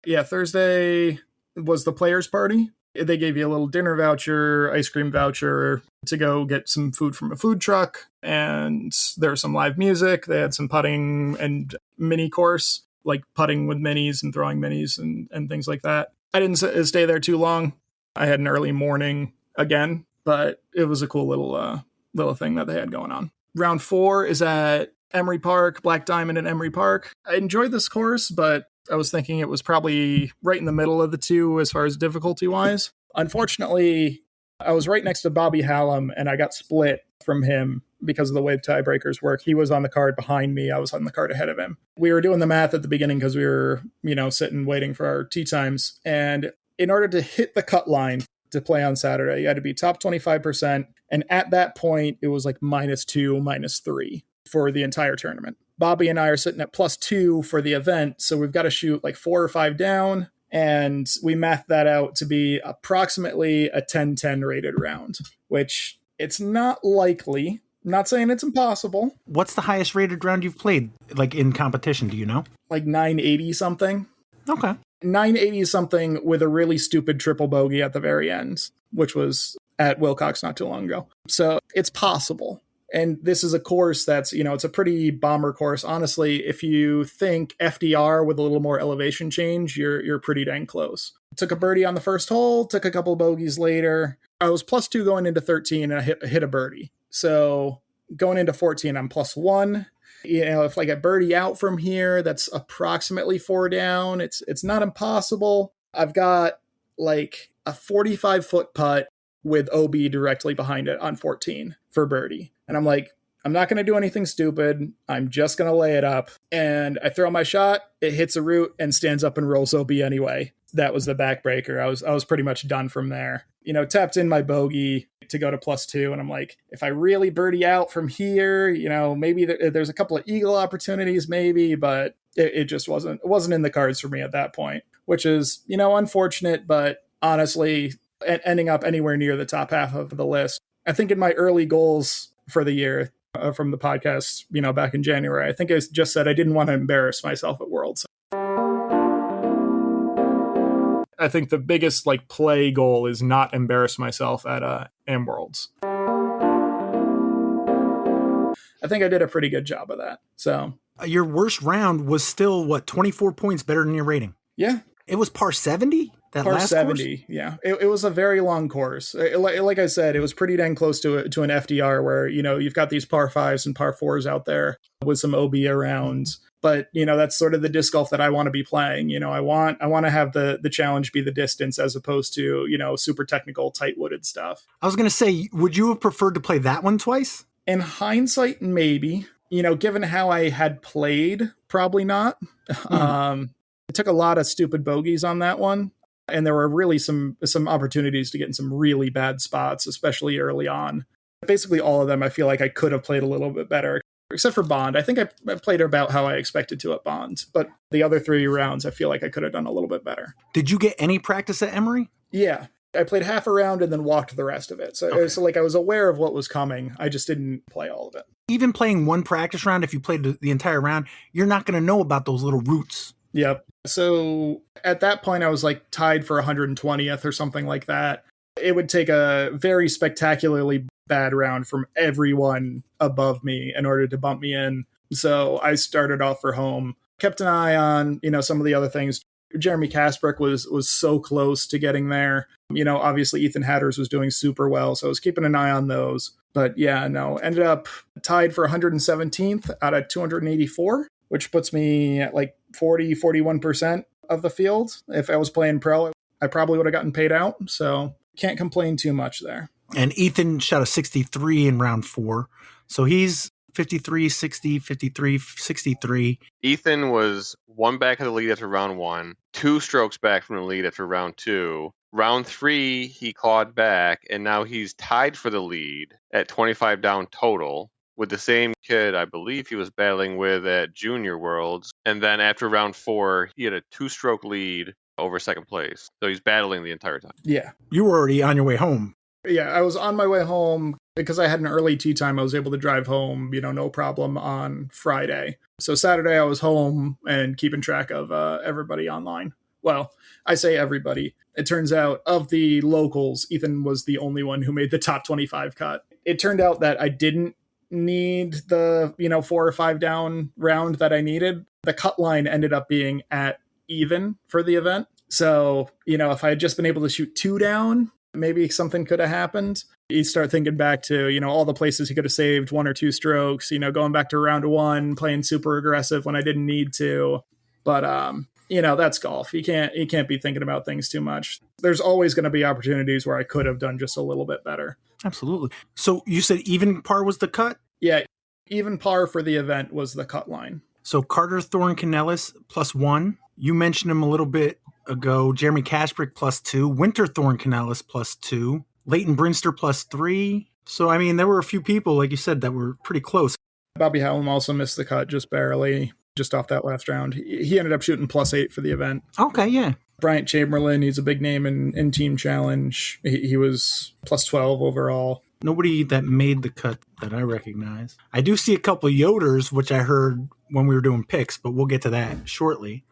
Yeah, Thursday was the players party. They gave you a little dinner voucher, ice cream voucher to go get some food from a food truck. And there was some live music. They had some putting and mini course, like putting with minis and throwing minis and things like that. I didn't stay there too long. I had an early morning again, but it was a cool little thing that they had going on. Round 4 is at Emery Park, Black Diamond and Emery Park. I enjoyed this course, but I was thinking it was probably right in the middle of the two as far as difficulty-wise. Unfortunately, I was right next to Bobby Hallam, and I got split from him because of the way tiebreakers work. He was on the card behind me. I was on the card ahead of him. We were doing the math at the beginning because we were, sitting waiting for our tee times. And in order to hit the cut line to play on Saturday, you had to be top 25%. And at that point, it was like -2, -3 for the entire tournament. Bobby and I are sitting at +2 for the event, so we've got to shoot 4 or 5 down, and we mathed that out to be approximately a 10-10 rated round, which it's not likely. I'm not saying it's impossible. What's the highest rated round you've played, in competition, do you know? 980 something. Okay. 980 something with a really stupid triple bogey at the very end, which was at Wilcox not too long ago. So it's possible. And this is a course that's, it's a pretty bomber course. Honestly, if you think FDR with a little more elevation change, you're pretty dang close. Took a birdie on the first hole, took a couple bogeys later. I was +2 going into 13 and I hit a birdie. So going into 14, I'm +1. If I get birdie out from here, that's approximately 4 down. It's not impossible. I've got like a 45-foot putt with OB directly behind it on 14 for birdie. And I'm like, I'm not going to do anything stupid. I'm just going to lay it up. And I throw my shot, it hits a root and stands up and rolls OB anyway. That was the backbreaker. I was pretty much done from there. Tapped in my bogey to go to +2. And I'm like, if I really birdie out from here, maybe there's a couple of eagle opportunities, maybe, but it just wasn't in the cards for me at that point, which is, unfortunate, but honestly, ending up anywhere near the top half of the list. I think in my early goals for the year from the podcast, back in January, I think I just said I didn't want to embarrass myself at Worlds. I think the biggest play goal is not embarrass myself at AM Worlds. I think I did a pretty good job of that. So your worst round was still 24 points better than your rating. Yeah. It was par 70? That par last 70, course? Yeah. It was a very long course. Like I said, it was pretty dang close to an FDR where, you've got these par 5s and par 4s out there with some OB around. But, that's sort of the disc golf that I want to be playing. I want to have the challenge be the distance as opposed to, super technical, tight-wooded stuff. I was going to say, would you have preferred to play that one twice? In hindsight, maybe. Given how I had played, probably not. I took a lot of stupid bogeys on that one. And there were really some opportunities to get in some really bad spots, especially early on. Basically, all of them, I feel like I could have played a little bit better, except for Bond. I think I played about how I expected to at Bond. But the other 3 rounds, I feel like I could have done a little bit better. Did you get any practice at Emory? Yeah. I played half a round and then walked the rest of it. So, okay. I was aware of what was coming. I just didn't play all of it. Even playing one practice round, if you played the entire round, you're not going to know about those little roots. Yep. So at that point, I was tied for 120th or something like that. It would take a very spectacularly bad round from everyone above me in order to bump me in. So I started off for home, kept an eye on, some of the other things. Jeremy Kasprick was so close to getting there. Obviously Ethan Hatters was doing super well. So I was keeping an eye on those. But yeah, no, ended up tied for 117th out of 284. Which puts me at 41% of the field. If I was playing pro, I probably would have gotten paid out. So can't complain too much there. And Ethan shot a 63 in round 4. So he's 53, 60, 53, 63. Ethan was 1 back of the lead after round 1, 2 strokes back from the lead after round 2. Round 3, he clawed back, and now he's tied for the lead at 25 down total, with the same kid I believe he was battling with at Junior Worlds. And then after round 4, he had a 2-stroke lead over second place. So he's battling the entire time. Yeah. You were already on your way home. Yeah, I was on my way home. Because I had an early tee time, I was able to drive home, no problem on Friday. So Saturday I was home and keeping track of everybody online. Well, I say everybody. It turns out of the locals, Ethan was the only one who made the top 25 cut. It turned out that I didn't need the 4 or 5 down round that I needed. The cut line ended up being at even for the event. So, if I had just been able to shoot 2 down, maybe something could have happened. You start thinking back to, all the places he could have saved 1 or 2 strokes, going back to round 1, playing super aggressive when I didn't need to. But, that's golf. You can't be thinking about things too much. There's always going to be opportunities where I could have done just a little bit better. Absolutely. So you said even par was the cut? Yeah, even par for the event was the cut line. So Carter Thorne Canellis +1. You mentioned him a little bit ago. Jeremy Kasprick +2. Winter Thorne Canellis +2. Leighton Brinster +3. So, there were a few people, like you said, that were pretty close. Bobby Hallam also missed the cut just barely, just off that last round. He ended up shooting +8 for the event. Okay, yeah. Bryant Chamberlain, he's a big name in Team Challenge. He was +12 overall. Nobody that made the cut that I recognize. I do see a couple of Yoders, which I heard when we were doing picks, but we'll get to that shortly.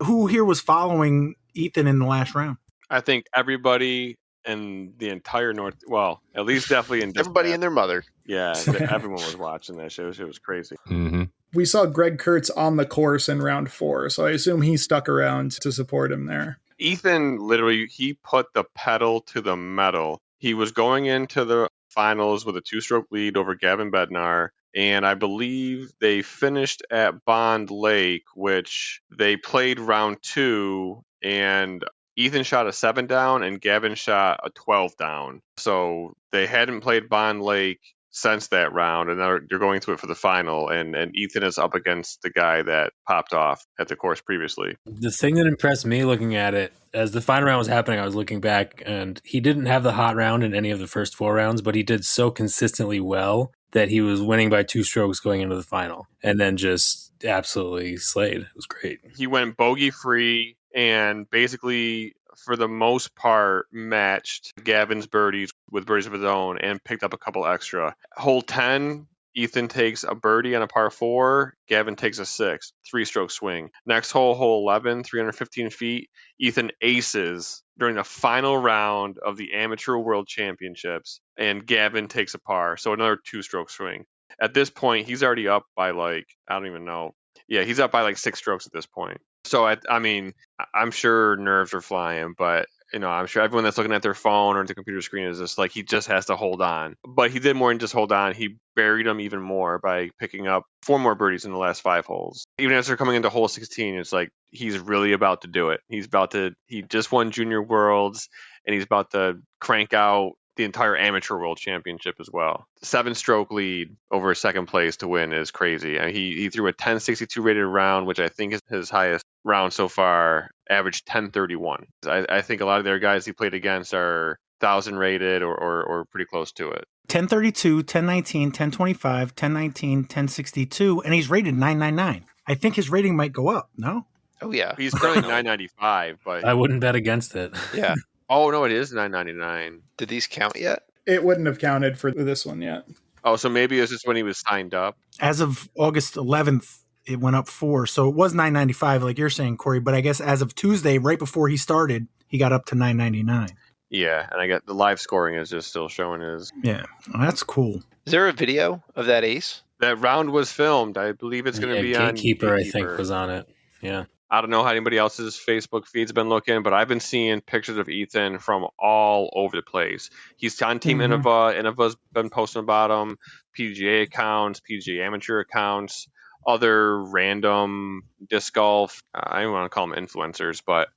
Who here was following Ethan in the last round? I think everybody in the entire North. Well, at least definitely in Everybody Discap. and their mother. Yeah, everyone was watching that show. It was crazy. Mm-hmm. We saw Greg Kurtz on the course in round 4, so I assume he stuck around to support him there. Ethan literally, he put the pedal to the metal. He was going into the finals with a 2-stroke lead over Gavin Bednar, and I believe they finished at Bond Lake, which they played round 2, and Ethan shot a 7 down and Gavin shot a 12 down. So they hadn't played Bond Lake since that round, and they're going to it for the final, and Ethan is up against the guy that popped off at the course previously. The thing that impressed me looking at it, as the final round was happening, I was looking back, and he didn't have the hot round in any of the first 4 rounds, but he did so consistently well that he was winning by 2 strokes going into the final, and then just absolutely slayed. It was great. He went bogey-free and basically, for the most part, matched Gavin's birdies with birdies of his own and picked up a couple extra. Hole 10, Ethan takes a birdie on a par 4. Gavin takes a 6, 3-stroke swing. Next hole, hole 11, 315 feet. Ethan aces during the final round of the Amateur World Championships, and Gavin takes a par, so another 2-stroke swing. At this point, he's already up by I don't even know. Yeah, he's up by 6 strokes at this point. So, I mean, I'm sure nerves are flying, but, I'm sure everyone that's looking at their phone or the computer screen is just he just has to hold on. But he did more than just hold on. He buried them even more by picking up 4 more birdies in the last 5 holes. Even as they're coming into hole 16, it's he's really about to do it. He just won Junior Worlds, and he's about to crank out the entire Amateur World Championship as well. 7-stroke lead over second place to win is crazy. And he threw a 10.62 rated round, which I think is his highest round so far, averaged 10.31. I think a lot of their guys he played against are 1,000 rated or pretty close to it. 1032, 1019, 1025, 1019, 1062, and he's rated 999. I think his rating might go up, no? Oh, yeah. He's currently 995, but I wouldn't bet against it. Yeah. Oh, no, it is 999. Did these count yet? It wouldn't have counted for this one yet. Oh, so maybe it was just when he was signed up. As of August 11th, it went up 4. So it was 995, like you're saying, Corey. But I guess as of Tuesday, right before he started, he got up to 999. Yeah, and I got the live scoring is just still showing his. Yeah, well, that's cool. Is there a video of that ace? That round was filmed. I believe it's going to be on Gatekeeper, I think, was on it. Yeah. I don't know how anybody else's Facebook feed's been looking, but I've been seeing pictures of Ethan from all over the place. He's on Team Innova. Innova's been posting about him. PDGA accounts, PDGA amateur accounts, other random disc golf. I don't want to call them influencers, but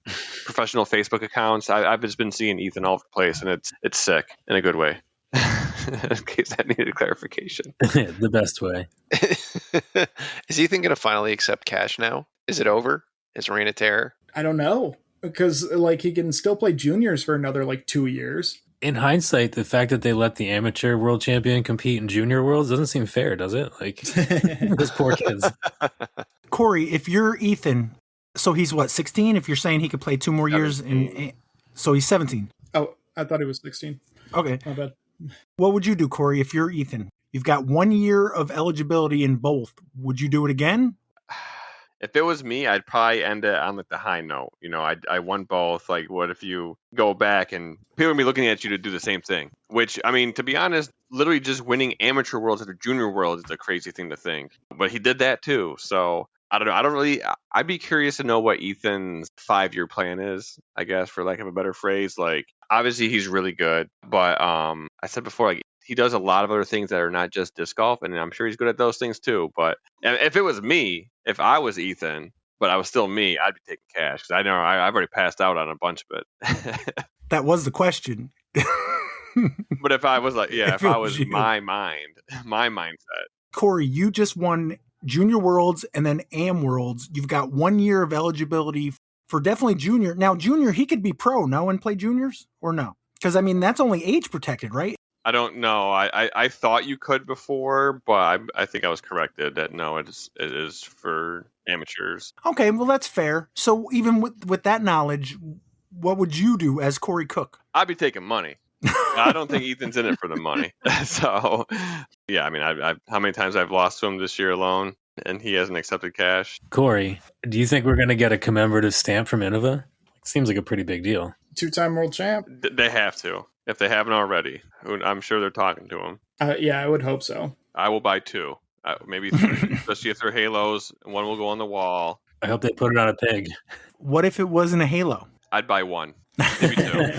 professional Facebook accounts. I've just been seeing Ethan all over the place, and it's sick in a good way. In case that needed clarification. The best way. Is Ethan going to finally accept cash now? Is it over? Is Reign of Terror? I don't know, because he can still play juniors for another 2 years. In hindsight, the fact that they let the amateur world champion compete in junior worlds doesn't seem fair, does it? Those poor kids. Corey, if you're Ethan, so he's 16? If you're saying he could play 2 more years, so he's 17. Oh, I thought he was 16. Okay. My bad. What would you do, Corey, if you're Ethan? You've got 1 year of eligibility in both. Would you do it again? If it was me, I'd probably end it on the high note. I won both. What if you go back and people will be looking at you to do the same thing? Which, I mean, to be honest, literally just winning amateur worlds at the junior world is a crazy thing to think. But he did that too. So I don't know. I'd be curious to know what Ethan's 5-year plan is, I guess, for lack of a better phrase. Obviously he's really good, but I said before, he does a lot of other things that are not just disc golf, and I'm sure he's good at those things too. But if it was me, if I was Ethan, but I was still me, I'd be taking cash because I know I've already passed out on a bunch of it. That was the question. But if I was if I was my mindset. Corey, you just won Junior Worlds and then AM Worlds. You've got 1 year of eligibility for definitely junior. Now, junior, he could be pro now and play juniors or no? Because, I mean, that's only age protected, right? I don't know. I thought you could before, but I think I was corrected that no, it is for amateurs. Okay, well, that's fair. So even with that knowledge, what would you do as Corey Cook? I'd be taking money. I don't think Ethan's in it for the money. So, yeah, I mean, I've how many times I've lost to him this year alone, and he hasn't accepted cash. Corey, do you think we're going to get a commemorative stamp from Innova? Seems like a pretty big deal. 2-time world champ. They have to. If they haven't already. I'm sure they're talking to him. Yeah, I would hope so. I will buy 2. Maybe 3. Especially if they're Halos. One will go on the wall. I hope they put it on a pig. What if it wasn't a Halo? I'd buy 1. Maybe 2.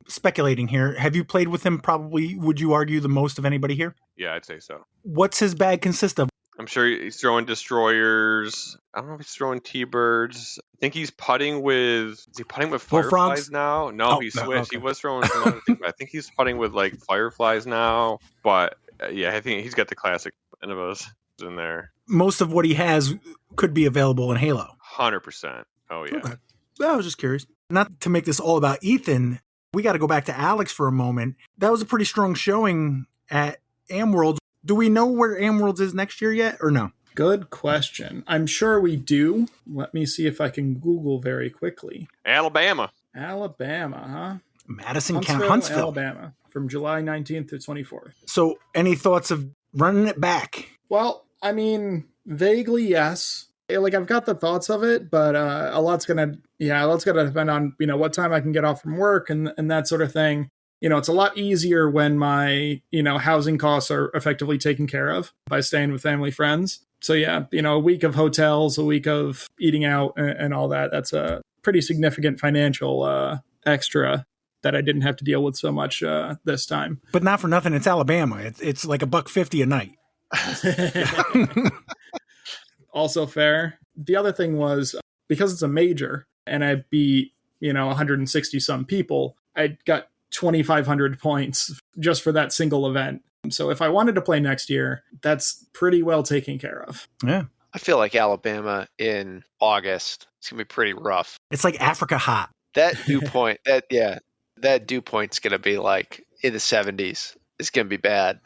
Speculating here. Have you played with him probably, would you argue, the most of anybody here? Yeah, I'd say so. What's his bag consist of? I'm sure he's throwing destroyers. I don't know if he's throwing T-birds. I think he's putting with... Is he putting with fireflies now? No, he switched. Okay. He was throwing some other things, but I think he's putting with like fireflies now. But yeah, I think he's got the classic Innovas in there. Most of what he has could be available in Halo. 100%. Oh, yeah. Okay. I was just curious. Not to make this all about Ethan, we got to go back to Alex for a moment. That was a pretty strong showing at AmWorlds. Do we know where AmWorlds is next year yet, or no? Good question. I'm sure we do. Let me see if I can Google very quickly. Alabama, huh? Madison County, Huntsville, Alabama, from July 19th to 24th. So, any thoughts of running it back? Well, I mean, vaguely, yes. Like, I've got the thoughts of it, but a lot's gonna depend on, what time I can get off from work and that sort of thing. It's a lot easier when my, housing costs are effectively taken care of by staying with family friends. So yeah, a week of hotels, a week of eating out and all that. That's a pretty significant financial extra that I didn't have to deal with so much this time. But not for nothing, it's Alabama. It's like $1.50 a night. Also fair. The other thing was, because it's a major and I beat, 160 some people, I got 2,500 points just for that single event. So if I wanted to play next year, that's pretty well taken care of. Yeah. I feel like Alabama in August, it's going to be pretty rough. It's like Africa hot. That dew point, that dew point's going to be like in the 70s. It's going to be bad.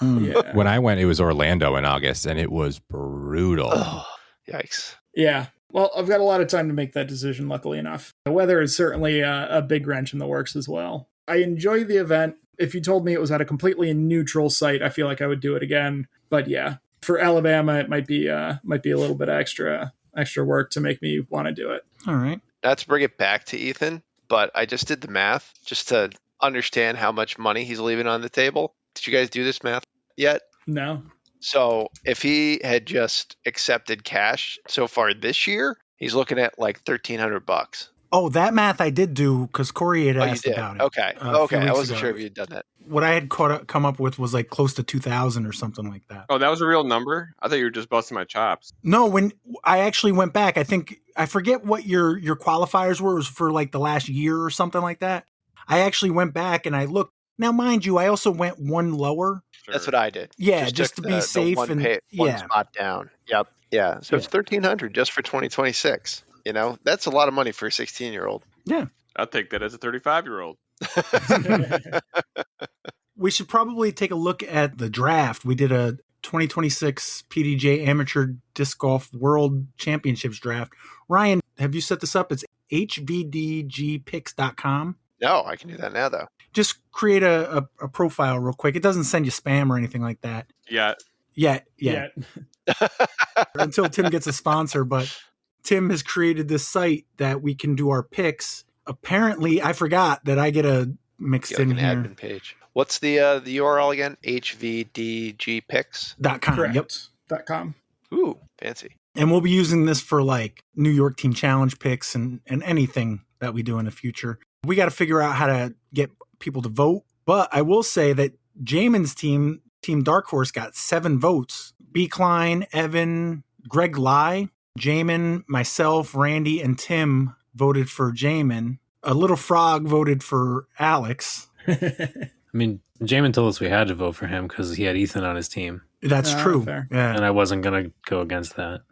Yeah. When I went, it was Orlando in August, and it was brutal. Oh, yikes. Yeah. Well, I've got a lot of time to make that decision, luckily enough. The weather is certainly a big wrench in the works as well. I enjoy the event. If you told me it was at a completely neutral site, I feel like I would do it again. But yeah, for Alabama, it might be a little bit extra work to make me want to do it. All right. Not to bring it back to Ethan, but I just did the math just to understand how much money he's leaving on the table. Did you guys do this math yet? No. So if he had just accepted cash so far this year, he's looking at like $1,300. Oh, that math I did do because Corey had asked about it. Okay. I wasn't sure if you'd done that. What I had come up with was like close to 2,000 or something like that. Oh, that was a real number? I thought you were just busting my chops. No, when I actually went back, I forget what your qualifiers were. It was for like the last year or something like that. I actually went back and I looked. Now, mind you, I also went one lower. Sure. That's what I did. Yeah, just to be safe one spot down. Yep. Yeah. So it's $1,300 just for 2026. That's a lot of money for a 16-year-old. Yeah. I'll take that as a 35-year-old. We should probably take a look at the draft. We did a 2026 PDGA Amateur Disc Golf World Championships draft. Ryan, have you set this up? It's hvdgpicks.com. No, I can do that now, though. Just create a profile real quick. It doesn't send you spam or anything like that. Yeah. Until Tim gets a sponsor, but Tim has created this site that we can do our picks. Apparently, I forgot that I get a mixed in here. Admin page. What's the URL again? hvdgpicks.com. Correct. Yep. .com. Ooh, fancy. And we'll be using this for like New York Team Challenge picks and anything that we do in the future. We got to figure out how to get people to vote. But I will say that Jamin's team Dark Horse, got 7 votes. B. Klein, Evan, Greg Lai, Jamin, myself, Randy, and Tim voted for Jamin. A Little Frog voted for Alex. I mean, Jamin told us we had to vote for him because he had Ethan on his team. That's true. Fair. Yeah. And I wasn't going to go against that.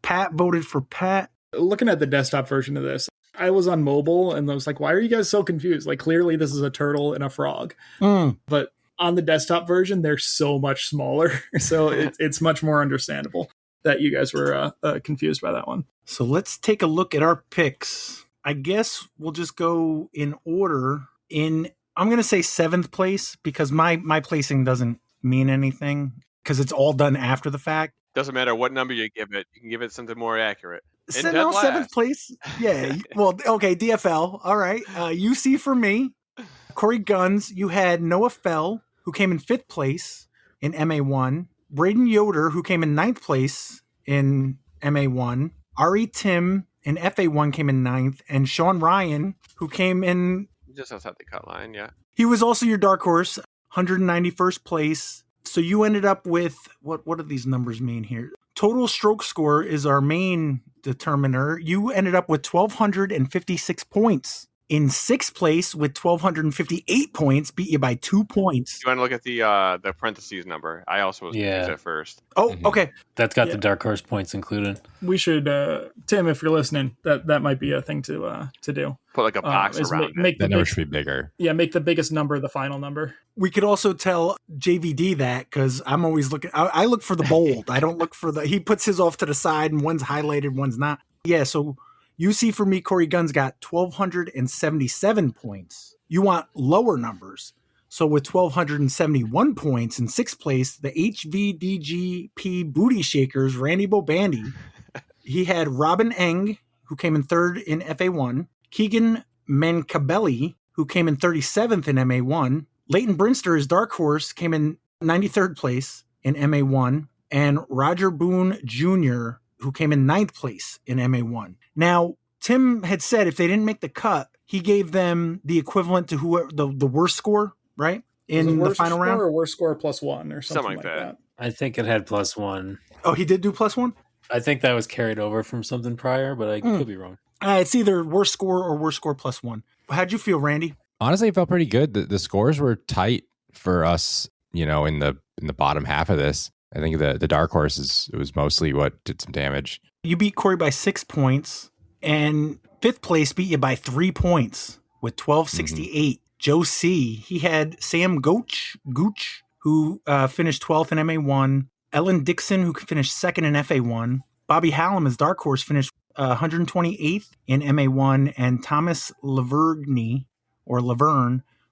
Pat voted for Pat. Looking at the desktop version of this, I was on mobile and I was like, why are you guys so confused? Like, clearly this is a turtle and a frog. But on the desktop version, they're so much smaller. So it's much more understandable that you guys were confused by that one. So let's take a look at our picks. I guess we'll just go in order. I'm going to say 7th place because my placing doesn't mean anything because it's all done after the fact. Doesn't matter what number you give it. You can give it something more accurate. dead No, last. seventh place. Yeah. Well, okay, DFL. All right. UC for me. Corey Guns. You had Noah Fell, who came in 5th place in MA1. Braden Yoder, who came in 9th place in MA1. Ari Tim in FA1 came in 9th. And Sean Ryan, who came in... Just outside the cut line, yeah. He was also your dark horse, 191st place. So you ended up with... What do these numbers mean here? Total stroke score is our main determiner. You ended up with 1,256 points. In 6th place with 1,258 points, beat you by 2 points. You want to look at the parentheses number? I also was confused at first. Oh, okay. That's got the dark horse points included. We should, Tim, if you're listening, that might be a thing to do. Put like a box around it. That number should be bigger. Yeah, make the biggest number the final number. We could also tell JVD that because I'm always looking. I look for the bold. I don't look for the. He puts his off to the side and one's highlighted, one's not. Yeah, so you see for me, Corey Guns got 1,277 points. You want lower numbers. So with 1,271 points in 6th place, the HVDGP Booty Shakers, Randy Bobandy. He had Robin Eng, who came in 3rd in FA1. Keegan Mancabelli, who came in 37th in MA1. Leighton Brinster, his dark horse, came in 93rd place in MA1. And Roger Boone Jr., who came in 9th place in MA1. Now, Tim had said if they didn't make the cut, he gave them the equivalent to whoever the worst score, right? In the final round? Or worst score +1 or something like that. I think it had +1. Oh, he did do +1? I think that was carried over from something prior, but I could be wrong. It's either worst score or worst score +1. How'd you feel, Randy? Honestly, it felt pretty good. The scores were tight for us, in the bottom half of this. I think the dark horse was mostly what did some damage. You beat Corey by 6 points, and 5th place beat you by 3 points with 1,268. Joe C. He had Sam Gooch, who finished 12th in MA1. Ellen Dixon, who finished 2nd in FA1. Bobby Hallam, his dark horse, finished 128th in MA1, and Thomas Laverne,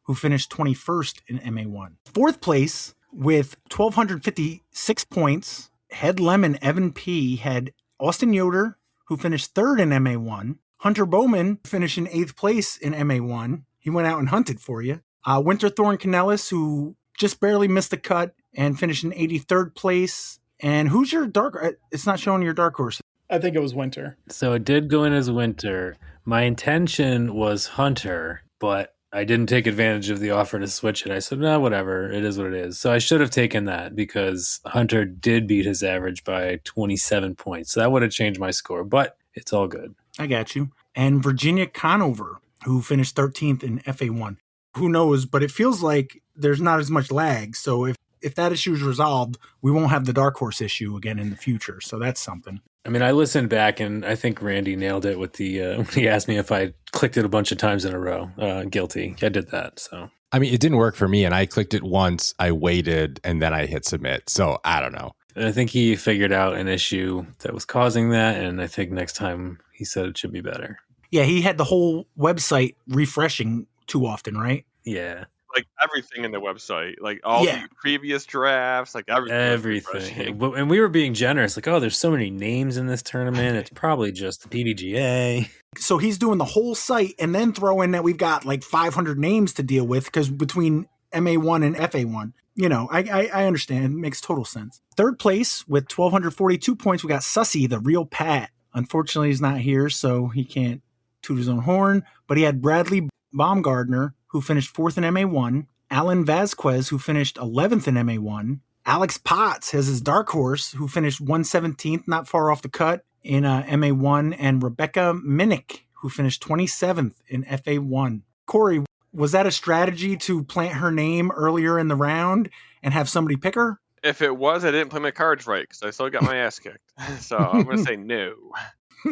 who finished 21st in MA1. 4th place with 1,256 points. Head Lemon Evan P. had Austin Yoder, who finished 3rd in MA1. Hunter Bowman finished in 8th place in MA1. He went out and hunted for you. Winterthorn Canellis, who just barely missed the cut and finished in 83rd place. And who's your dark? It's not showing your dark horse. I think it was Winter. So it did go in as Winter. My intention was Hunter, but I didn't take advantage of the offer to switch it. I said, no, whatever. It is what it is. So I should have taken that because Hunter did beat his average by 27 points. So that would have changed my score, but it's all good. I got you. And Virginia Conover, who finished 13th in FA1. Who knows, but it feels like there's not as much lag. So if that issue is resolved, we won't have the dark horse issue again in the future. So that's something. I mean, I listened back, and I think Randy nailed it with the when he asked me if I clicked it a bunch of times in a row. Guilty. I did that. So I mean, it didn't work for me, and I clicked it once, I waited, and then I hit submit. So I don't know. And I think he figured out an issue that was causing that, and I think next time he said it should be better. Yeah, he had the whole website refreshing too often, right? Yeah. Like everything in the website, like all the previous drafts, like everything. And we were being generous. Like, oh, there's so many names in this tournament. It's probably just the PDGA. So he's doing the whole site and then throw in that we've got like 500 names to deal with because between MA1 and FA1. I understand. It makes total sense. 3rd place with 1,242 points, we got Sussy, the real Pat. Unfortunately, he's not here, so he can't toot his own horn. But he had Bradley Baumgardner, who finished 4th in MA1. Alan Vasquez, who finished 11th in MA1. Alex Potts has his dark horse, who finished 117th, not far off the cut in MA1. And Rebecca Minnick, who finished 27th in FA1. Corey, was that a strategy to plant her name earlier in the round and have somebody pick her? If it was, I didn't play my cards right because I still got my ass kicked. So I'm going to say no.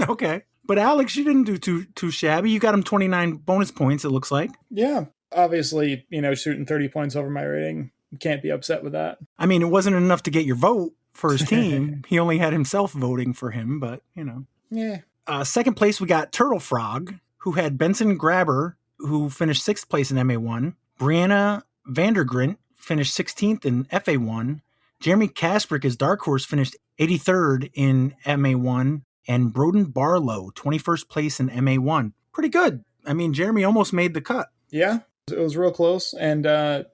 Okay. But Alex, you didn't do too shabby. You got him 29 bonus points, it looks like. Yeah. Obviously, shooting 30 points over my rating. You can't be upset with that. I mean, it wasn't enough to get your vote for his team. He only had himself voting for him, but, Yeah. 2nd place, we got Turtle Frog, who had Benson Grabber, who finished 6th place in MA1. Brianna Vandergrint finished 16th in FA1. Jeremy Kasprick, his dark horse, finished 83rd in MA1. And Broden Barlow, 21st place in MA1. Pretty good. I mean, Jeremy almost made the cut. Yeah, it was real close. And I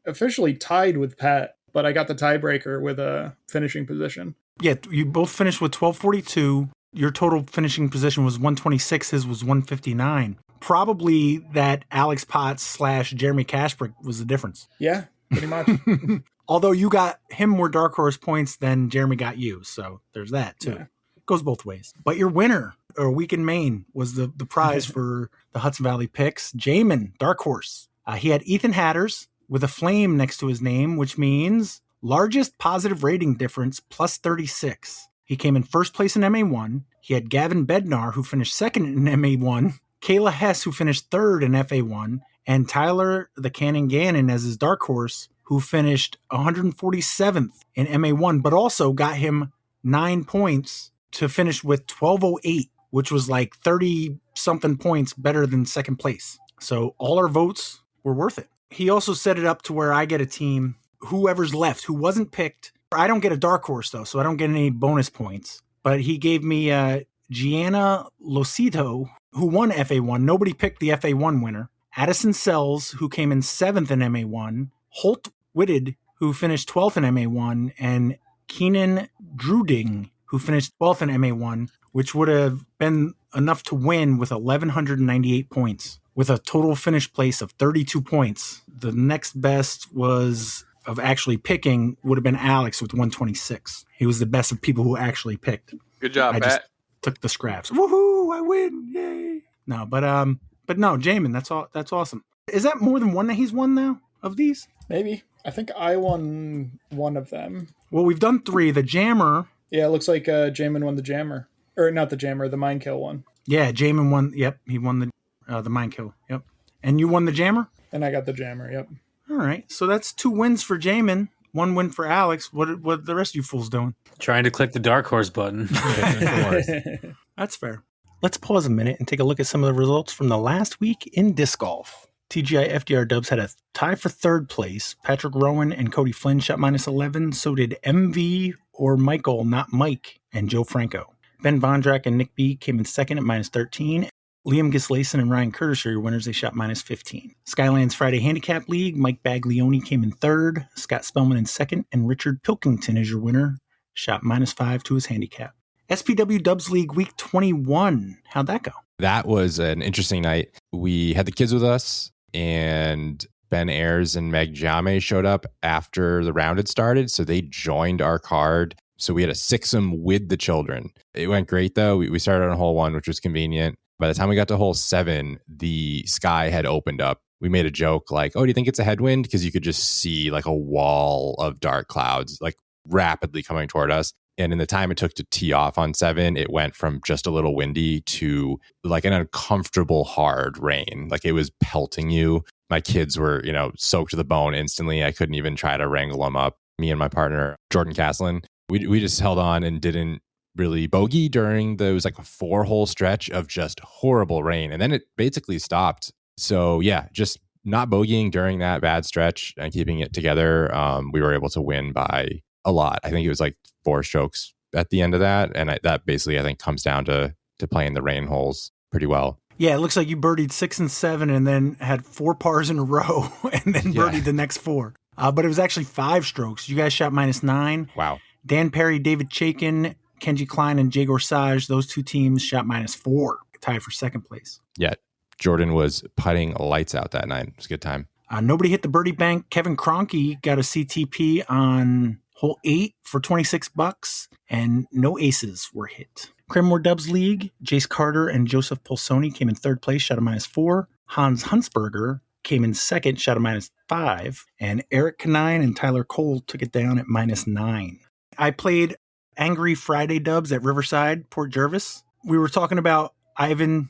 officially tied with Pat, but I got the tiebreaker with a finishing position. Yeah, you both finished with 1242. Your total finishing position was 126. His was 159. Probably that Alex Potts / Jeremy Kashbrick was the difference. Yeah, pretty much. Although you got him more Dark Horse points than Jeremy got you. So there's that, too. Yeah. Goes both ways. But your winner, or Week in Maine, was the prize for the Hudson Valley picks. Jamin, Dark Horse. He had Ethan Hatters with a flame next to his name, which means largest positive rating difference, plus 36. He came in first place in MA1. He had Gavin Bednar, who finished second in MA1. Kayla Hess, who finished third in FA1. And Tyler the Cannon Gannon as his Dark Horse, who finished 147th in MA1, but also got him 9 points to finish with 1208, which was like 30-something points better than second place. So all our votes were worth it. He also set it up to where I get a team, whoever's left, who wasn't picked. I don't get a Dark Horse, though, so I don't get any bonus points. But he gave me Gianna Losito, who won FA1. Nobody picked the FA1 winner. Addison Sells, who came in 7th in MA1. Holt Whitted, who finished 12th in MA1. And Keenan Druding, who finished 12th in MA1, which would have been enough to win with 1,198 points, with a total finish place of 32 points. The next best was of actually picking would have been Alex with 126. He was the best of people who actually picked. Good job, Pat. Just took the scraps. Woohoo! I win! Yay! No, but no, Jamin, that's awesome. Is that more than one that he's won now of these? Maybe. I think I won one of them. Well, we've done 3. The Jammer. Yeah, it looks like Jamin won the Jammer. Or not the Jammer, the Mind Kill one. Yeah, Jamin won. Yep, he won the Mind Kill. Yep. And you won the Jammer? And I got the Jammer, yep. All right. So that's 2 wins for Jamin, 1 win for Alex. What are the rest of you fools doing? Trying to click the Dark Horse button. That's fair. Let's pause a minute and take a look at some of the results from the last week in disc golf. TGI FDR Dubs had a tie for 3rd place. Patrick Rowan and Cody Flynn shot -11. So did MV or Michael, not Mike, and Joe Franco. Ben Vondrak and Nick B came in 2nd at -13. Liam Gislason and Ryan Curtis are your winners. They shot -15. Skylands Friday Handicap League, Mike Baglioni came in 3rd. Scott Spellman in 2nd. And Richard Pilkington is your winner. Shot -5 to his handicap. SPW Dubs League Week 21. How'd that go? That was an interesting night. We had the kids with us, and Ben Ayers and Meg Jame showed up after the round had started, so they joined our card. So we had a 6'em with the children. It went great, though. We started on hole 1, which was convenient. By the time we got to hole 7, the sky had opened up. We made a joke like, oh, do you think it's a headwind? Because you could just see like a wall of dark clouds like rapidly coming toward us. And in the time it took to tee off on 7, it went from just a little windy to like an uncomfortable hard rain. Like it was pelting you. My kids were, soaked to the bone instantly. I couldn't even try to wrangle them up. Me and my partner, Jordan Caslin, we just held on and didn't really bogey during those like a 4-hole stretch of just horrible rain. And then it basically stopped. So yeah, just not bogeying during that bad stretch and keeping it together. We were able to win by a lot. I think it was like 4 strokes at the end of that. And that basically, I think, comes down to playing the rain holes pretty well. Yeah, it looks like you birdied 6 and 7 and then had 4 pars in a row and then birdied the next 4. But it was actually 5 strokes. You guys shot -9. Wow. Dan Perry, David Chaikin, Kenji Klein, and Jay Gorsage, those 2 teams shot -4, tied for 2nd place. Yeah, Jordan was putting lights out that night. It was a good time. Nobody hit the birdie bank. Kevin Kroenke got a CTP on hole 8 for $26, and no aces were hit. Cremore Dubs League, Jace Carter and Joseph Polsoni came in 3rd place, shot a -4. Hans Huntsberger came in 2nd, shot a -5. And Eric Canine and Tyler Cole took it down at -9. I played Angry Friday Dubs at Riverside, Port Jervis. We were talking about Ivan,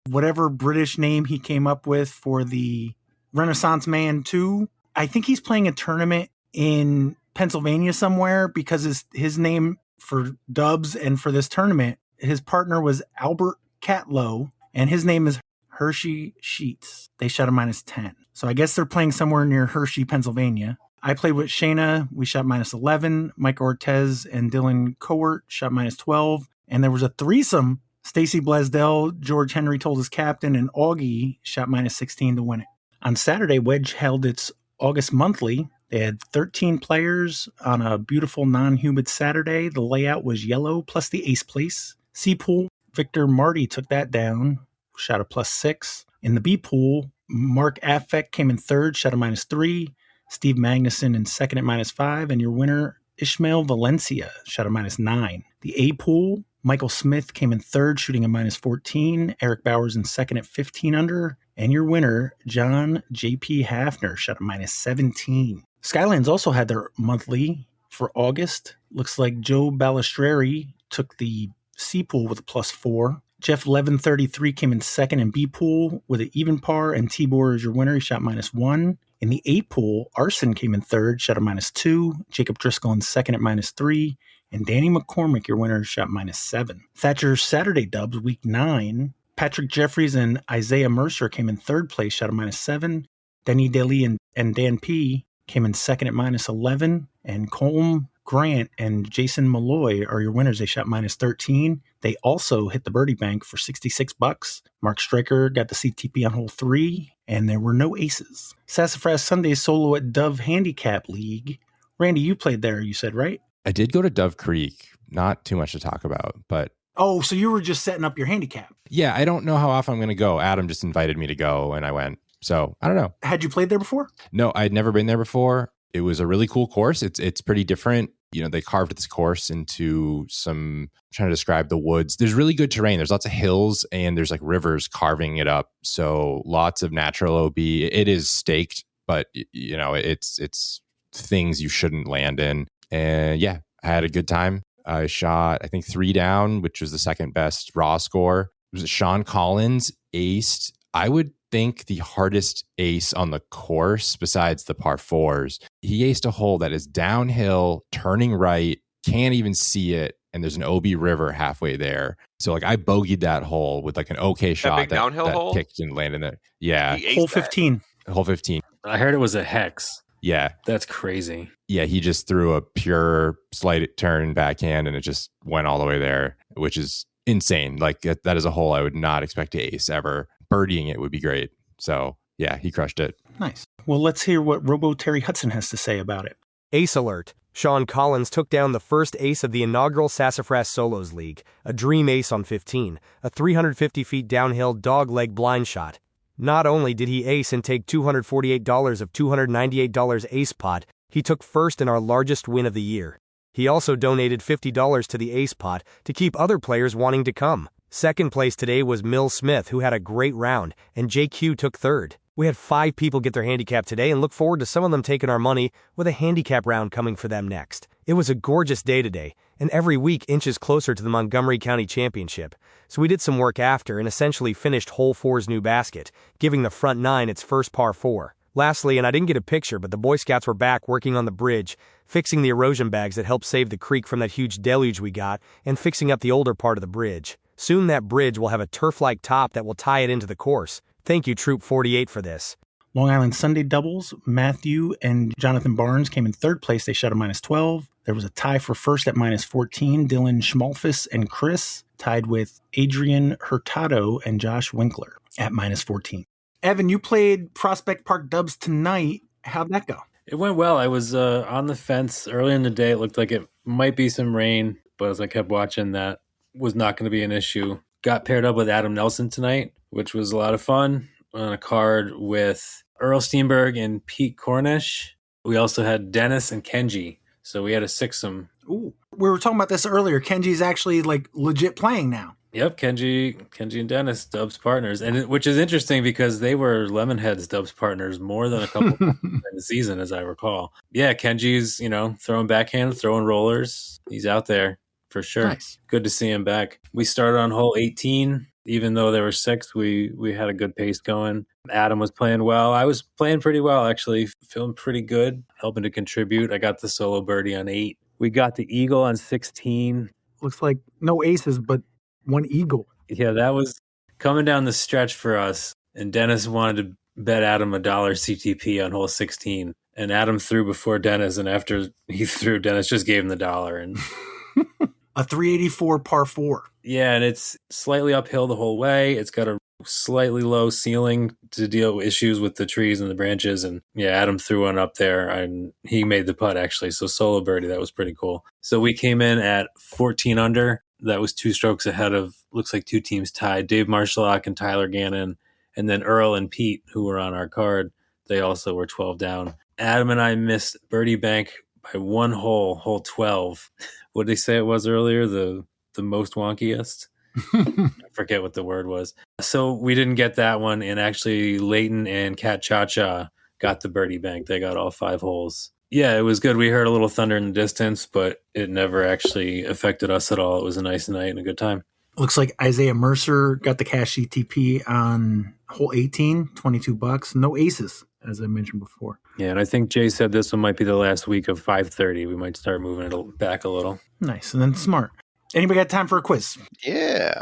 whatever British name he came up with for the Renaissance Man 2. I think he's playing a tournament in Pennsylvania somewhere because his name for Dubs and for this tournament, his partner was Albert Catlow, and his name is Hershey Sheets. They shot a -10. So I guess they're playing somewhere near Hershey, Pennsylvania. I played with Shayna. We shot -11. Mike Ortez and Dylan Cowart shot -12. And there was a threesome. Stacy Blasdell, George Henry told his captain, and Augie shot minus 16 to win it. On Saturday, Wedge held its August monthly. They had 13 players on a beautiful non-humid Saturday. The layout was yellow plus the ace place. C pool, Victor Marty took that down, shot a plus 6. In the B pool, Mark Affect came in third, shot a minus 3. Steve Magnuson in second at minus 5. And your winner, Ishmael Valencia, shot a minus 9. The A pool, Michael Smith came in third, shooting a minus 14. Eric Bowers in second at 15 under. And your winner, John J.P. Hafner, shot a minus 17. Skylands also had their monthly for August. Looks like Joe Balistreri took the C pool with a plus 4. Jeff 1133 came in second in B pool with an even par, and Tibor is your winner. He shot minus 1. In the A pool, Arson came in third, shot a minus 2. Jacob Driscoll in second at minus 3. And Danny McCormick, your winner, shot minus 7. Thatcher's Saturday dubs, week 9. Patrick Jeffries and Isaiah Mercer came in third place, shot a minus 7. Denny Daly and Dan P came in second at minus 11. And Colm Grant and Jason Malloy are your winners. They shot minus 13. They also hit the birdie bank for $66. Mark Stryker got the CTP on hole 3, and there were no aces. Sassafras Sunday solo at Dove Handicap League. Randy, you played there, you said, right? I did go to Dove Creek. Not too much to talk about, but... Oh, so you were just setting up your handicap. Yeah, I don't know how often I'm going to go. Adam just invited me to go, and I went. So, I don't know. Had you played there before? No, I'd never been there before. It was a really cool course. It's pretty different. You know, they carved this course into some, I'm trying to describe the woods. There's really good terrain. There's lots of hills, and there's like rivers carving it up. So lots of natural OB. It is staked, but you know, it's things you shouldn't land in. And yeah, I had a good time. I shot, I think 3 down, which was the second best raw score. It was Sean Collins aced, I would think, the hardest ace on the course besides the par 4s. He aced a hole that is downhill, turning right, can't even see it, and there's an OB river halfway there. So like I bogeyed that hole with like an okay shot that hole? Kicked and landed there. Yeah. Hole 15. Hole 15. I heard it was a hex. Yeah. That's crazy. Yeah, he just threw a pure slight turn backhand and it just went all the way there, which is insane. Like that is a hole I would not expect to ace ever. Birdieing it would be great. So yeah, he crushed it. Nice. Well, let's hear what Robo Terry Hudson has to say about it. Ace alert. Sean Collins took down the first ace of the inaugural Sassafras Solos League, a dream ace on 15, a 350 feet downhill dog-leg blind shot. Not only did he ace and take $248 of $298 ace pot, he took first in our largest win of the year. He also donated $50 to the ace pot to keep other players wanting to come. Second place today was Mill Smith, who had a great round, and JQ took third. We had 5 people get their handicap today and look forward to some of them taking our money with a handicap round coming for them next. It was a gorgeous day today, and every week inches closer to the Montgomery County Championship. So we did some work after and essentially finished hole 4's new basket, giving the front 9 its first par 4. Lastly, and I didn't get a picture, but the Boy Scouts were back working on the bridge, fixing the erosion bags that helped save the creek from that huge deluge we got, and fixing up the older part of the bridge. Soon that bridge will have a turf-like top that will tie it into the course. Thank you, Troop 48, for this. Long Island Sunday doubles, Matthew and Jonathan Barnes came in third place. They shot a minus 12. There was a tie for first at minus 14. Dylan Schmalfus and Chris tied with Adrian Hurtado and Josh Winkler at minus 14. Evan, you played Prospect Park dubs tonight. How'd that go? It went well. I was on the fence early in the day. It looked like it might be some rain, but as I kept watching, that was not going to be an issue. Got paired up with Adam Nelson tonight, which was a lot of fun, on a card with Earl Steenberg and Pete Cornish. We also had Dennis and Kenji, so we had a sixsome. Ooh, we were talking about this earlier. Kenji's actually like legit playing now. Yep, Kenji and Dennis, Dubs partners, and which is interesting because they were Lemonhead's Dubs partners more than a couple times in the season, as I recall. Yeah, Kenji's throwing backhand, throwing rollers. He's out there for sure. Nice. Good to see him back. We started on hole 18. Even though there were 6, we had a good pace going. Adam was playing well. I was playing pretty well, actually. Feeling pretty good, helping to contribute. I got the solo birdie on 8. We got the eagle on 16. Looks like no aces, but one eagle. Yeah, that was coming down the stretch for us. And Dennis wanted to bet Adam $1 CTP on hole 16. And Adam threw before Dennis. And after he threw, Dennis just gave him the $1. And a 384 par 4. Yeah, and it's slightly uphill the whole way. It's got a slightly low ceiling to deal with issues with the trees and the branches. And yeah, Adam threw one up there and he made the putt actually. So solo birdie, that was pretty cool. So we came in at 14 under. That was 2 strokes ahead of, looks like 2 teams tied, Dave Marshallock and Tyler Gannon. And then Earl and Pete, who were on our card, they also were 12 down. Adam and I missed birdie bank by 1 hole, hole 12. What did they say it was earlier? The most wonkiest? I forget what the word was. So we didn't get that one, and actually Leighton and Cat Cha-Cha got the birdie bank. They got all 5 holes. Yeah, it was good. We heard a little thunder in the distance, but it never actually affected us at all. It was a nice night and a good time. Looks like Isaiah Mercer got the cash CTP on hole 18, $22. No aces, as I mentioned before. Yeah, and I think Jay said this one might be the last week of 5:30. We might start moving it back a little. Nice, and then smart. Anybody got time for a quiz? Yeah.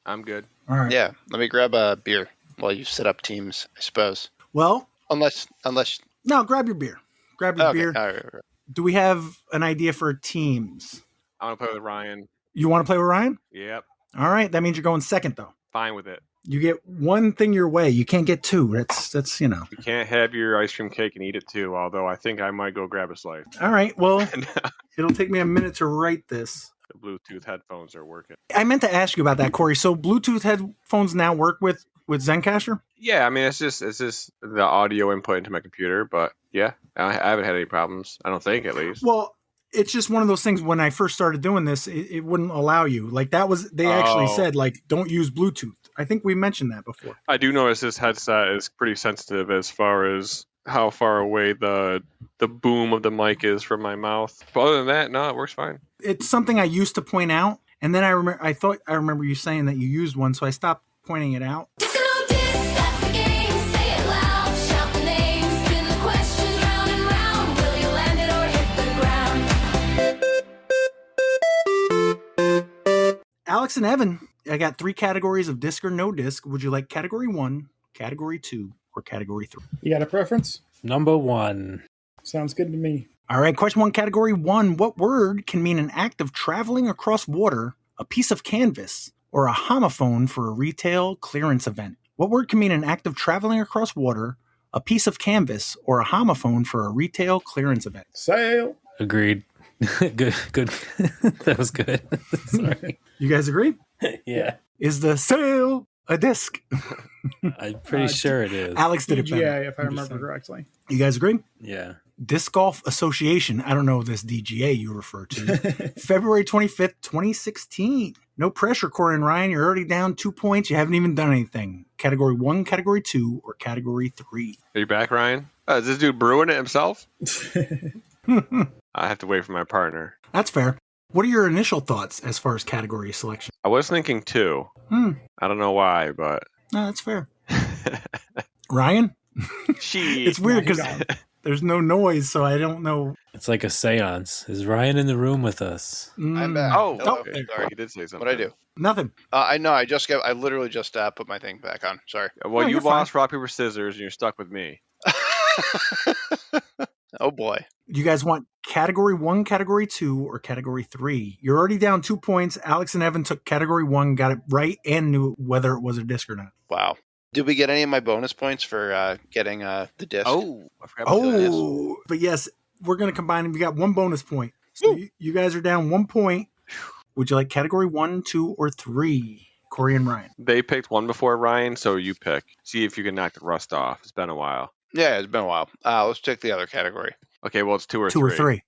I'm good. All right. Yeah. Let me grab a beer while you set up teams, I suppose. Well, Unless. no, grab your beer. Grab your Okay. beer. All right. Do we have an idea for teams? I want to play with Ryan. You want to play with Ryan? Yep. All right. That means you're going second, though. Fine with it. You get one thing your way. You can't get 2. That's You can't have your ice cream cake and eat it too, although I think I might go grab a slice. All right. Well, it'll take me a minute to write this. The Bluetooth headphones are working. I meant to ask you about that, Corey. So Bluetooth headphones now work with Zencaster? Yeah, I mean it's just the audio input into my computer, but yeah, I haven't had any problems. I don't think, at least. Well, it's just one of those things. When I first started doing this, it wouldn't allow you. Like that was they actually said like don't use Bluetooth. I think we mentioned that before. I do notice this headset is pretty sensitive as far as how far away the boom of the mic is from my mouth. But other than that, no, it works fine. It's something I used to point out, and then I remember you saying that you used one, so I stopped pointing it out. Alex and Evan, I got 3 categories of disc or no disc. Would you like category 1, category 2, or category 3? You got a preference? Number 1. Sounds good to me. All right, question 1, category 1. What word can mean an act of traveling across water, a piece of canvas, or a homophone for a retail clearance event? What word can mean an act of traveling across water, a piece of canvas, or a homophone for a retail clearance event? Sail. Agreed. Good. That was good. Sorry. You guys agree? Yeah. Is the sail a disc? I'm pretty sure it is. Alex did it better. PDGA, if I remember correctly. You guys agree? Yeah. Disc Golf Association. I don't know this DGA you refer to. February 25th, 2016. No pressure, Corey and Ryan. You're already down 2 points. You haven't even done anything. Category 1, category 2, or category 3. Are you back, Ryan? Is this dude brewing it himself? I have to wait for my partner. That's fair. What are your initial thoughts as far as category selection? I was thinking 2. I don't know why, but No, that's fair. Ryan? It's weird because there's no noise, so I don't know. It's like a seance. Is Ryan in the room with us? I'm back. Oh, Hello. okay. Sorry. He did say something. What'd I do? Nothing. I know. I literally just put my thing back on. Sorry. Well, No, you you're lost rock, paper, scissors, and you're stuck with me. Oh boy. You guys want category 1, category 2, or category 3? You're already down 2 points. Alex and Evan took category 1, got it right, and knew whether it was a disc or not. Wow. Did we get any of my bonus points for getting the disc? Oh, I forgot about this. Oh, but yes, we're going to combine them. You got 1 bonus point. So you guys are down 1 point. Would you like category 1, 2, or 3? Corey and Ryan. They picked 1 before Ryan, so you pick. See if you can knock the rust off. It's been a while. Yeah, it's been a while. Let's take the other category. Okay, well, it's 2 or 3. 2 or 3.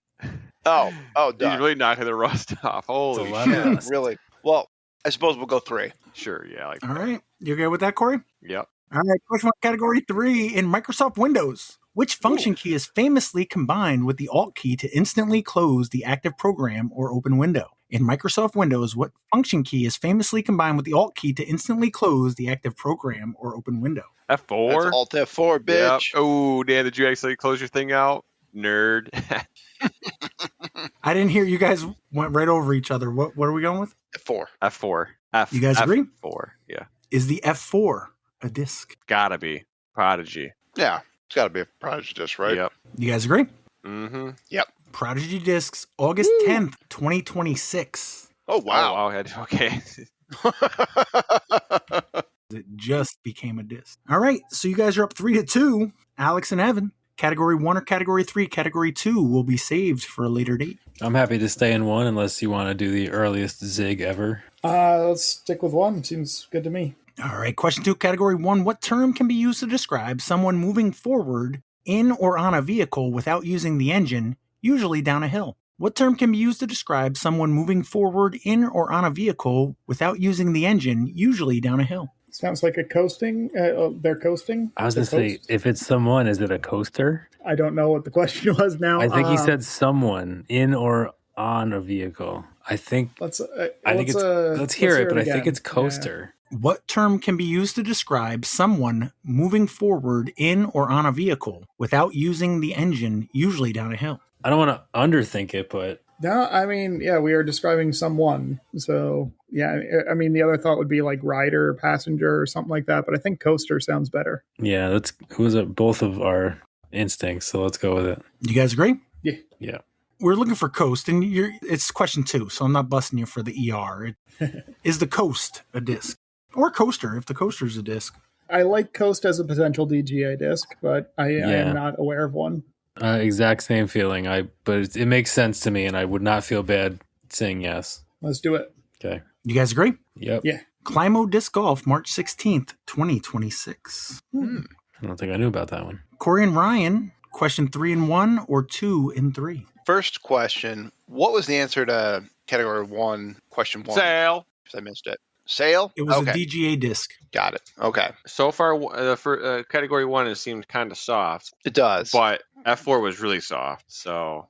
Oh, He's done. really knocking the rust off. Holy lot shit. of rust. Really? Well, I suppose we'll go 3. Sure, yeah. All right. You okay with that, Corey? Yep. All right. Question 1, category 3. In Microsoft Windows, which function key is famously combined with the Alt key to instantly close the active program or open window? In Microsoft Windows, what function key is famously combined with the Alt key to instantly close the active program or open window? F4? That's Alt F4, bitch. Yep. Oh, Dan, did you actually close your thing out? Nerd. I didn't hear. You guys went right over each other. What are we going with? F4. F4. You guys agree? F4, yeah. Is the F4 a disc? Gotta be. Prodigy. Yeah, it's got to be a Prodigy disc, right? Yep. You guys agree? Mm-hmm. Yep. Prodigy discs, August 10th, 2026. Oh, wow. Oh, wow. Okay. It just became a disc. All right, so you guys are up 3-2. Alex and Evan. Category 1 or Category 3. Category 2 will be saved for a later date. I'm happy to stay in 1 unless you want to do the earliest zig ever. Let's stick with 1. Seems good to me. All right, question 2, Category 1. What term can be used to describe someone moving forward in or on a vehicle without using the engine, usually down a hill? What term can be used to describe someone moving forward in or on a vehicle without using the engine, usually down a hill? Sounds like a coasting. They're coasting. I was going to say, if it's someone, is it a coaster? I don't know what the question was now. I think he said someone in or on a vehicle. Let's hear it, but I think it's coaster. Yeah. What term can be used to describe someone moving forward in or on a vehicle without using the engine, usually down a hill? I don't want to underthink it, but... No, I mean, yeah, we are describing someone. So, yeah, I mean, the other thought would be like rider, passenger, or something like that. But I think coaster sounds better. Yeah, it was both of our instincts, so let's go with it. You guys agree? Yeah. We're looking for coast, and it's question 2, so I'm not busting you for the ER. Is the coast a disc? Or coaster, if the coaster's a disc. I like coast as a potential DGA disc, but I am not aware of one. Exact same feeling. But it makes sense to me, and I would not feel bad saying yes. Let's do it. Okay. You guys agree? Yep. Yeah. Climo Disc Golf, March 16th, 2026. I don't think I knew about that one. Corey and Ryan, question 3 in 1 or 2 in 3? First question, what was the answer to category 1, question 1? Sail. Because I missed it. Sail? It was a DGA disc. Got it. Okay. So far, for category 1, it seemed kind of soft. It does. But F4 was really soft. So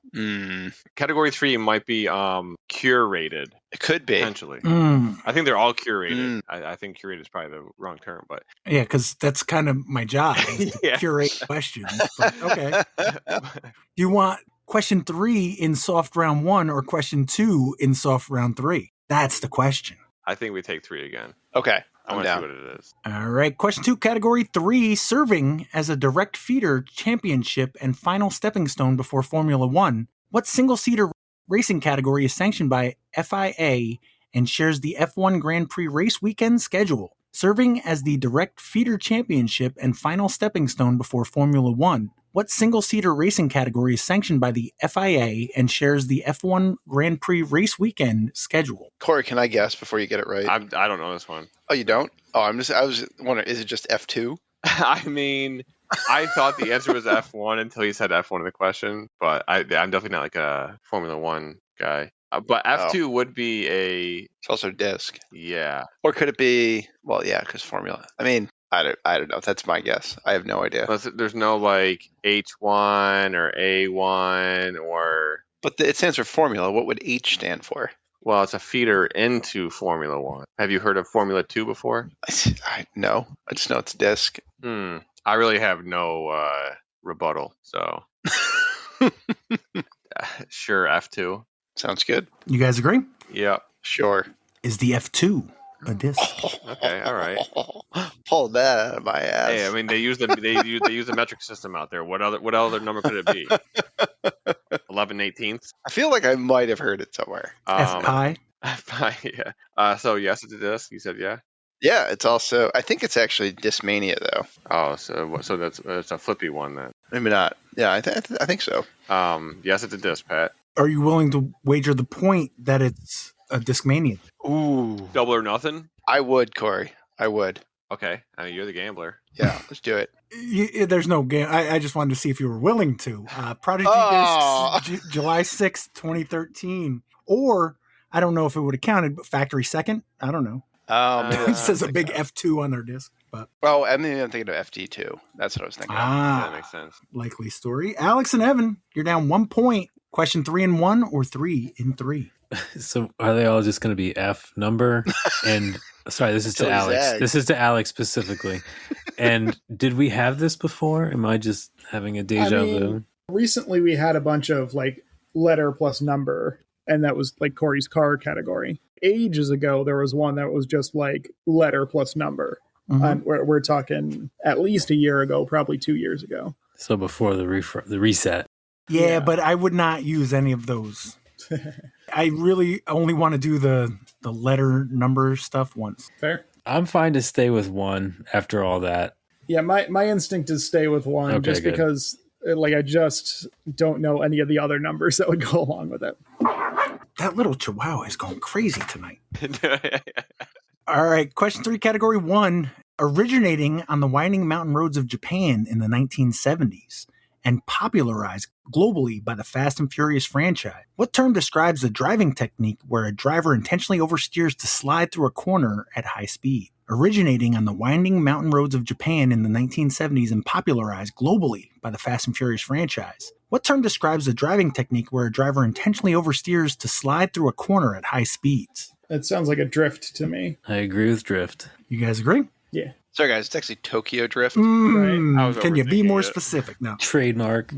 category 3 might be curated. It could be. Potentially. I think they're all curated. I think curated is probably the wrong term, but yeah, because that's kind of my job, is to curate questions. But, okay. Do you want question 3 in soft round 1 or question 2 in soft round 3? That's the question. I think we take 3 again. Okay. I want to see what it is. All right. Question 2, category 3, serving as a direct feeder championship and final stepping stone before Formula One. What single-seater racing category is sanctioned by FIA and shares the F1 Grand Prix race weekend schedule? Serving as the direct feeder championship and final stepping stone before Formula One. What single-seater racing category is sanctioned by the FIA and shares the F1 Grand Prix race weekend schedule? Corey, can I guess before you get it right? I don't know this one. Oh, you don't? Oh, I was wondering, is it just F2? I mean, I thought the answer was F1 until you said F1 in the question, but I'm definitely not like a Formula One guy. But F2 would be It's also disc. Yeah. Or could it be? Well, yeah, because Formula. I mean, I don't know. That's my guess. I have no idea. There's no like H1 or A1 or. But it stands for Formula. What would H stand for? Well, it's a feeder into Formula One. Have you heard of Formula 2 before? No. I just know it's disc. I really have no rebuttal. So sure, F2. Sounds good. You guys agree? Yep. Sure. Is the F2 a disc? Okay, all right. Pull that out of my ass. Hey, I mean they use the metric system out there. What other number could it be? 11/18. I feel like I might have heard it somewhere. F-pi? F-pi, yeah. So yes, it's a disc. You said yeah. Yeah, it's also. I think it's actually Discmania though. Oh, so that's a flippy one then. Maybe not. Yeah, I think so. Yes, it's a disc, Pat. Are you willing to wager the point that it's a Discmania? Ooh. Double or nothing? I would, Corey. I would. Okay. I mean, you're the gambler. Yeah, let's do it. There's no game. I just wanted to see if you were willing to. Prodigy Discs, July 6th, 2013. Or, I don't know if it would have counted, but Factory Second? I don't know. It says a big F2 on their disc. But I'm thinking of FD2. That's what I was thinking of. That makes sense. Likely story. Alex and Evan, you're down 1 point. Question 3 in 1 or 3 in 3? So are they all just going to be F number? And sorry, this is to Alex. Zag. This is to Alex specifically. And did we have this before? Am I just having a deja vu? Recently, we had a bunch of like letter plus number, and that was like Corey's car category. Ages ago, there was one that was just like letter plus number. Mm-hmm. We're talking at least a year ago, probably 2 years ago. So before the reset. Yeah, but I would not use any of those. I really only want to do the letter number stuff once. Fair. I'm fine to stay with 1 after all that. Yeah, my instinct is stay with 1 Okay, just good. because I just don't know any of the other numbers that would go along with it. That little chihuahua is going crazy tonight. All right, question 3, category 1. Originating on the winding mountain roads of Japan in the 1970s and popularized globally by the Fast and Furious franchise, what term describes the driving technique where a driver intentionally oversteers to slide through a corner at high speed? Originating on the winding mountain roads of Japan in the 1970s and popularized globally by the Fast and Furious franchise, what term describes the driving technique where a driver intentionally oversteers to slide through a corner at high speeds? It sounds like a drift to me. I agree with drift. You guys agree? Yeah. Sorry, guys. It's actually Tokyo Drift. I was Can you be overthinking more it. specific? No. Trademark.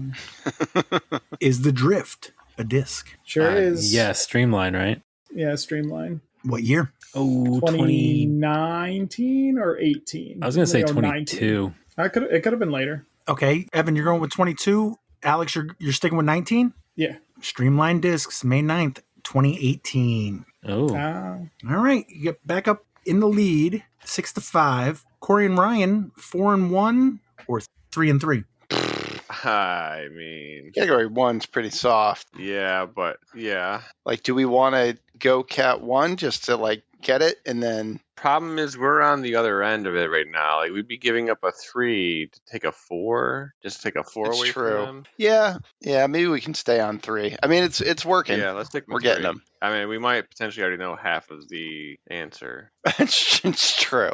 Is the drift a disc? Sure is. Yeah, Streamline, right? Yeah, Streamline. What year? Oh, 2019 or 18? I was going to say 19. 22. It could have been later. Okay, Evan, you're going with 22. Alex, you're sticking with 19? Yeah. Streamline Discs, May 9th, 2018. Oh. Ah. All right, you get back up in the lead, 6-5. Corey and Ryan, 4-1 or 3-3. I mean, Category 1's pretty soft. yeah, but yeah. Like, do we want to go Cat 1 just to, get it and then... Problem is, we're on the other end of it right now. Like, we'd be giving up a 3 to take a 4, just to take a 4 It's away true. from them. Yeah, maybe we can stay on 3. I mean, it's working. Yeah, let's take. We're getting them. I mean, we might potentially already know half of the answer. It's true.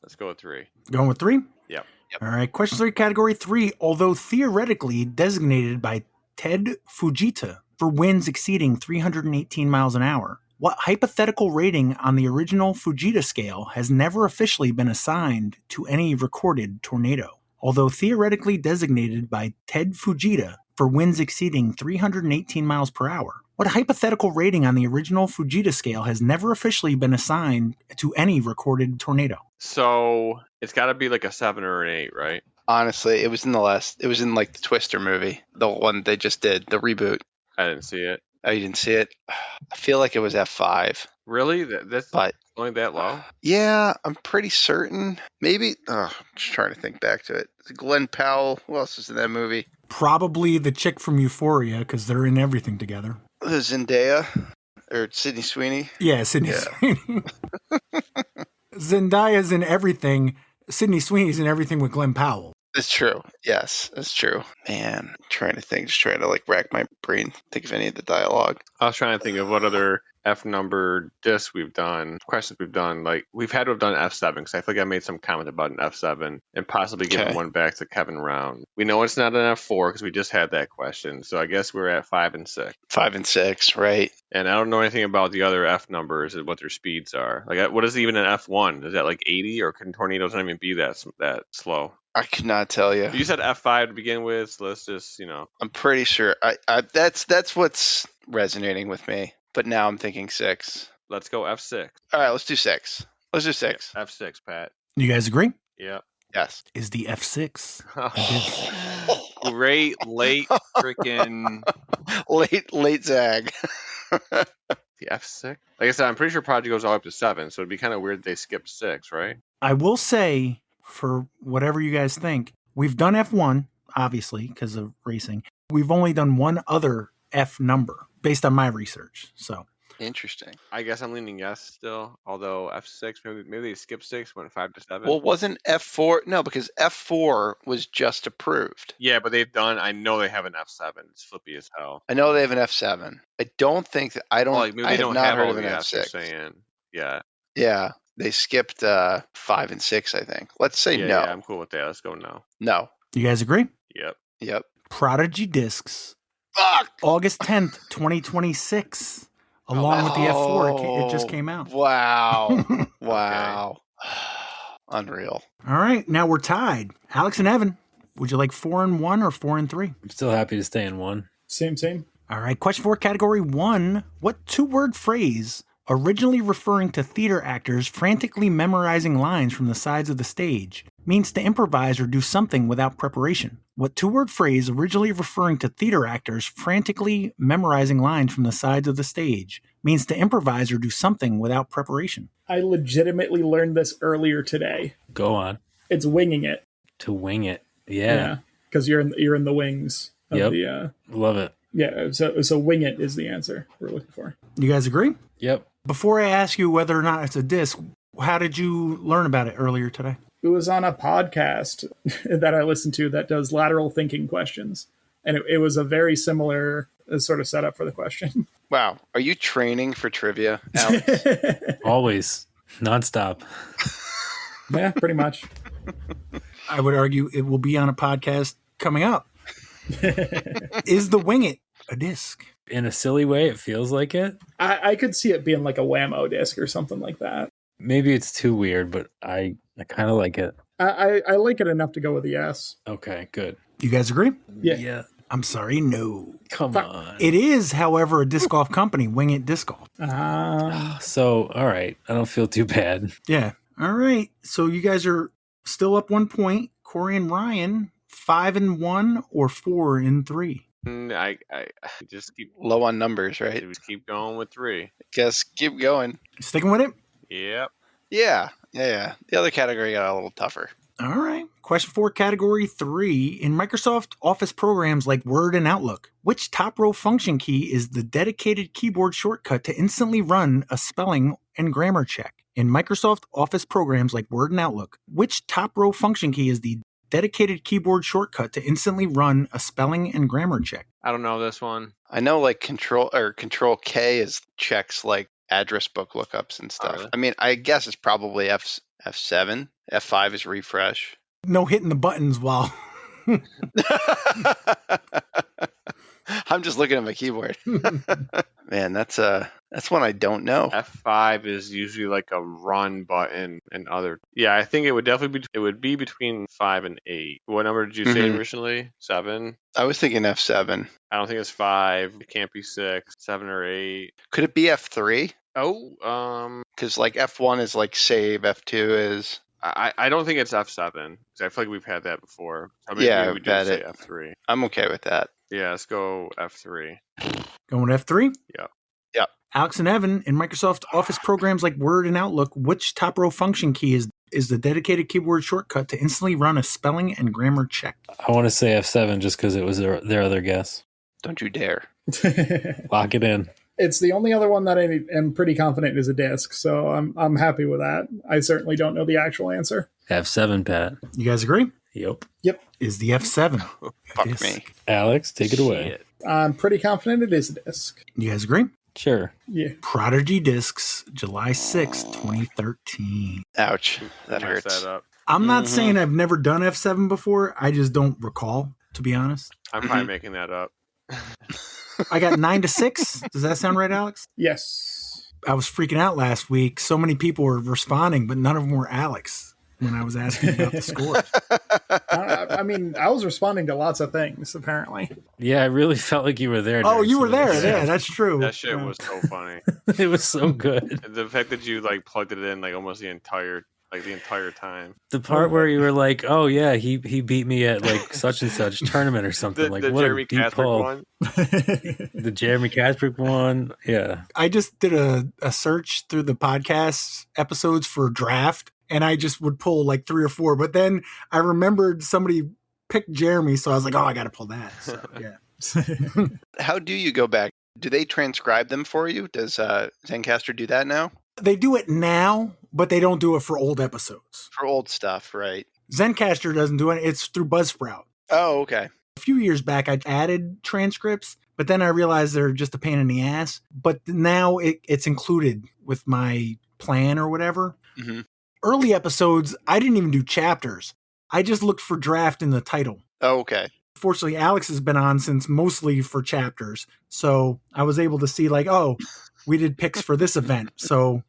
Let's go with 3. Going with 3? Yep. All right, question 3, category 3. Although theoretically designated by Ted Fujita for winds exceeding 318 miles an hour, what hypothetical rating on the original Fujita scale has never officially been assigned to any recorded tornado? Although theoretically designated by Ted Fujita for winds exceeding 318 miles per hour, what hypothetical rating on the original Fujita scale has never officially been assigned to any recorded tornado? So it's got to be like a 7 or an 8, right? Honestly, it was in the Twister movie, the one they just did, the reboot. I didn't see it. Oh, you didn't see it? I feel like it was F5. Really? That's But only that low? yeah, I'm pretty certain. Maybe. I'm just trying to think back to it. Glenn Powell. Who else is in that movie? Probably the chick from Euphoria, because they're in everything together. Zendaya or Sydney Sweeney. Yeah, Sydney Sweeney. Zendaya's in everything. Sydney Sweeney's in everything with Glenn Powell. It's true. Yes, it's true. Man, I'm trying to think. Just trying to rack my brain, think of any of the dialogue. I was trying to think of what other F number discs we've done, questions we've done. Like, we've had to have done F7 because I feel like I made some comment about an F7 and possibly giving one back to Kevin Round. We know it's not an F4 because we just had that question. So I guess we're at 5 and 6. 5 and 6, right? And I don't know anything about the other F numbers and what their speeds are. Like, what is even an F1? Is that like 80, or can tornadoes not even be that slow? I could not tell you. You said F5 to begin with, so let's just, I'm pretty sure. That's what's resonating with me. But now I'm thinking 6. Let's go F6. All right, let's do 6. Let's do 6. Yeah, F6, Pat. You guys agree? Yeah. Yes. Is the F6. Great late freaking late zag. the F6. Like I said, I'm pretty sure Project goes all up to 7, so it'd be kind of weird they skipped 6, right? I will say, for whatever you guys think, we've done F1, obviously, because of racing. We've only done one other F number based on my research. So interesting. I guess I'm leaning yes still, although F6, maybe they skipped 6, went 5 to 7. Well, wasn't F4? No, because F4 was just approved. Yeah, but I know they have an F7. It's flippy as hell. I know they have an F7. I don't think that, I Maybe they don't not have heard all of an the Fs you're F6. saying. Yeah. Yeah, they skipped 5 and 6, I think. Let's say no. Yeah, I'm cool with that. Let's go no. No. You guys agree? Yep. Prodigy Discs. Fuck! August 10th, 2026. Along with the F4, it just came out. Wow. Wow. Unreal. All right, now we're tied. Alex and Evan, would you like 4-1 or 4-3? I'm still happy to stay in 1. Same. All right, question 4, category 1. What two-word phrase, originally referring to theater actors frantically memorizing lines from the sides of the stage, means to improvise or do something without preparation. What two-word phrase, originally referring to theater actors frantically memorizing lines from the sides of the stage, means to improvise or do something without preparation? I legitimately learned this earlier today. Go on. It's winging it. To wing it. Yeah. Because you're in the wings of Yep. the Love it. yeah, so wing it is the answer we're looking for. You guys agree? Yep. Before I ask you whether or not it's a disc, how did you learn about it earlier today? It was on a podcast that I listened to that does lateral thinking questions. And it was a very similar sort of setup for the question. Wow. Are you training for trivia, Alex? Always. Nonstop. Yeah, pretty much. I would argue it will be on a podcast coming up. Is the Wing It a disc? In a silly way, it feels like it. I could see it being like a Whammo disc or something like that. Maybe it's too weird, but I kind of like it. I like it enough to go with a yes. Okay, good. You guys agree? Yeah. I'm sorry, no. Come on. It is, however, a disc golf company, Wing It Disc Golf. So, all right. I don't feel too bad. Yeah. All right. So you guys are still up 1 point. Corey and Ryan, 5-1 or 4-3. I just keep Low on numbers, right? just keep going with 3. Guess keep going. Sticking with it? Yep. Yeah. The other category got a little tougher. All right. Question 4, category 3. In Microsoft Office programs like Word and Outlook, which top row function key is the dedicated keyboard shortcut to instantly run a spelling and grammar check? In Microsoft Office programs like Word and Outlook, which top row function key is the dedicated keyboard shortcut to instantly run a spelling and grammar check? I don't know this one. I know like control K is checks like address book lookups and stuff. really? I mean, I guess it's probably F7. F5 is refresh. No hitting the buttons while... I'm just looking at my keyboard. Man, that's one I don't know. F5 is usually like a run button and other. Yeah, I think it would definitely be between 5 and 8. What number did you say originally? 7? I was thinking F7. I don't think it's 5. It can't be 6, 7 or 8. Could it be F3? Oh, Because like F1 is like save, F2 is. I don't think it's F7 because I feel like we've had that before. So maybe Yeah, we just say bet F3. I'm okay with that. Yeah, let's go F3. Going with F3? Yep. Alex and Evan, in Microsoft Office programs like Word and Outlook, which top row function key is the dedicated keyboard shortcut to instantly run a spelling and grammar check? I want to say F7 just because it was their other guess. Don't you dare. Lock it in. It's the only other one that I am pretty confident is a disc, so I'm happy with that. I certainly don't know the actual answer. F7, Pat. You guys agree? Yep. Is the F7. Fuck Disc. me. Alex, take it away. Shit. I'm pretty confident it is a disc. You guys agree? Sure. Yeah. Prodigy Discs, July 6, 2013. Ouch. That Messed hurts. that up. I'm not saying I've never done F7 before. I just don't recall, to be honest. I'm probably making that up. I got 9-6. Does that sound right, Alex? Yes. I was freaking out last week. So many people were responding, but none of them were Alex when I was asking about the scores. I mean, I was responding to lots of things, apparently. Yeah, I really felt like you were there. Oh, during you were some of there. this. Yeah, that's true. That shit was so funny. It was so good. And the fact that you like plugged it in like almost the entire time. The part where you were like, "Oh yeah, he beat me at like such and such tournament or something." The, like the what Jeremy a deep Casper pull. one. The Jeremy Casper one. Yeah. I just did a search through the podcast episodes for draft, and I just would pull like 3 or 4. But then I remembered somebody picked Jeremy, so I was like, oh, I got to pull that. So, yeah. How do you go back? Do they transcribe them for you? Does Zencaster do that now? They do it now, but they don't do it for old episodes. For old stuff, right? Zencaster doesn't do it. It's through Buzzsprout. Oh, okay. A few years back, I added transcripts, but then I realized they're just a pain in the ass. But now it's included with my plan or whatever. Mm-hmm. Early episodes, I didn't even do chapters. I just looked for draft in the title. Oh, okay. Fortunately, Alex has been on since mostly for chapters. So I was able to see like, oh, we did picks for this event. So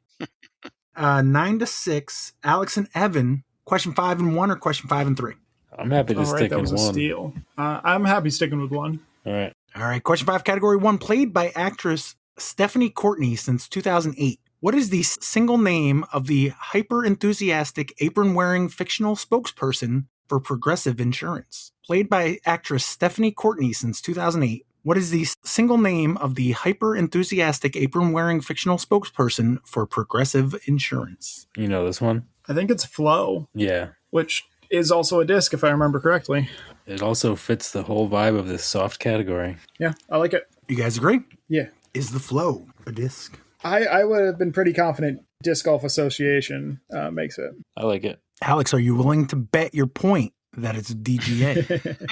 9-6, Alex and Evan, question 5 and 1 or question 5 and 3? I'm happy to All right, stick that in was a one. steal. I'm happy sticking with one. All right. All right, question 5, category 1, played by actress Stephanie Courtney since 2008. What is the single name of the hyper-enthusiastic apron-wearing fictional spokesperson for Progressive Insurance? Played by actress Stephanie Courtney since 2008, what is the single name of the hyper-enthusiastic apron-wearing fictional spokesperson for Progressive Insurance? You know this one? I think it's Flow, Yeah. which is also a disc, if I remember correctly. It also fits the whole vibe of this soft category. Yeah, I like it. You guys agree? Yeah. Is the Flow a disc? I would have been pretty confident Disc Golf Association makes it. I like it. Alex, are you willing to bet your point that it's DGA?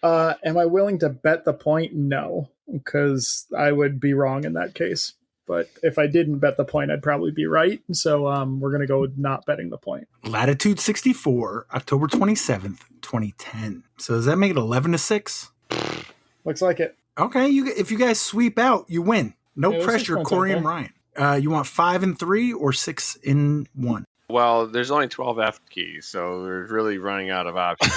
Am I willing to bet the point? No, because I would be wrong in that case. But if I didn't bet the point, I'd probably be right. So we're going to go with not betting the point. Latitude 64, October 27th, 2010. So does that make it 11-6? Looks like it. Okay, if you guys sweep out, you win. No Yeah, pressure, Corey and Ryan. You want 5 and 3 or 6 in 1? Well, there's only 12 F keys, so we're really running out of options.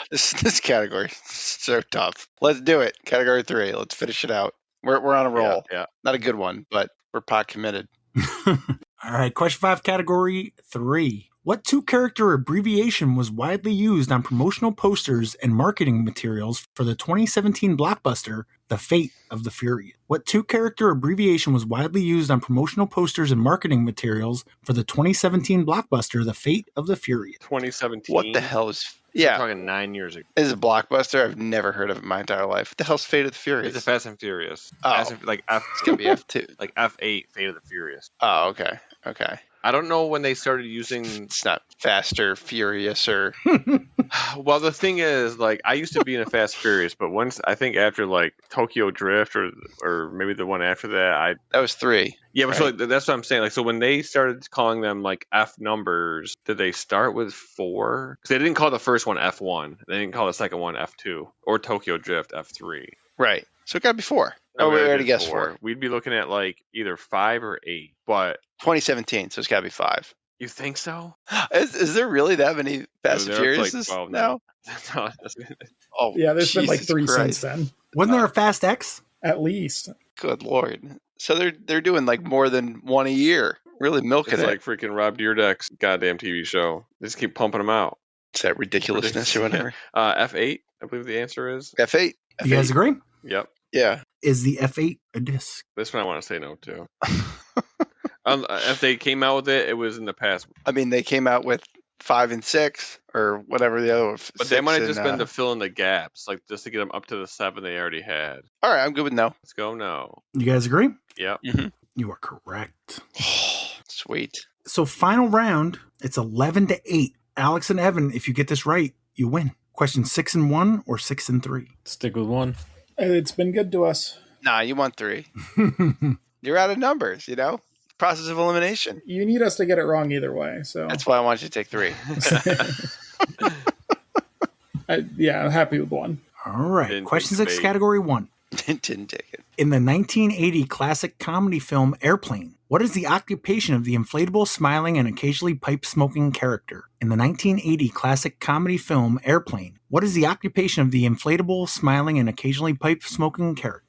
This category is so tough. Let's do it. Category 3. Let's finish it out. We're on a roll. Yeah. Not a good one, but we're pot committed. All right, question 5, category 3. What 2-character abbreviation was widely used on promotional posters and marketing materials for the 2017 blockbuster, The Fate of the Furious? What 2-character abbreviation was widely used on promotional posters and marketing materials for the 2017 blockbuster, The Fate of the Furious? 2017. What the hell is... We're Yeah, talking 9 years ago. this is a blockbuster. I've never heard of it in my entire life. What the hell's Fate of the Furious? It's a Fast and Furious. Oh. Fast and, like F, It's going to be F2. like F8, Fate of the Furious. Oh, okay. Okay. I don't know when they started using. It's not Faster, Furious, or... Well, the thing is, like, I used to be in a Fast Furious, but once I think after like Tokyo Drift or maybe the one after that, That was 3. yeah, but Right. so like, that's what I'm saying. Like, so when they started calling them like F numbers, did they start with 4? Because they didn't call the first one F1, they didn't call the second one F2 or Tokyo Drift F3. Right. So it got to be 4. No, Oh, we already did guessed 4. We'd be looking at like either 5 or 8. But 2017, so it's got to be 5. you think so? Is there really that many Fast and There are, like, Furious 12 now? No, Oh, Yeah, there's been like Jesus 3 Christ. since then, Wasn't there a Fast X? at least. Good Lord. So they're doing like more than one a year. Really milking it's it. like freaking Rob Dyrdek's goddamn TV show. They just keep pumping them out. It's that ridiculousness or whatever. F8, I believe the answer is. F8. You guys agree? Yep. Yeah. Is the F8 a disc? This one I want to say no to. If they came out with it, it was in the past. I mean, they came out with 5 and 6 or whatever the other. But they might have just been to fill in the gaps, like just to get them up to the 7 they already had. All right, I'm good with no. Let's go no. You guys agree? Yep. You are correct. Sweet. So final round, it's 11-8. Alex and Evan, if you get this right, you win. Question 6 and 1 or 6 and 3? Stick with 1. It's been good to us. Nah, you want 3. You're out of numbers, you know? Process of elimination. You need us to get it wrong either way. So That's why I want you to take 3. I'm happy with 1. All right. Didn't Question take 6, spade. category 1. Didn't take it. In the 1980 classic comedy film Airplane, what is the occupation of the inflatable, smiling, and occasionally pipe-smoking character? In the 1980 classic comedy film Airplane, what is the occupation of the inflatable, smiling, and occasionally pipe-smoking character?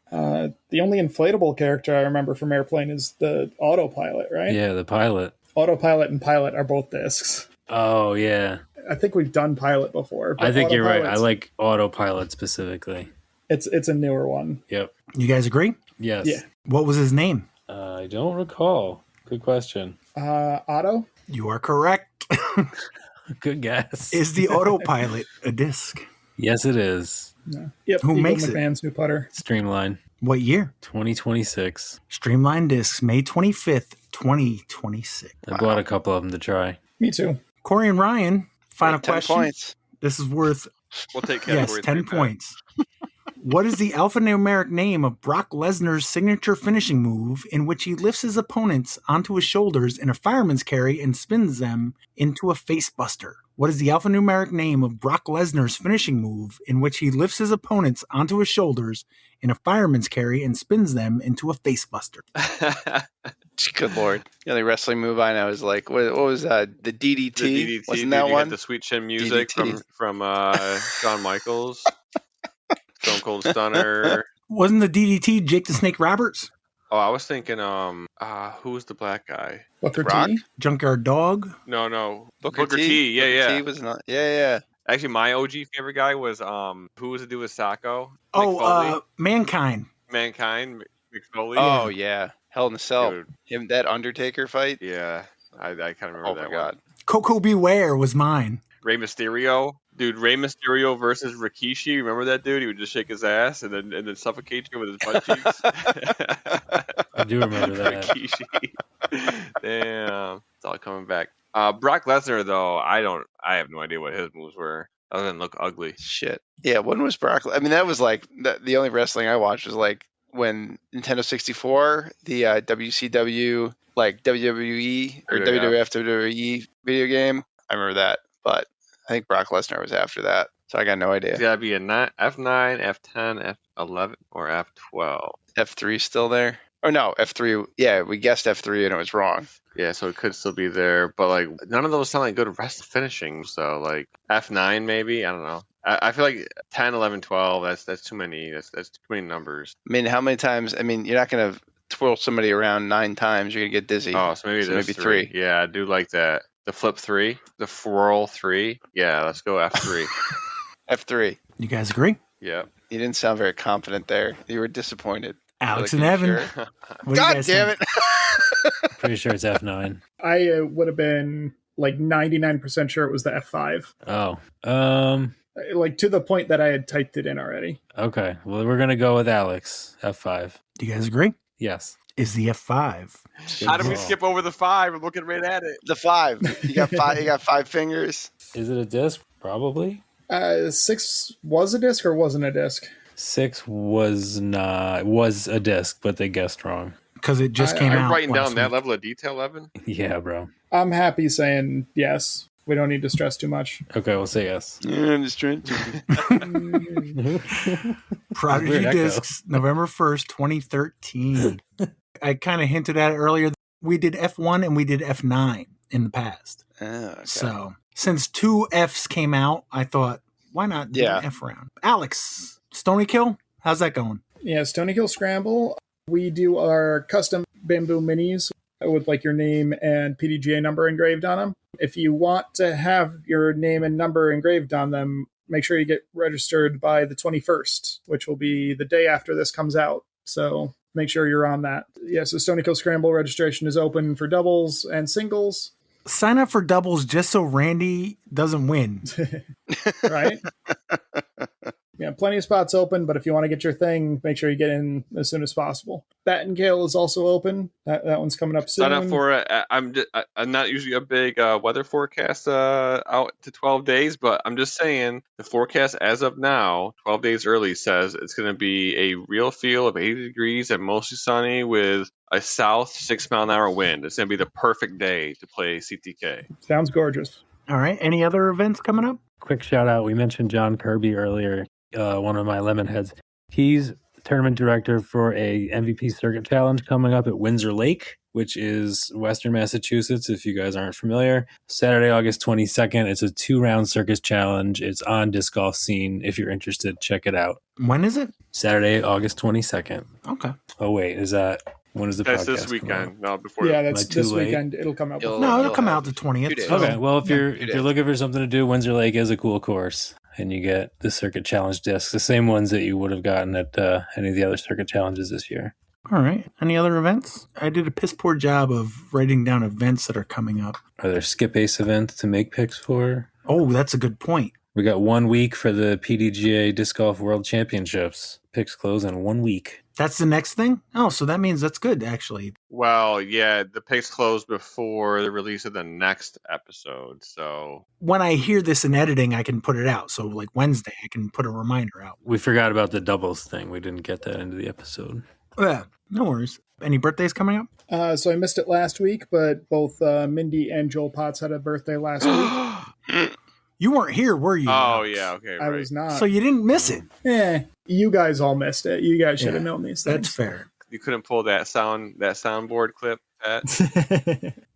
The only inflatable character I remember from Airplane is the autopilot, right? Yeah, the pilot. Autopilot and pilot are both discs. Oh, yeah. I think we've done pilot before. But I think you're right. I Autopilot's- like autopilot specifically. It's a newer one. Yep. You guys agree? Yes. Yeah. What was his name? I don't recall. Good question. Otto? You are correct. Good guess. Is the autopilot a disc? Yes, it is. No. Yep. Who Eagle makes it? McMahon's new putter. Streamline. What year? 2026. Streamline Discs, May 25th, 2026. I bought a couple of them to try. Me too. Corey and Ryan, final 10 question. points. This is worth, We'll take category 10 3 points. What is the alphanumeric name of Brock Lesnar's signature finishing move in which he lifts his opponents onto his shoulders in a fireman's carry and spins them into a facebuster? What is the alphanumeric name of Brock Lesnar's finishing move in which he lifts his opponents onto his shoulders in a fireman's carry and spins them into a facebuster? Good Lord. The only wrestling move I know is like, what was that? The DDT? The DDT. Wasn't Did that you one? get the sweet chin music DDT. from Shawn Michaels? Stone Cold Stunner. Wasn't the DDT Jake the Snake Roberts? Oh, I was thinking, who was the black guy? Booker Rock? T. Junkyard Dog. No. Booker T. T. Yeah. Booker T was not. Yeah. Actually, my OG favorite guy was, who was the dude with Sacco? Mick Foley? Mankind. Mankind, Mick Foley. Oh yeah, Hell in a Cell. Dude. Him, that Undertaker fight. Yeah, I kind of remember Oh that my god. one. Coco Beware was mine. Rey Mysterio. Dude, Rey Mysterio versus Rikishi. Remember that dude? He would just shake his ass and then suffocate you with his butt cheeks. I do remember that. Rikishi. Damn. It's all coming back. Brock Lesnar, though, I have no idea what his moves were. Other than look ugly. Shit. Yeah, when was Brock? I mean, that was like the only wrestling I watched was like when Nintendo 64, the WCW, like WWE or WWF, WWE video game. I remember that, but I think Brock Lesnar was after that, so I got no idea. It's got to be a F9, F10, F11, or F12. F3 still there? Oh no, F3. Yeah, we guessed F3 and it was wrong. Yeah, so it could still be there, but like none of those sound like good finishing. So like F9 maybe, I don't know. I feel like 10, 11, 12. That's too many. That's too many numbers. I mean, how many times? I mean, you're not gonna twirl somebody around 9 times. You're gonna get dizzy. Oh, so maybe three. Yeah, I do like that. The flip 3, the whirl 3. Yeah, let's go F3. F3. You guys agree? Yep. You didn't sound very confident there. You were disappointed. Alex Like, and Evan. sure? What do you God guys damn think? it! Pretty sure it's F9. I would have been like 99% sure it was the F5. Oh. Like to the point that I had typed it in already. Okay. Well, we're gonna go with Alex. F5. Do you guys agree? Yes. Is the F5. How did we skip over the 5? I'm looking right at it. The 5. You got 5. You got 5 fingers. Is it a disc? Probably. 6 was a disc or wasn't a disc? 6 was a disc, but they guessed wrong. Because it just came I'm out. writing down that week. level of detail, Evan. Yeah, bro. I'm happy saying yes. We don't need to stress too much. Okay, we'll say yes. Yeah, I'm just trying to. Prodigy Weird echo. Discs, November 1st, 2013. I kind of hinted at it earlier. We did F1 and we did F9 in the past. Oh, okay. So since 2 Fs came out, I thought, why not do an F round? Alex, Stony Kill, how's that going? Yeah, Stony Kill Scramble. We do our custom bamboo minis with like your name and PDGA number engraved on them. If you want to have your name and number engraved on them, make sure you get registered by the 21st, which will be the day after this comes out. So make sure you're on that. Yeah, so Stony Kill Scramble registration is open for doubles and singles. Sign up for doubles just so Randy doesn't win. Right? Yeah, plenty of spots open, but if you want to get your thing, make sure you get in as soon as possible. Bat and Kill is also open. That one's coming up soon. Sign up for it. I'm not usually a big weather forecast out to 12 days, but I'm just saying the forecast as of now, 12 days early, says it's going to be a real feel of 80 degrees and mostly sunny with a south 6-mile-an-hour wind. It's going to be the perfect day to play CTK. Sounds gorgeous. All right. Any other events coming up? Quick shout out. We mentioned John Kirby earlier, one of my Lemonheads. He's tournament director for a MVP Circuit Challenge coming up at Windsor Lake, which is Western Massachusetts, if you guys aren't familiar. Saturday, August 22nd. It's a 2-round circus challenge. It's on Disc Golf Scene. If you're interested, check it out. When is it? Saturday, August 22nd. Okay. Oh, wait. When is the That's podcast this come weekend. out? No, before. Yeah, that's Am I too this late? weekend. It'll come out. You'll- No, it'll you'll come have out the 2 20th. days. so- Okay, well, if you're days. looking for something to do, Windsor Lake is a cool course, and you get the Circuit Challenge discs, the same ones that you would have gotten at any of the other Circuit Challenges this year. All right. Any other events? I did a piss poor job of writing down events that are coming up. Are there skip ace events to make picks for? Oh, that's a good point. We got 1 week for the PDGA Disc Golf World Championships. Picks close in 1 week. That's the next thing? Oh, so that means that's good, actually. Well, yeah, the picks closed before the release of the next episode, so When I hear this in editing, I can put it out. So, like Wednesday, I can put a reminder out. We forgot about the doubles thing. We didn't get that into the episode. Yeah, no worries. Any birthdays coming up? So I missed it last week, but both Mindy and Joel Potts had a birthday last week. You weren't here, were you? Oh, yeah, okay, I right. was not. So you didn't miss it. You guys all missed it. You guys should have Yeah, known these things. That's fair. You couldn't pull that soundboard clip, Pat?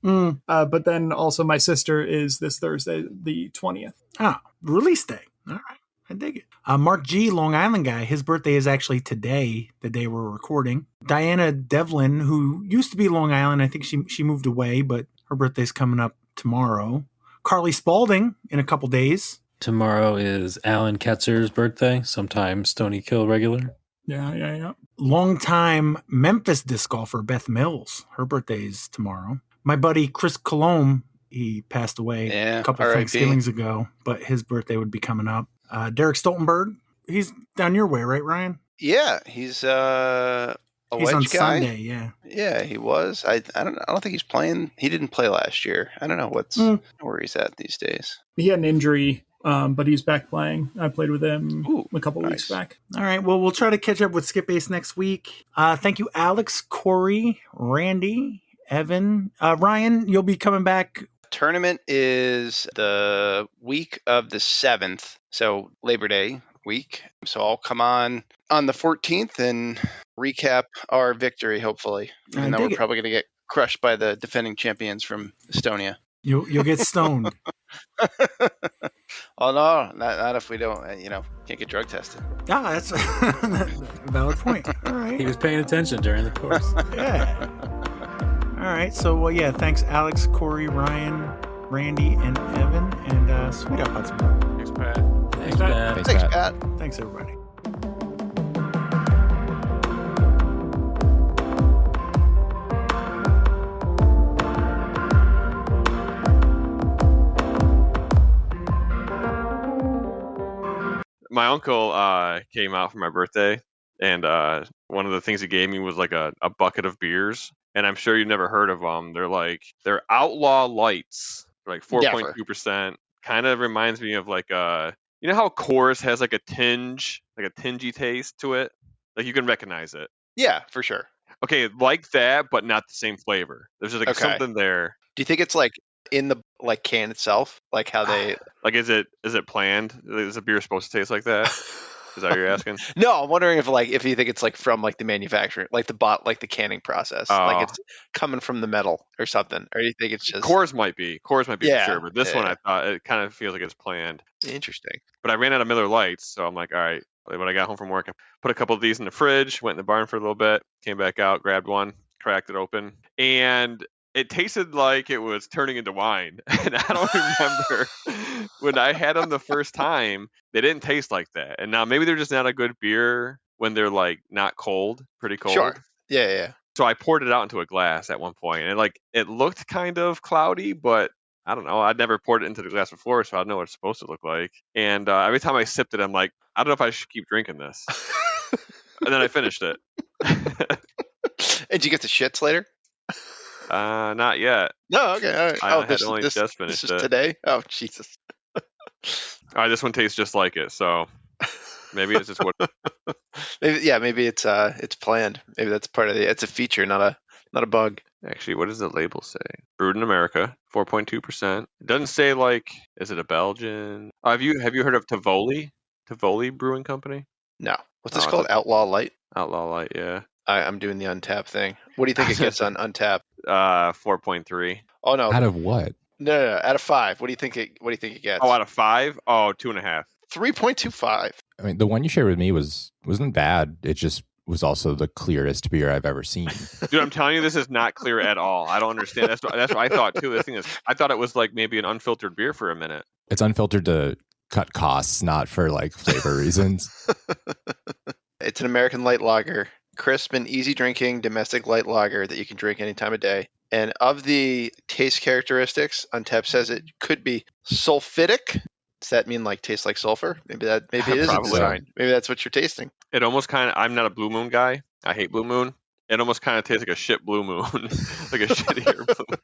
But then also my sister is this Thursday, the 20th. Ah, release day. All right. I dig it. Mark G, Long Island guy, his birthday is actually today, the day we're recording. Diana Devlin, who used to be Long Island, I think she moved away, but her birthday's coming up tomorrow. Carly Spalding in a couple days. Tomorrow is Alan Ketzer's birthday, sometime Stony Kill regular. Yeah. Longtime Memphis disc golfer Beth Mills. Her birthday's tomorrow. My buddy Chris Colomb, he passed away a couple R.I.P. Thanksgivings ago, but his birthday would be coming up. Derek Stoltenberg, he's down your way, right, Ryan? Yeah, he's a He's wedge on guy. Sunday, yeah. Yeah, he was. I don't think he's playing. He didn't play last year. I don't know where he's at these days. He had an injury, but he's back playing. I played with him a couple weeks back. All right, well, we'll try to catch up with Skip Ace next week. Thank you, Alex, Corey, Randy, Evan. Ryan, you'll be coming back. Tournament is the week of the 7th, so Labor Day week. So I'll come on the 14th and recap our victory, hopefully. Even though we're probably going to get crushed by the defending champions from Estonia. You'll get stoned. Oh, no, not if we don't, can't get drug tested. Ah, that's a valid point. All right. He was paying attention during the course. Yeah. All right. So, thanks, Alex, Corey, Ryan, Randy, and Evan. And sweet up, Hudson. Thanks, Pat. Thanks, Pat. Thanks, Pat. Thanks, everybody. My uncle came out for my birthday, and one of the things he gave me was like a bucket of beers. And I'm sure you've never heard of them. They're Outlaw Lights, like 4.2%. Kind of reminds me of like you know how Coors has like a tingy taste to it. Like you can recognize it. Yeah, for sure. Okay, like that, but not the same flavor. There's just like something there. Do you think it's like in the can itself, like how they like is it planned? Is a beer supposed to taste like that? Is that what you're asking? No, I'm wondering if you think it's like from like the manufacturing, like the canning process, like it's coming from the metal or something, or do you think it's just Coors might be for sure, but this one I thought it kind of feels like it's planned. Interesting. But I ran out of Miller Lights, so I'm like, all right. When I got home from work, I put a couple of these in the fridge, went in the barn for a little bit, came back out, grabbed one, cracked it open, and it tasted like it was turning into wine. And I don't remember when I had them the first time, they didn't taste like that. And now maybe they're just not a good beer when they're like not cold, pretty cold. Sure. Yeah. So I poured it out into a glass at one point, and it looked kind of cloudy, but I don't know. I'd never poured it into the glass before, so I don't know what it's supposed to look like. And every time I sipped it, I'm like, I don't know if I should keep drinking this. And then I finished it. Did you get the shits later? Not yet. No, okay. All right. I had only just finished this is it. Today? Oh, Jesus. All right, this one tastes just like it, so maybe it's just what. Maybe it's planned. Maybe that's part of it's a feature, not a bug. Actually, what does the label say? Brewed in America, 4.2%. It doesn't say is it a Belgian? Have you heard of Tivoli? Tivoli Brewing Company? No. What's this called? Outlaw Light? Outlaw Light, yeah. I'm doing the Untappd thing. What do you think it gets on Untappd? 4.3. Oh no. Out of what? No. Out of 5. What do you think it gets? Oh, out of 5? Oh, 2.5. 3.25. I mean, the one you shared with me wasn't bad. It just was also the clearest beer I've ever seen. Dude, I'm telling you, this is not clear at all. I don't understand. That's what I thought too. The thing is, I thought it was like maybe an unfiltered beer for a minute. It's unfiltered to cut costs, not for like flavor reasons. It's an American light lager, crisp and easy drinking domestic light lager that you can drink any time of day. And of the taste characteristics, Untappd says it could be sulfitic. Does that mean like tastes like sulfur? Maybe it is a design. Maybe that's what you're tasting. It almost kind of. I'm not a Blue Moon guy. I hate Blue Moon. It almost kind of tastes like a shit Blue Moon, like a shittier Blue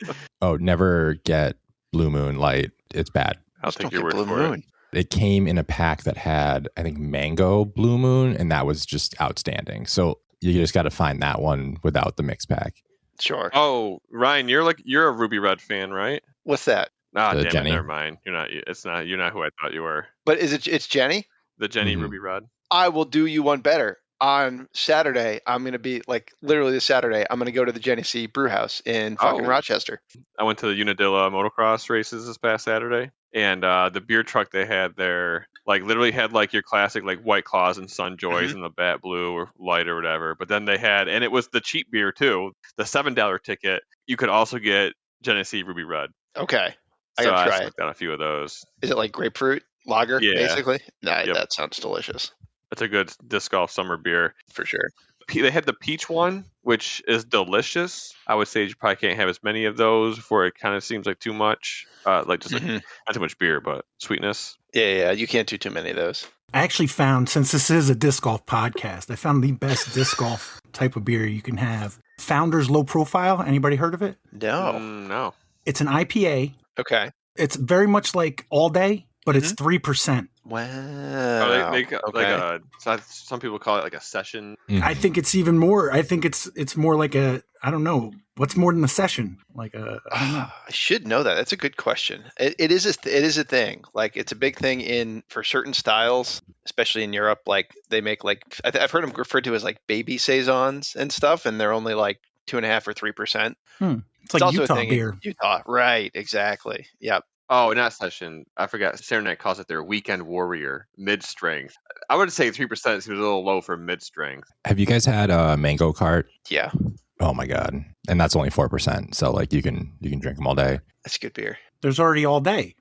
Moon. Oh, never get Blue Moon Light. It's bad. I'll take your word for it. It came in a pack that had, I think, mango Blue Moon, and that was just outstanding. So you just got to find that one without the mix pack. Sure. Oh, Ryan, you're a Ruby Red fan, right? What's that? Ah, damn Jenny. it, never mind. You're not. It's not. You're not who I thought you were. But it's Jenny? The Jenny Ruby Red. I will do you one better. On Saturday, I'm going to be literally this Saturday, I'm going to go to the Genesee Brew House in fucking Rochester. I went to the Unadilla motocross races this past Saturday, and the beer truck they had there, Like literally had like your classic like White Claws and Sunjoys and the Bat Blue or Light or whatever. But then they had, and it was the cheap beer too, the $7 ticket. You could also get Genesee Ruby Red. Okay. I So gotta I try it. slipped on a few of those. Is it like grapefruit lager, Yeah. basically? Nah, Yep. that sounds delicious. That's a good disc golf summer beer. For sure. They had the peach one, which is delicious. I would say you probably can't have as many of those before it kind of seems like too much. Like just like, not too much beer, but sweetness. Yeah, you can't do too many of those. I actually found, since this is a disc golf podcast, I found the best disc golf type of beer you can have. Founder's Low Profile. Anybody heard of it? No. No. It's an IPA. Okay. It's very much like All Day, but it's 3%. Wow. Some people call it like a session. I think it's even more. I think it's more like a, I don't know. What's more than a session? Like a, I don't know. I should know that. That's a good question. It is a thing. Like it's a big thing for certain styles, especially in Europe. Like they make like, I've heard them referred to as like baby saisons and stuff, and they're only like 2.5 or 3%. It's like also Utah a thing beer. in Utah, right? Exactly. Yep. Oh, not session. I forgot. Saturday Night calls it their Weekend Warrior mid-strength. I would say 3% seems a little low for mid-strength. Have you guys had a mango cart? Yeah. Oh my god! And that's only 4%. So like you can drink them all day. That's good beer. There's already All Day.